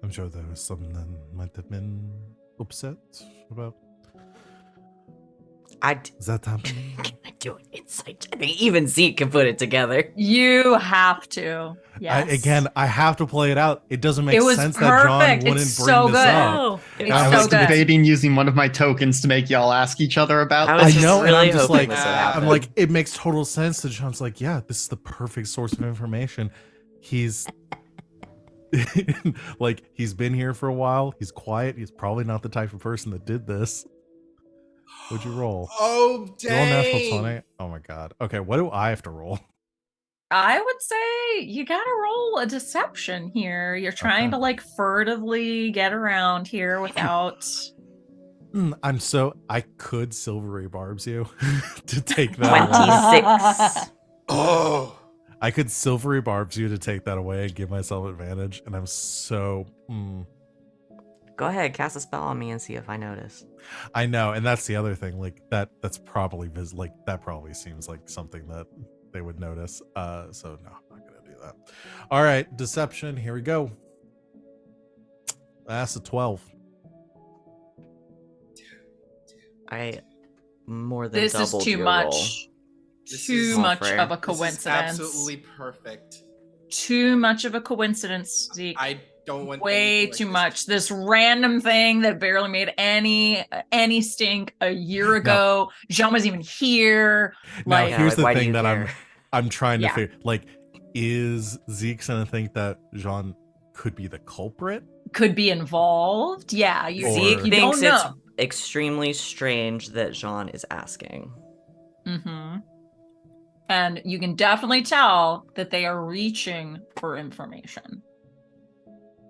Speaker 4: I'm sure there was some that might have been upset about that happening.
Speaker 2: Can I do an insight? I think even Zeke can put it together.
Speaker 1: You have to. Yes.
Speaker 4: I have to play it out. It doesn't make
Speaker 1: It was
Speaker 4: sense that John
Speaker 1: perfect.
Speaker 4: wouldn't
Speaker 1: It's
Speaker 4: bring
Speaker 1: so
Speaker 4: this
Speaker 1: good.
Speaker 4: up.
Speaker 2: Oh,
Speaker 1: It's
Speaker 3: I
Speaker 1: so
Speaker 3: was
Speaker 1: good.
Speaker 3: debating using one of my tokens to make y'all ask each other about
Speaker 2: I
Speaker 3: that.
Speaker 2: was
Speaker 4: I
Speaker 2: just
Speaker 4: know,
Speaker 2: really
Speaker 4: and I'm just
Speaker 2: hoping
Speaker 4: like,
Speaker 2: this would happen.
Speaker 4: I'm like, it makes total sense that John's like, yeah, this is the perfect source of information. He's like, he's been here for a while. He's quiet. He's probably not the type of person that did this. What'd you roll?
Speaker 5: Oh,
Speaker 4: You roll natural
Speaker 5: dang.
Speaker 4: 20? Oh my god. Okay, what do I have to roll?
Speaker 1: I would say you gotta roll a deception here. You're trying to like furtively get around here without.
Speaker 4: I could silvery barbs you to take that away.
Speaker 2: 26.
Speaker 5: Oh.
Speaker 4: I could silvery barbs you to take that away and give myself advantage, and I'm so.
Speaker 2: Go ahead, cast a spell on me and see if I notice.
Speaker 4: I know, and that's the other thing. Like that's probably that probably seems like something that they would notice. So no, I'm not gonna do that. All right, deception. Here we go. That's a 12.
Speaker 2: I more than
Speaker 1: This is
Speaker 2: doubled
Speaker 1: too
Speaker 2: your
Speaker 1: much.
Speaker 2: roll.
Speaker 5: This
Speaker 1: Too
Speaker 5: is-
Speaker 1: much
Speaker 2: Fair.
Speaker 1: of a
Speaker 5: This is
Speaker 1: coincidence.
Speaker 5: absolutely perfect.
Speaker 1: Too much of a coincidence, Zeke.
Speaker 5: I don't want
Speaker 1: Way
Speaker 5: anything like
Speaker 1: too
Speaker 5: this.
Speaker 1: much. This random thing that barely made any stink a year ago. Jean was even here.
Speaker 4: Now,
Speaker 1: Like,
Speaker 4: here's the
Speaker 2: why do
Speaker 4: thing
Speaker 2: you
Speaker 4: that
Speaker 2: care?
Speaker 4: I'm trying to
Speaker 1: Yeah.
Speaker 4: figure. Like, is Zeke gonna think that Jean could be the culprit?
Speaker 1: could be involved. Yeah, you
Speaker 4: Or-
Speaker 1: Zeke, you
Speaker 2: Thinks
Speaker 1: don't
Speaker 2: it's
Speaker 1: know.
Speaker 2: extremely strange that Jean is asking.
Speaker 1: Mm-hmm. And you can definitely tell that they are reaching for information.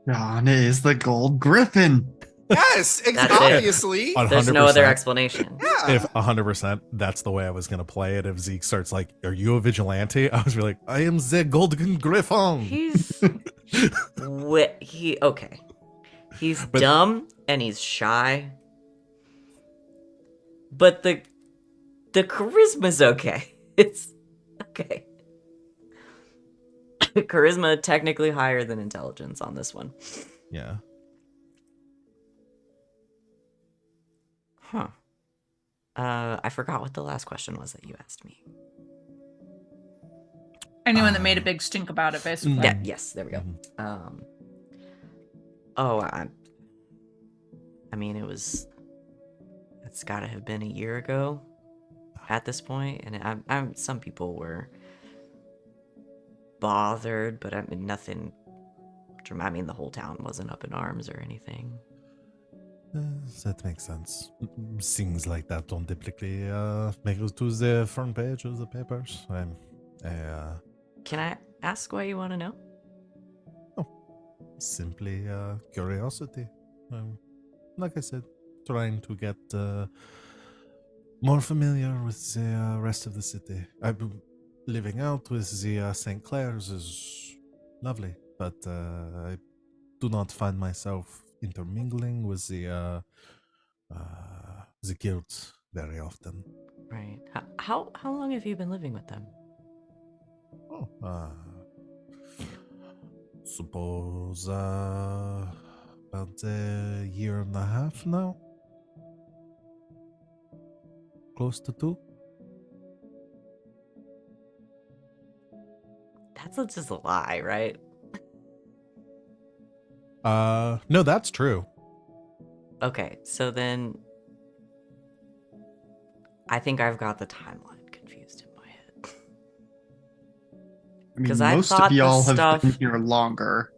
Speaker 3: John is the gold Gryffin.
Speaker 5: Yes,
Speaker 2: That's it.
Speaker 5: obviously.
Speaker 2: There's no other
Speaker 4: 100%.
Speaker 2: explanation.
Speaker 5: Yeah.
Speaker 4: If 100%, that's the way I was gonna play it. If Zeke starts like, "Are you a vigilante?" I was like, "I am the golden Gryphon."
Speaker 2: He's okay. He's
Speaker 4: But-
Speaker 2: dumb and he's shy. But the charisma's okay. It's okay. Charisma technically higher than intelligence on this one.
Speaker 4: Yeah.
Speaker 2: Huh. I forgot what the last question was that you asked me.
Speaker 1: Anyone that made a big stink about it, basically.
Speaker 2: Yeah, yes, there we go.
Speaker 4: Mhm.
Speaker 2: I mean, it's got to have been a year ago at this point, and I'm some people were bothered, but I mean nothing. I mean, the whole town wasn't up in arms or anything.
Speaker 4: That makes sense. Things like that don't typically make it to the front page of the papers.
Speaker 2: Can I ask why you want to know?
Speaker 4: Simply curiosity. Like I said, trying to get more familiar with the rest of the city. I've been living out with the St. Clair's is lovely, but I do not find myself intermingling with the guilds very often.
Speaker 2: Right. How long have you been living with them?
Speaker 4: Oh, suppose about a year and a half now. Close to 2.
Speaker 2: That's just a lie, right?
Speaker 4: No, that's true.
Speaker 2: Okay, so then I think I've got the timeline confused in my head.
Speaker 3: I mean,
Speaker 2: 'Cause I
Speaker 3: most
Speaker 2: thought
Speaker 3: of
Speaker 2: the
Speaker 3: y'all have been
Speaker 2: stuff-
Speaker 3: here longer.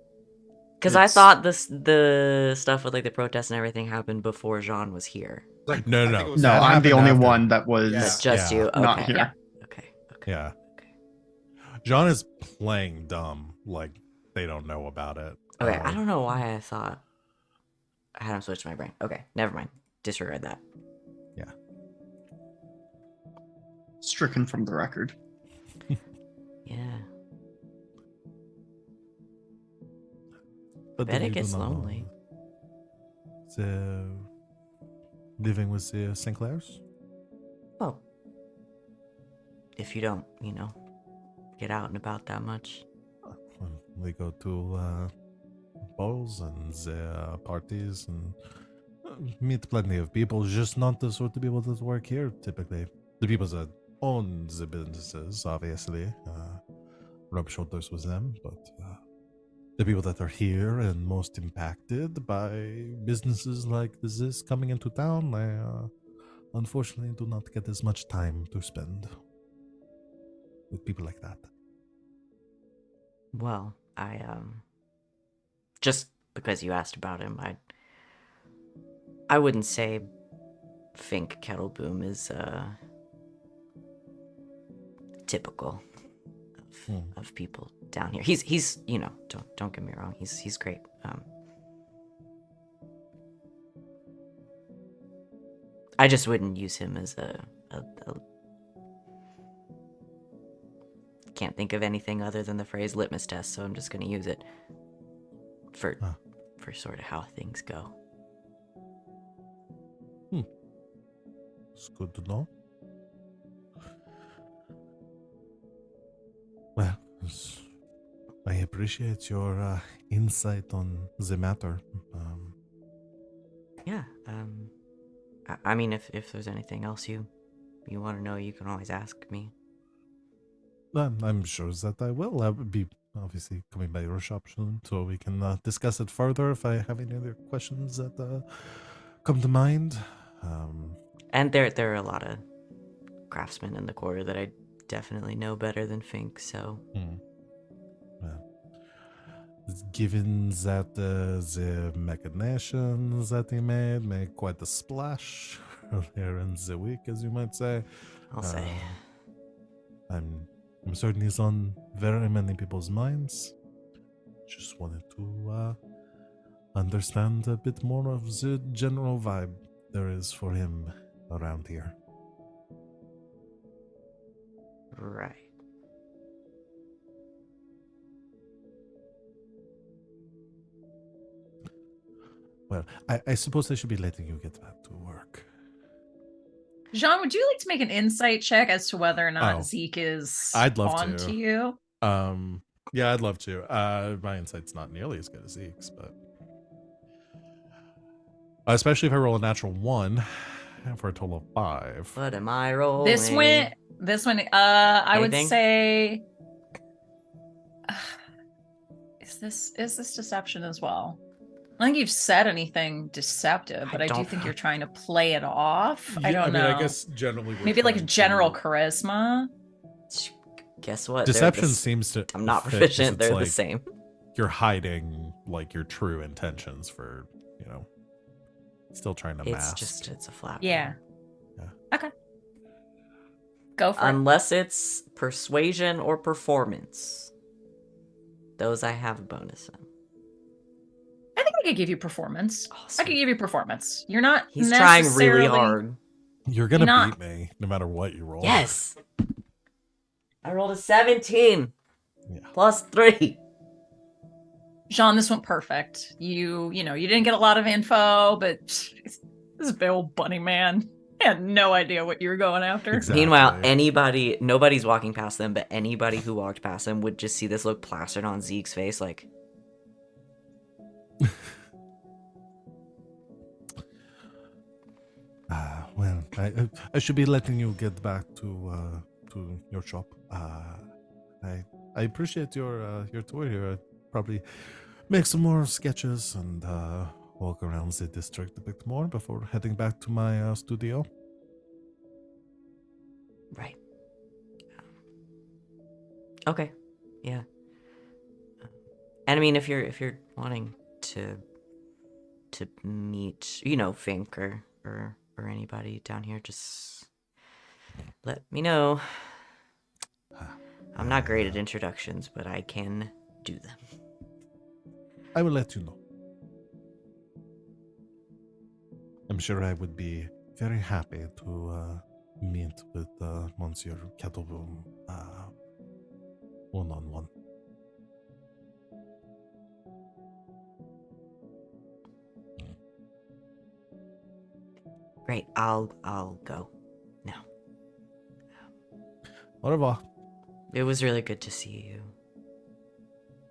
Speaker 2: Because I
Speaker 3: It's-
Speaker 2: thought the stuff with like the protests and everything happened before Jean was here.
Speaker 5: Like,
Speaker 4: No,
Speaker 5: I
Speaker 4: no,
Speaker 5: think it
Speaker 4: no.
Speaker 5: was-
Speaker 3: No,
Speaker 4: That
Speaker 3: I'm the
Speaker 4: happened
Speaker 3: only
Speaker 4: after.
Speaker 3: one that was
Speaker 5: Yeah.
Speaker 2: But just
Speaker 4: Yeah.
Speaker 2: you. Okay.
Speaker 3: not here.
Speaker 2: Okay.
Speaker 4: Yeah.
Speaker 2: Okay.
Speaker 4: John is playing dumb, like they don't know about it.
Speaker 2: Okay. I don't know why I thought I had him switch my brain. Okay. Never mind. Disregard that.
Speaker 3: stricken from the record.
Speaker 2: Yeah.
Speaker 4: But
Speaker 2: Bet
Speaker 4: if
Speaker 2: it
Speaker 4: you do
Speaker 2: gets
Speaker 4: not know,
Speaker 2: lonely.
Speaker 4: So, living with the Sinclairs?
Speaker 2: Well, if you don't, get out and about that much.
Speaker 4: Well, we go to balls and parties and meet plenty of people, just not the sort of people that work here typically. The people that own the businesses, obviously, rub shoulders with them, but the people that are here and most impacted by businesses like this coming into town, they unfortunately do not get as much time to spend with people like that.
Speaker 2: Well, I just because you asked about him, I wouldn't say Fink Kettleboom is typical of people down here. He's don't get me wrong, he's great. I just wouldn't use him as a can't think of anything other than the phrase litmus test, so I'm just gonna use it for sort of how things go.
Speaker 4: It's good to know. Well, I appreciate your insight on the matter.
Speaker 2: Yeah. I mean, if there's anything else you want to know, you can always ask me.
Speaker 4: I'm sure that I will. I will be obviously coming by your shop soon, so we can discuss it further if I have any other questions that come to mind.
Speaker 2: And there are a lot of craftsmen in the quarter that I definitely know better than Fink, so...
Speaker 4: Well, given that the machinations that he made quite a splash earlier in the week, as you might say,
Speaker 2: I'll say.
Speaker 4: I'm certain he's on very many people's minds. Just wanted to understand a bit more of the general vibe there is for him around here.
Speaker 2: Right.
Speaker 4: Well, I suppose I should be letting you get back to work.
Speaker 1: Jean, would you like to make an insight check as to whether or not
Speaker 4: Oh,
Speaker 1: Zeke is
Speaker 4: I'd love
Speaker 1: on
Speaker 4: to.
Speaker 1: to you?
Speaker 4: Yeah, I'd love to. My insight's not nearly as good as Zeke's, but especially if I roll a natural 1 for a total of 5.
Speaker 2: What am I rolling?
Speaker 1: This one, I would
Speaker 2: Anything?
Speaker 1: say, is this deception as well? I don't think you've said anything deceptive, but I do
Speaker 2: don't-
Speaker 1: think you're trying to play it off. I
Speaker 4: Yeah,
Speaker 1: don't know.
Speaker 4: I guess generally we're
Speaker 1: Maybe like a
Speaker 4: trying
Speaker 1: general
Speaker 4: to-
Speaker 1: charisma.
Speaker 2: Guess what?
Speaker 4: Deception seems to.
Speaker 2: I'm not
Speaker 4: fit 'cause
Speaker 2: proficient.
Speaker 4: it's
Speaker 2: They're the
Speaker 4: like
Speaker 2: same.
Speaker 4: You're hiding like your true intentions for, still trying to mask.
Speaker 2: It's a flat.
Speaker 1: Yeah.
Speaker 4: Yeah.
Speaker 1: Okay. Go for it.
Speaker 2: Unless it's persuasion or performance. Those I have a bonus in.
Speaker 1: I think I could give you performance.
Speaker 2: Oh,
Speaker 1: I could
Speaker 2: sweet.
Speaker 1: give you performance. You're not.
Speaker 2: He's trying really
Speaker 1: necessarily-
Speaker 2: hard.
Speaker 4: You're gonna
Speaker 1: not-
Speaker 4: beat me no matter what you roll.
Speaker 2: Yes. I rolled a 17.
Speaker 4: Yeah.
Speaker 2: Plus 3.
Speaker 1: Jean, this went perfect. You didn't get a lot of info, but this big old bunny man had no idea what you were going after.
Speaker 4: Exactly.
Speaker 2: Meanwhile, nobody's walking past them, but anybody who walked past them would just see this look plastered on Zeke's face, like,
Speaker 4: Well, I should be letting you get back to your shop. I appreciate your tour here. I'll probably make some more sketches and walk around the district a bit more before heading back to my studio.
Speaker 2: right. Okay. Yeah. And I mean, if you're wanting to meet, Fink or anybody down here, just let me know. I'm not great at introductions, but I can do them.
Speaker 4: I will let you know. I'm sure I would be very happy to meet with Monsieur Kettleboom one-on-one.
Speaker 2: Great. I'll go now.
Speaker 4: Au revoir.
Speaker 2: It was really good to see you.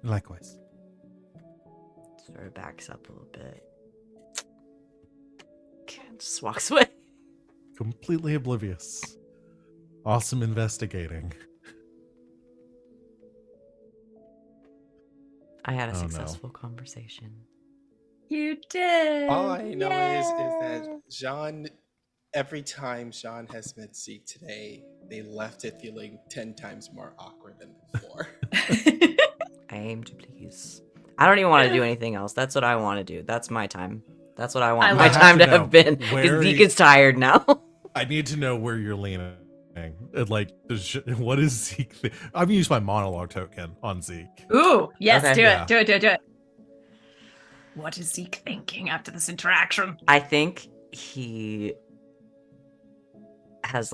Speaker 4: Likewise.
Speaker 2: Sort of backs up a little bit. Just walks away.
Speaker 4: Completely oblivious. Awesome investigating.
Speaker 2: I had a
Speaker 4: Oh, no.
Speaker 2: successful conversation.
Speaker 1: You did.
Speaker 5: All I know is
Speaker 1: Yay.
Speaker 5: that Jean, every time Jean has met Zeke today, they left it feeling 10 times more awkward than before.
Speaker 2: I aim to please. I don't even want to do anything else. That's what I want to do. That's my time. That's what I want
Speaker 1: I
Speaker 2: my
Speaker 1: love
Speaker 2: time
Speaker 4: it.
Speaker 2: to have been.
Speaker 4: Where
Speaker 2: Because Zeke
Speaker 4: you-
Speaker 2: is tired now.
Speaker 4: I need to know where you're leaning. Like, what is Zeke? I'm gonna use my monologue token on Zeke.
Speaker 1: Ooh, yes,
Speaker 2: Okay.
Speaker 1: do
Speaker 4: Yeah.
Speaker 1: it. Do it. Do it. What is Zeke thinking after this interaction?
Speaker 2: I think he has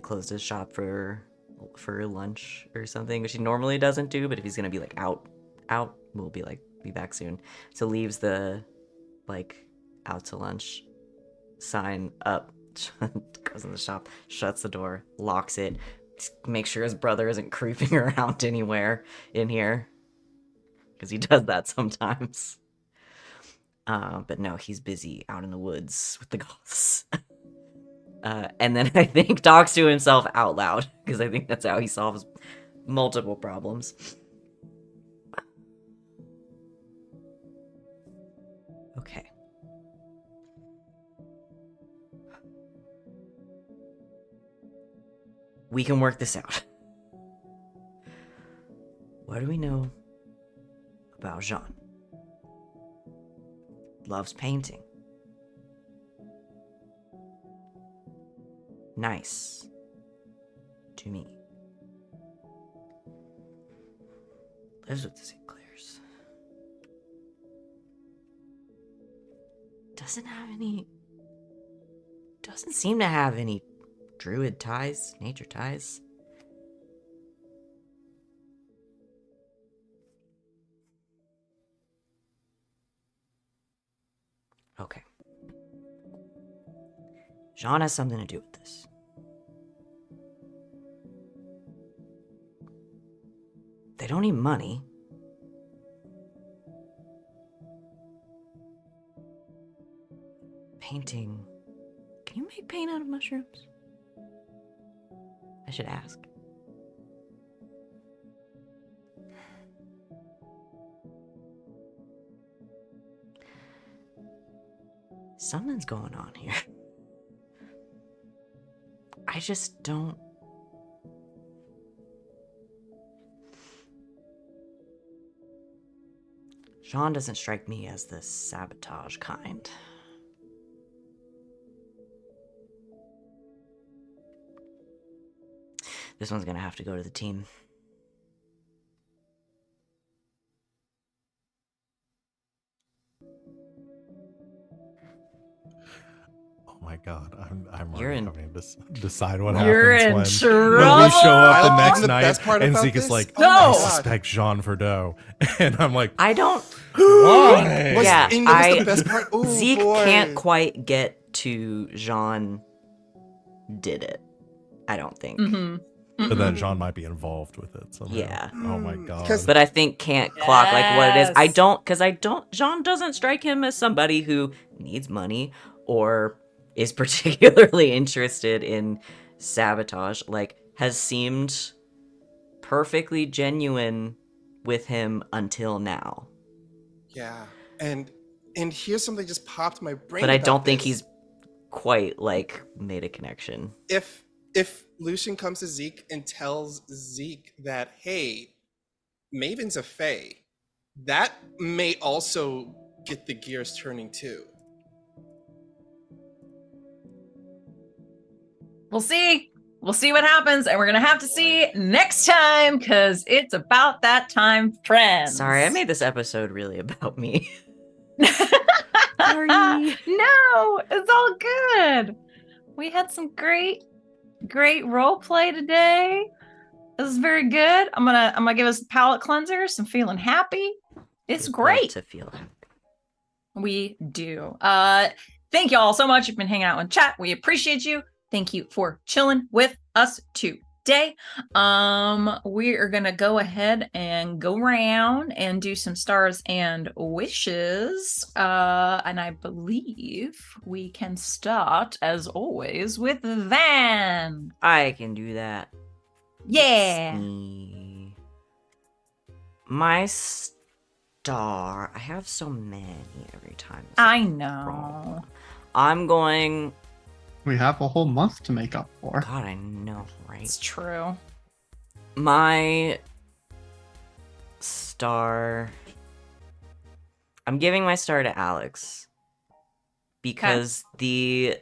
Speaker 2: closed his shop for lunch or something, which he normally doesn't do. But if he's gonna be out, we'll be back soon. So leaves the out to lunch sign up, goes in the shop, shuts the door, locks it, make sure his brother isn't creeping around anywhere in here, because he does that sometimes. But no, he's busy out in the woods with the goths. And then I think talks to himself out loud, because I think that's how he solves multiple problems. Okay. We can work this out. What do we know about Jean? Loves painting. Nice to me. Lives with the Sinclairs. Doesn't seem to have any druid ties, nature ties. Okay. Jean has something to do with this. They don't need money. Painting. Can you make paint out of mushrooms? I should ask. Something's going on here. I just don't... Jean doesn't strike me as the sabotage kind. This one's gonna have to go to the team.
Speaker 4: Oh my god, I'm
Speaker 2: You're
Speaker 4: already
Speaker 2: in-
Speaker 4: having to decide what
Speaker 1: You're
Speaker 4: happens
Speaker 1: in
Speaker 4: when
Speaker 1: trouble.
Speaker 4: we show up the
Speaker 5: I
Speaker 4: next
Speaker 5: love the
Speaker 4: night
Speaker 5: best part
Speaker 4: and
Speaker 5: about
Speaker 4: Zeke is
Speaker 5: this.
Speaker 4: like,
Speaker 1: No!
Speaker 4: I
Speaker 1: Oh
Speaker 4: suspect Jean Verdot. And I'm like,
Speaker 2: I don't...
Speaker 4: why?
Speaker 2: Yeah,
Speaker 5: and that was the best part. Ooh,
Speaker 2: Zeke
Speaker 5: boy.
Speaker 2: can't quite get to Jean did it. I don't think.
Speaker 1: Mm-hmm.
Speaker 4: But then Jean might be involved with it somehow.
Speaker 2: Yeah.
Speaker 4: Oh my god.
Speaker 5: 'Cause-
Speaker 2: But I think can't clock like what it is.
Speaker 1: Yes.
Speaker 2: Jean doesn't strike him as somebody who needs money or is particularly interested in sabotage. Like, has seemed perfectly genuine with him until now.
Speaker 5: Yeah, and here's something just popped in my brain.
Speaker 2: But I
Speaker 5: about
Speaker 2: don't think
Speaker 5: this.
Speaker 2: he's quite, like, made a connection.
Speaker 5: If Lucien comes to Zeke and tells Zeke that, hey, Maven's a Fae, that may also get the gears turning too.
Speaker 1: We'll see. We'll see what happens, and we're gonna have to see next time because it's about that time, friends.
Speaker 2: Sorry, I made this episode really about me.
Speaker 1: Sorry. No, it's all good. We had some great role play today. This is very good. I'm gonna give us a palate cleanser. I'm feeling happy. It's
Speaker 2: We'd love
Speaker 1: great.
Speaker 2: to feel happy.
Speaker 1: We do. Thank you all so much. You've been hanging out in chat. We appreciate you. Thank you for chilling with us today. We are gonna go ahead and go around and do some stars and wishes. And I believe we can start, as always, with Van.
Speaker 2: I can do that.
Speaker 1: Yeah.
Speaker 2: It's me. My star. I have so many every time. It's
Speaker 1: I
Speaker 2: like
Speaker 1: know.
Speaker 2: wrong. I'm going.
Speaker 3: We have a whole month to make up for.
Speaker 2: God, I know, right?
Speaker 1: It's true.
Speaker 2: My star. I'm giving my star to Alex because the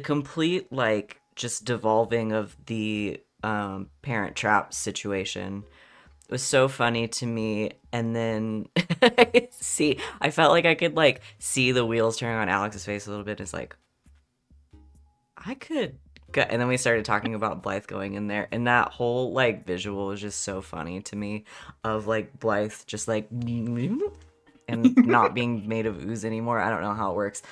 Speaker 2: complete like just devolving of the Parent Trap situation was so funny to me. And then I felt like I could like see the wheels turning on Alex's face a little bit. It's like, I could go. And then we started talking about Blythe going in there, and that whole like visual was just so funny to me of like Blythe just like and not being made of ooze anymore. I don't know how it works.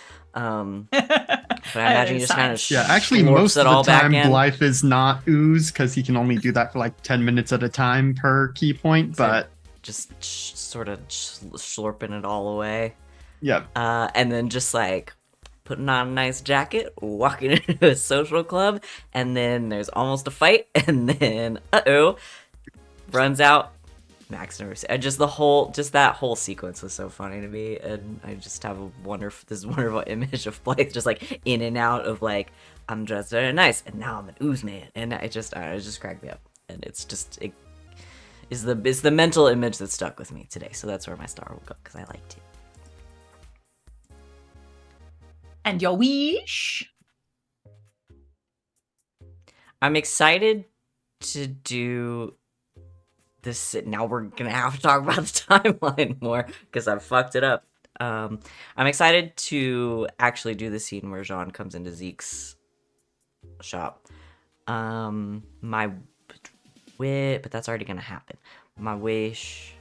Speaker 2: But I imagine he just kind of
Speaker 3: Yeah, actually, most of the
Speaker 2: all back
Speaker 3: time,
Speaker 2: in.
Speaker 3: Blythe is not Ooze because he can only do that for like 10 minutes at a time per key point.
Speaker 2: So
Speaker 3: But
Speaker 2: just sort of slurping it all away.
Speaker 3: yeah,
Speaker 2: And then just like putting on a nice jacket, walking into a social club, and then there's almost a fight, and then runs out. Max never see. Just that whole sequence was so funny to me, and I just have this wonderful image of Blythe just like in and out of like, I'm dressed very nice, and now I'm an Ooze man, and it just cracked me up, and it's the mental image that stuck with me today, so that's where my star will go because I liked it.
Speaker 1: And your wish?
Speaker 2: I'm excited to do this. Now we're gonna have to talk about the timeline more because I fucked it up. I'm excited to actually do the scene where Jean comes into Zeke's shop. But that's already gonna happen. My wish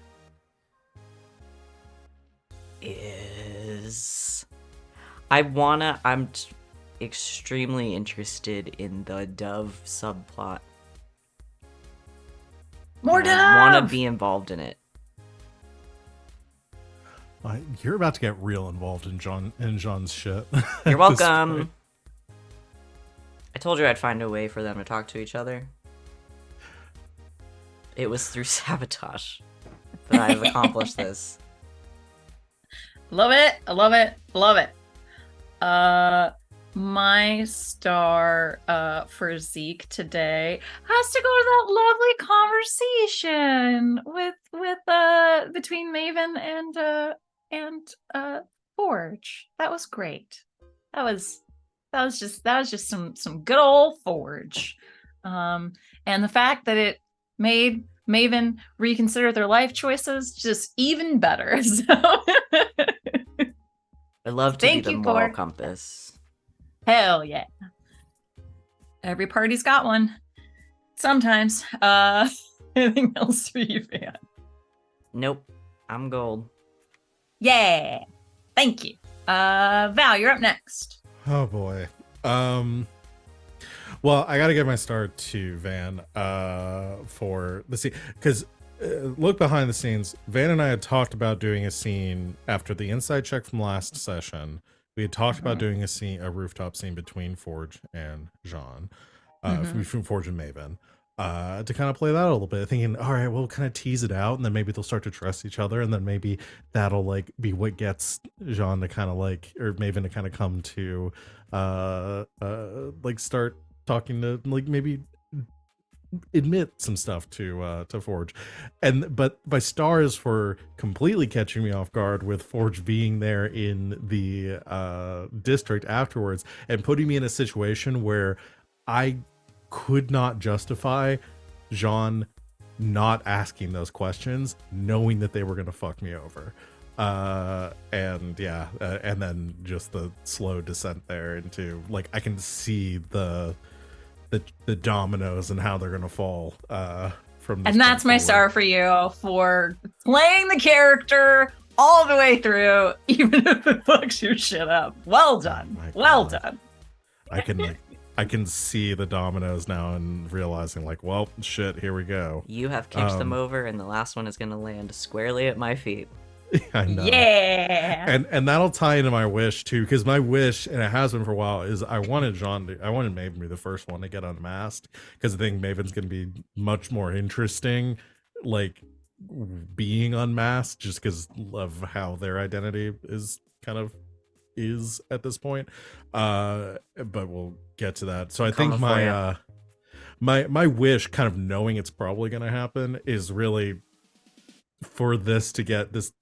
Speaker 2: is I'm extremely interested in the Dove subplot.
Speaker 1: More
Speaker 2: Dove! I want to
Speaker 1: Dove!
Speaker 2: be involved in it.
Speaker 4: You're about to get real involved in John's shit.
Speaker 2: You're welcome. I told you I'd find a way for them to talk to each other. It was through sabotage that I've accomplished this.
Speaker 1: Love it. I love it. Love it. My star for Zeke today has to go to that lovely conversation with between Maven and Forge. That was great. That was just some good old Forge. And the fact that it made Maven reconsider their life choices just even better. So
Speaker 2: I love to
Speaker 1: Thank
Speaker 2: be the
Speaker 1: you,
Speaker 2: moral
Speaker 1: Cord.
Speaker 2: compass.
Speaker 1: Hell yeah. Every party's got one. Sometimes. Anything else for you, Van?
Speaker 2: Nope. I'm gold.
Speaker 1: Yeah. Thank you. Val, you're up next.
Speaker 4: Oh boy. Well, I gotta give my star to Van for the scene because look behind the scenes. Van and I had talked about doing a scene after the inside check from last session. We had talked about doing a rooftop scene between Forge and Jean, between Forge and Maven, to kind of play that a little bit. Thinking, all right, we'll kind of tease it out, and then maybe they'll start to trust each other, and then maybe that'll like be what gets Jean to kind of like, or Maven to kind of come to, like start talking to, like maybe admit some stuff to Forge. But my star is for completely catching me off guard with Forge being there in the district afterwards and putting me in a situation where I could not justify Jean not asking those questions, knowing that they were going to fuck me over. And then just the slow descent there into, like, I can see the dominoes and how they're gonna fall from this.
Speaker 1: And that's my star for you for playing the character all the way through, even if it fucks your shit up. Well done. Well done.
Speaker 4: I can see the dominoes now and realizing, like, well, shit, here we go.
Speaker 2: You have kicked them over, and the last one is gonna land squarely at my feet.
Speaker 4: I know.
Speaker 1: Yeah.
Speaker 4: And that'll tie into my wish too, because my wish, and it has been for a while, is I wanted Maven to be the first one to get unmasked, because I think Maven's gonna be much more interesting, like being unmasked, just because of how their identity is at this point. But we'll get to that. So I think my wish, kind of knowing it's probably gonna happen, is really for this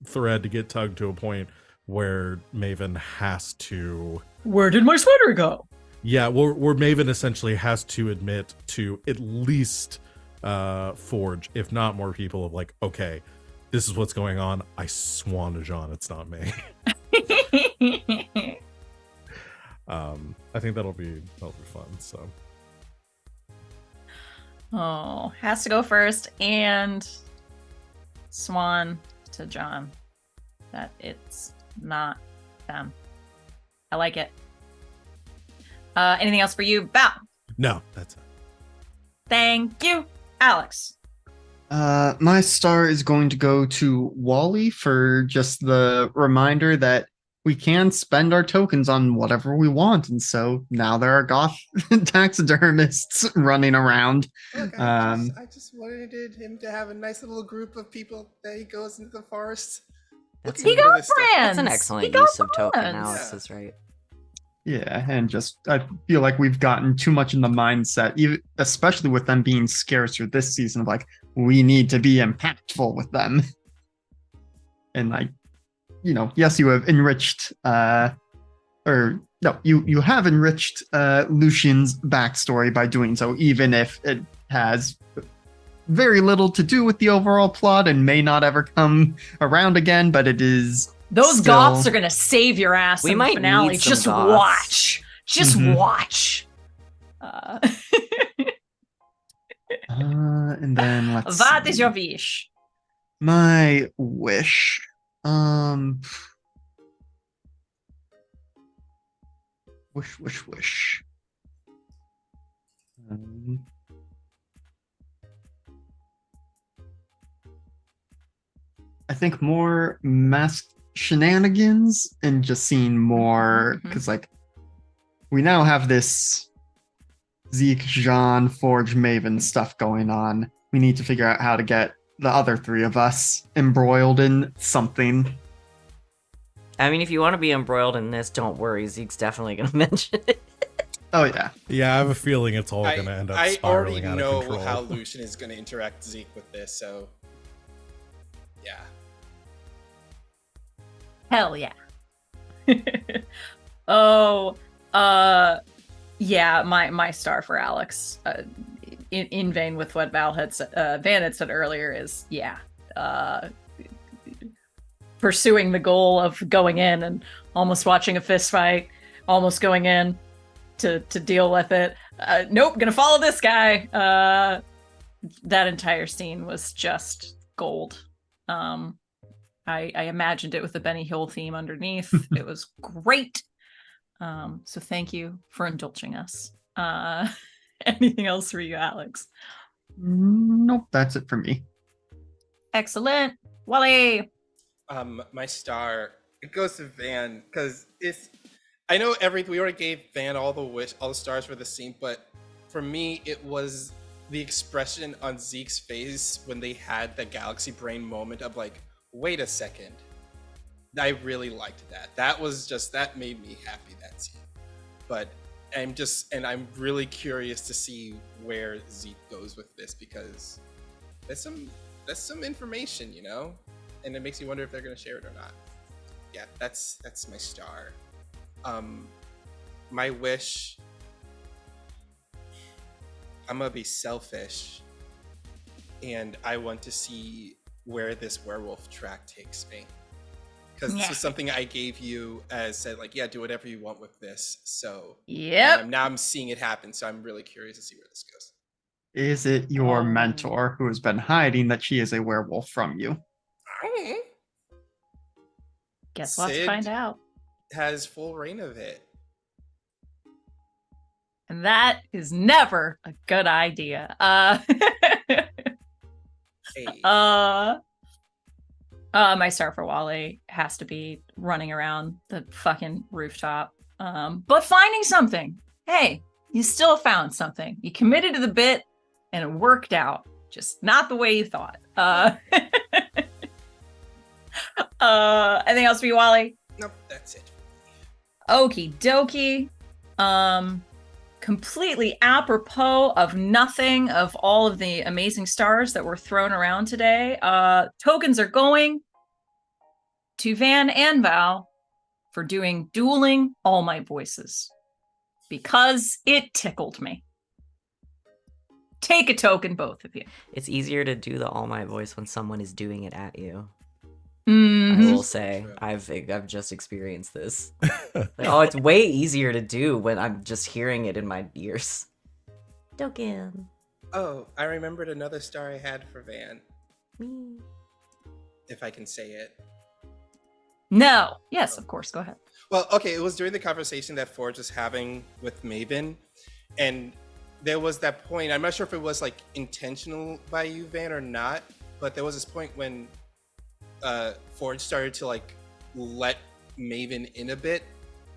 Speaker 4: thread to get tugged to a point where Maven has to...
Speaker 1: Where did my sweater go?
Speaker 4: Yeah, where Maven essentially has to admit to at least Forge, if not more people, of like, okay, this is what's going on. I swan to Jean, it's not me. I think that'll be fun. So,
Speaker 1: has to go first, and swan to John that it's not them. I like it. Anything else for you, Val?
Speaker 4: No, that's it.
Speaker 1: Thank you, Alex.
Speaker 3: My star is going to go to Wally for just the reminder that we can spend our tokens on whatever we want, and so now there are goth taxidermists running around.
Speaker 5: Look, I just wanted him to have a nice little group of people that he goes into the forest.
Speaker 2: That's
Speaker 1: He
Speaker 5: looking
Speaker 1: got
Speaker 5: for this stuff.
Speaker 1: friends.
Speaker 2: That's an
Speaker 1: He
Speaker 2: excellent
Speaker 1: got
Speaker 2: use of token.
Speaker 1: friends.
Speaker 2: Alex
Speaker 5: Yeah.
Speaker 2: is right.
Speaker 3: Yeah, and just I feel like we've gotten too much in the mindset, even especially with them being scarcer this season, of like we need to be impactful with them. And like, yes, you have enriched you have enriched Lucien's backstory by doing so, even if it has very little to do with the overall plot and may not ever come around again, but it is
Speaker 1: Those
Speaker 3: still...
Speaker 1: goths are gonna save your ass
Speaker 2: We
Speaker 1: in the
Speaker 2: might
Speaker 1: finale.
Speaker 2: need some
Speaker 1: Just
Speaker 2: goths.
Speaker 1: watch. Just
Speaker 3: Mhm.
Speaker 1: watch.
Speaker 3: And then let's
Speaker 1: What
Speaker 3: see.
Speaker 1: is your wish?
Speaker 3: My wish. Wish. I think more masked shenanigans and just seeing more,
Speaker 1: Mhm.
Speaker 3: because like we now have this Zeke, Jean, Forge, Maven stuff going on. We need to figure out how to get the other three of us embroiled in something.
Speaker 2: I mean, if you want to be embroiled in this, don't worry. Zeke's definitely going to mention it.
Speaker 3: Oh yeah.
Speaker 4: Yeah, I have a feeling it's all going to end up
Speaker 5: I already
Speaker 4: spiraling out
Speaker 5: know
Speaker 4: of control.
Speaker 5: how Lucien is going to interact with Zeke with this, so yeah.
Speaker 1: Hell yeah. Yeah, my star for Alex, in vain with what Van had said earlier, is pursuing the goal of going in and almost watching a fist fight, almost going in to deal with it. Nope, gonna follow this guy. That entire scene was just gold. I imagined it with the Benny Hill theme underneath. It was great. So thank you for indulging us. Anything else for you, Alex?
Speaker 3: Nope, that's it for me.
Speaker 1: Excellent. Wally.
Speaker 5: My star, it goes to Van, because I know we already gave Van all the stars for the scene, but for me it was the expression on Zeke's face when they had the galaxy brain moment of like, wait a second. I really liked that. That made me happy, that scene. But I'm really curious to see where Zeke goes with this, because that's some information, and it makes me wonder if they're gonna share it or not. Yeah, that's my star. My wish, I'm gonna be selfish, and I want to see where this werewolf track takes me, because this was something I gave you as said, like, yeah, do whatever you want with this. So
Speaker 1: Yep.
Speaker 5: now I'm seeing it happen, so I'm really curious to see where this goes.
Speaker 3: Is it your
Speaker 1: Oh.
Speaker 3: mentor who has been hiding that she is a werewolf from you?
Speaker 1: Guess we'll have to
Speaker 5: Sid
Speaker 1: find out.
Speaker 5: has full reign of it.
Speaker 1: And that is never a good idea.
Speaker 5: Hey.
Speaker 1: My star for Wally has to be running around the fucking rooftop. But finding something. Hey, you still found something. You committed to the bit and it worked out. Just not the way you thought. Anything else for you, Wally?
Speaker 5: Nope, that's it.
Speaker 1: Okie dokie. Completely apropos of nothing, of all of the amazing stars that were thrown around today. Tokens are going to Van and Val for doing dueling All Might voices, because it tickled me. Take a token, both of you.
Speaker 2: It's easier to do the All Might voice when someone is doing it at you.
Speaker 1: Mhm.
Speaker 2: I will say, I've just experienced this. It's way easier to do when I'm just hearing it in my ears. Token.
Speaker 5: Oh, I remembered another star I had for Van,
Speaker 2: Me.
Speaker 5: if I can say it.
Speaker 1: No. Yes, of course. Go ahead.
Speaker 5: Well, okay, it was during the conversation that Forge was having with Maven, and there was that point. I'm not sure if it was like intentional by you, Van, or not, but there was this point when Forge started to like let Maven in a bit.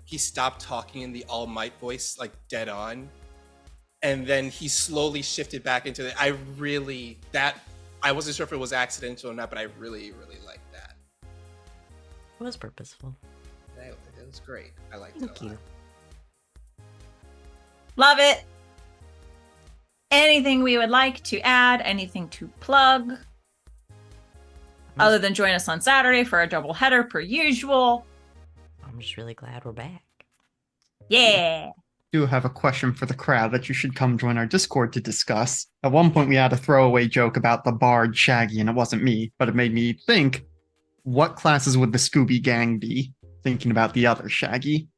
Speaker 5: He stopped talking in the All Might voice, like dead on, and then he slowly shifted back into the. I wasn't sure if it was accidental or not, but I really, really liked that.
Speaker 2: It was purposeful.
Speaker 5: It was great. I liked
Speaker 2: Thank
Speaker 5: it a lot.
Speaker 2: you.
Speaker 1: Love it. Anything we would like to add? Anything to plug? Other than join us on Saturday for a double header per usual.
Speaker 2: I'm just really glad we're back.
Speaker 1: Yeah.
Speaker 3: Do have a question for the crowd that you should come join our Discord to discuss. At one point, we had a throwaway joke about the bard Shaggy, and it wasn't me, but it made me think, what classes would the Scooby Gang be? Thinking about the other Shaggy.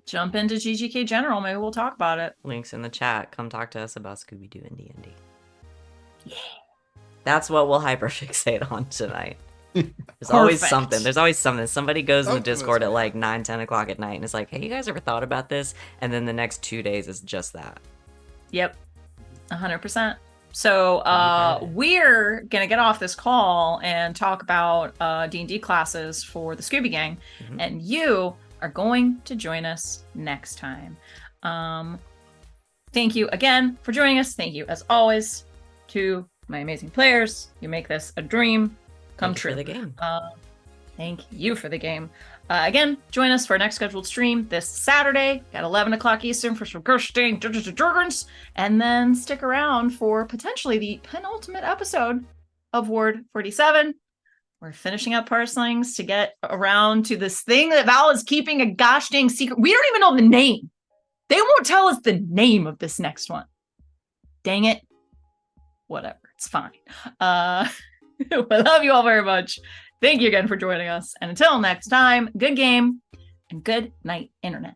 Speaker 1: Jump into GGK General. Maybe we'll talk about it.
Speaker 2: Links in the chat. Come talk to us about Scooby-Doo and D&D. Yeah. That's what we'll hyperfixate on tonight. There's always something. There's always something. Somebody goes in the Discord at like 9, 10 o'clock at night and it's like, hey, you guys ever thought about this? And then the next 2 days is just that.
Speaker 1: Yep. 100%. So we're going to get off this call and talk about D&D classes for the Scooby Gang. Mm-hmm. And you are going to join us next time. Thank you again for joining us. Thank you, as always, to my amazing players. You make this a dream come true.
Speaker 2: For the game.
Speaker 1: Thank you for the game. Again, join us for our next scheduled stream this Saturday at 11 o'clock Eastern for some Gerstein Dragons, and then stick around for potentially the penultimate episode of Ward 47. We're finishing up parcelings to get around to this thing that Val is keeping a gosh dang secret. We don't even know the name. They won't tell us the name of this next one. Dang it. Whatever. It's fine. I love you all very much. Thank you again for joining us. And until next time, good game and good night, Internet.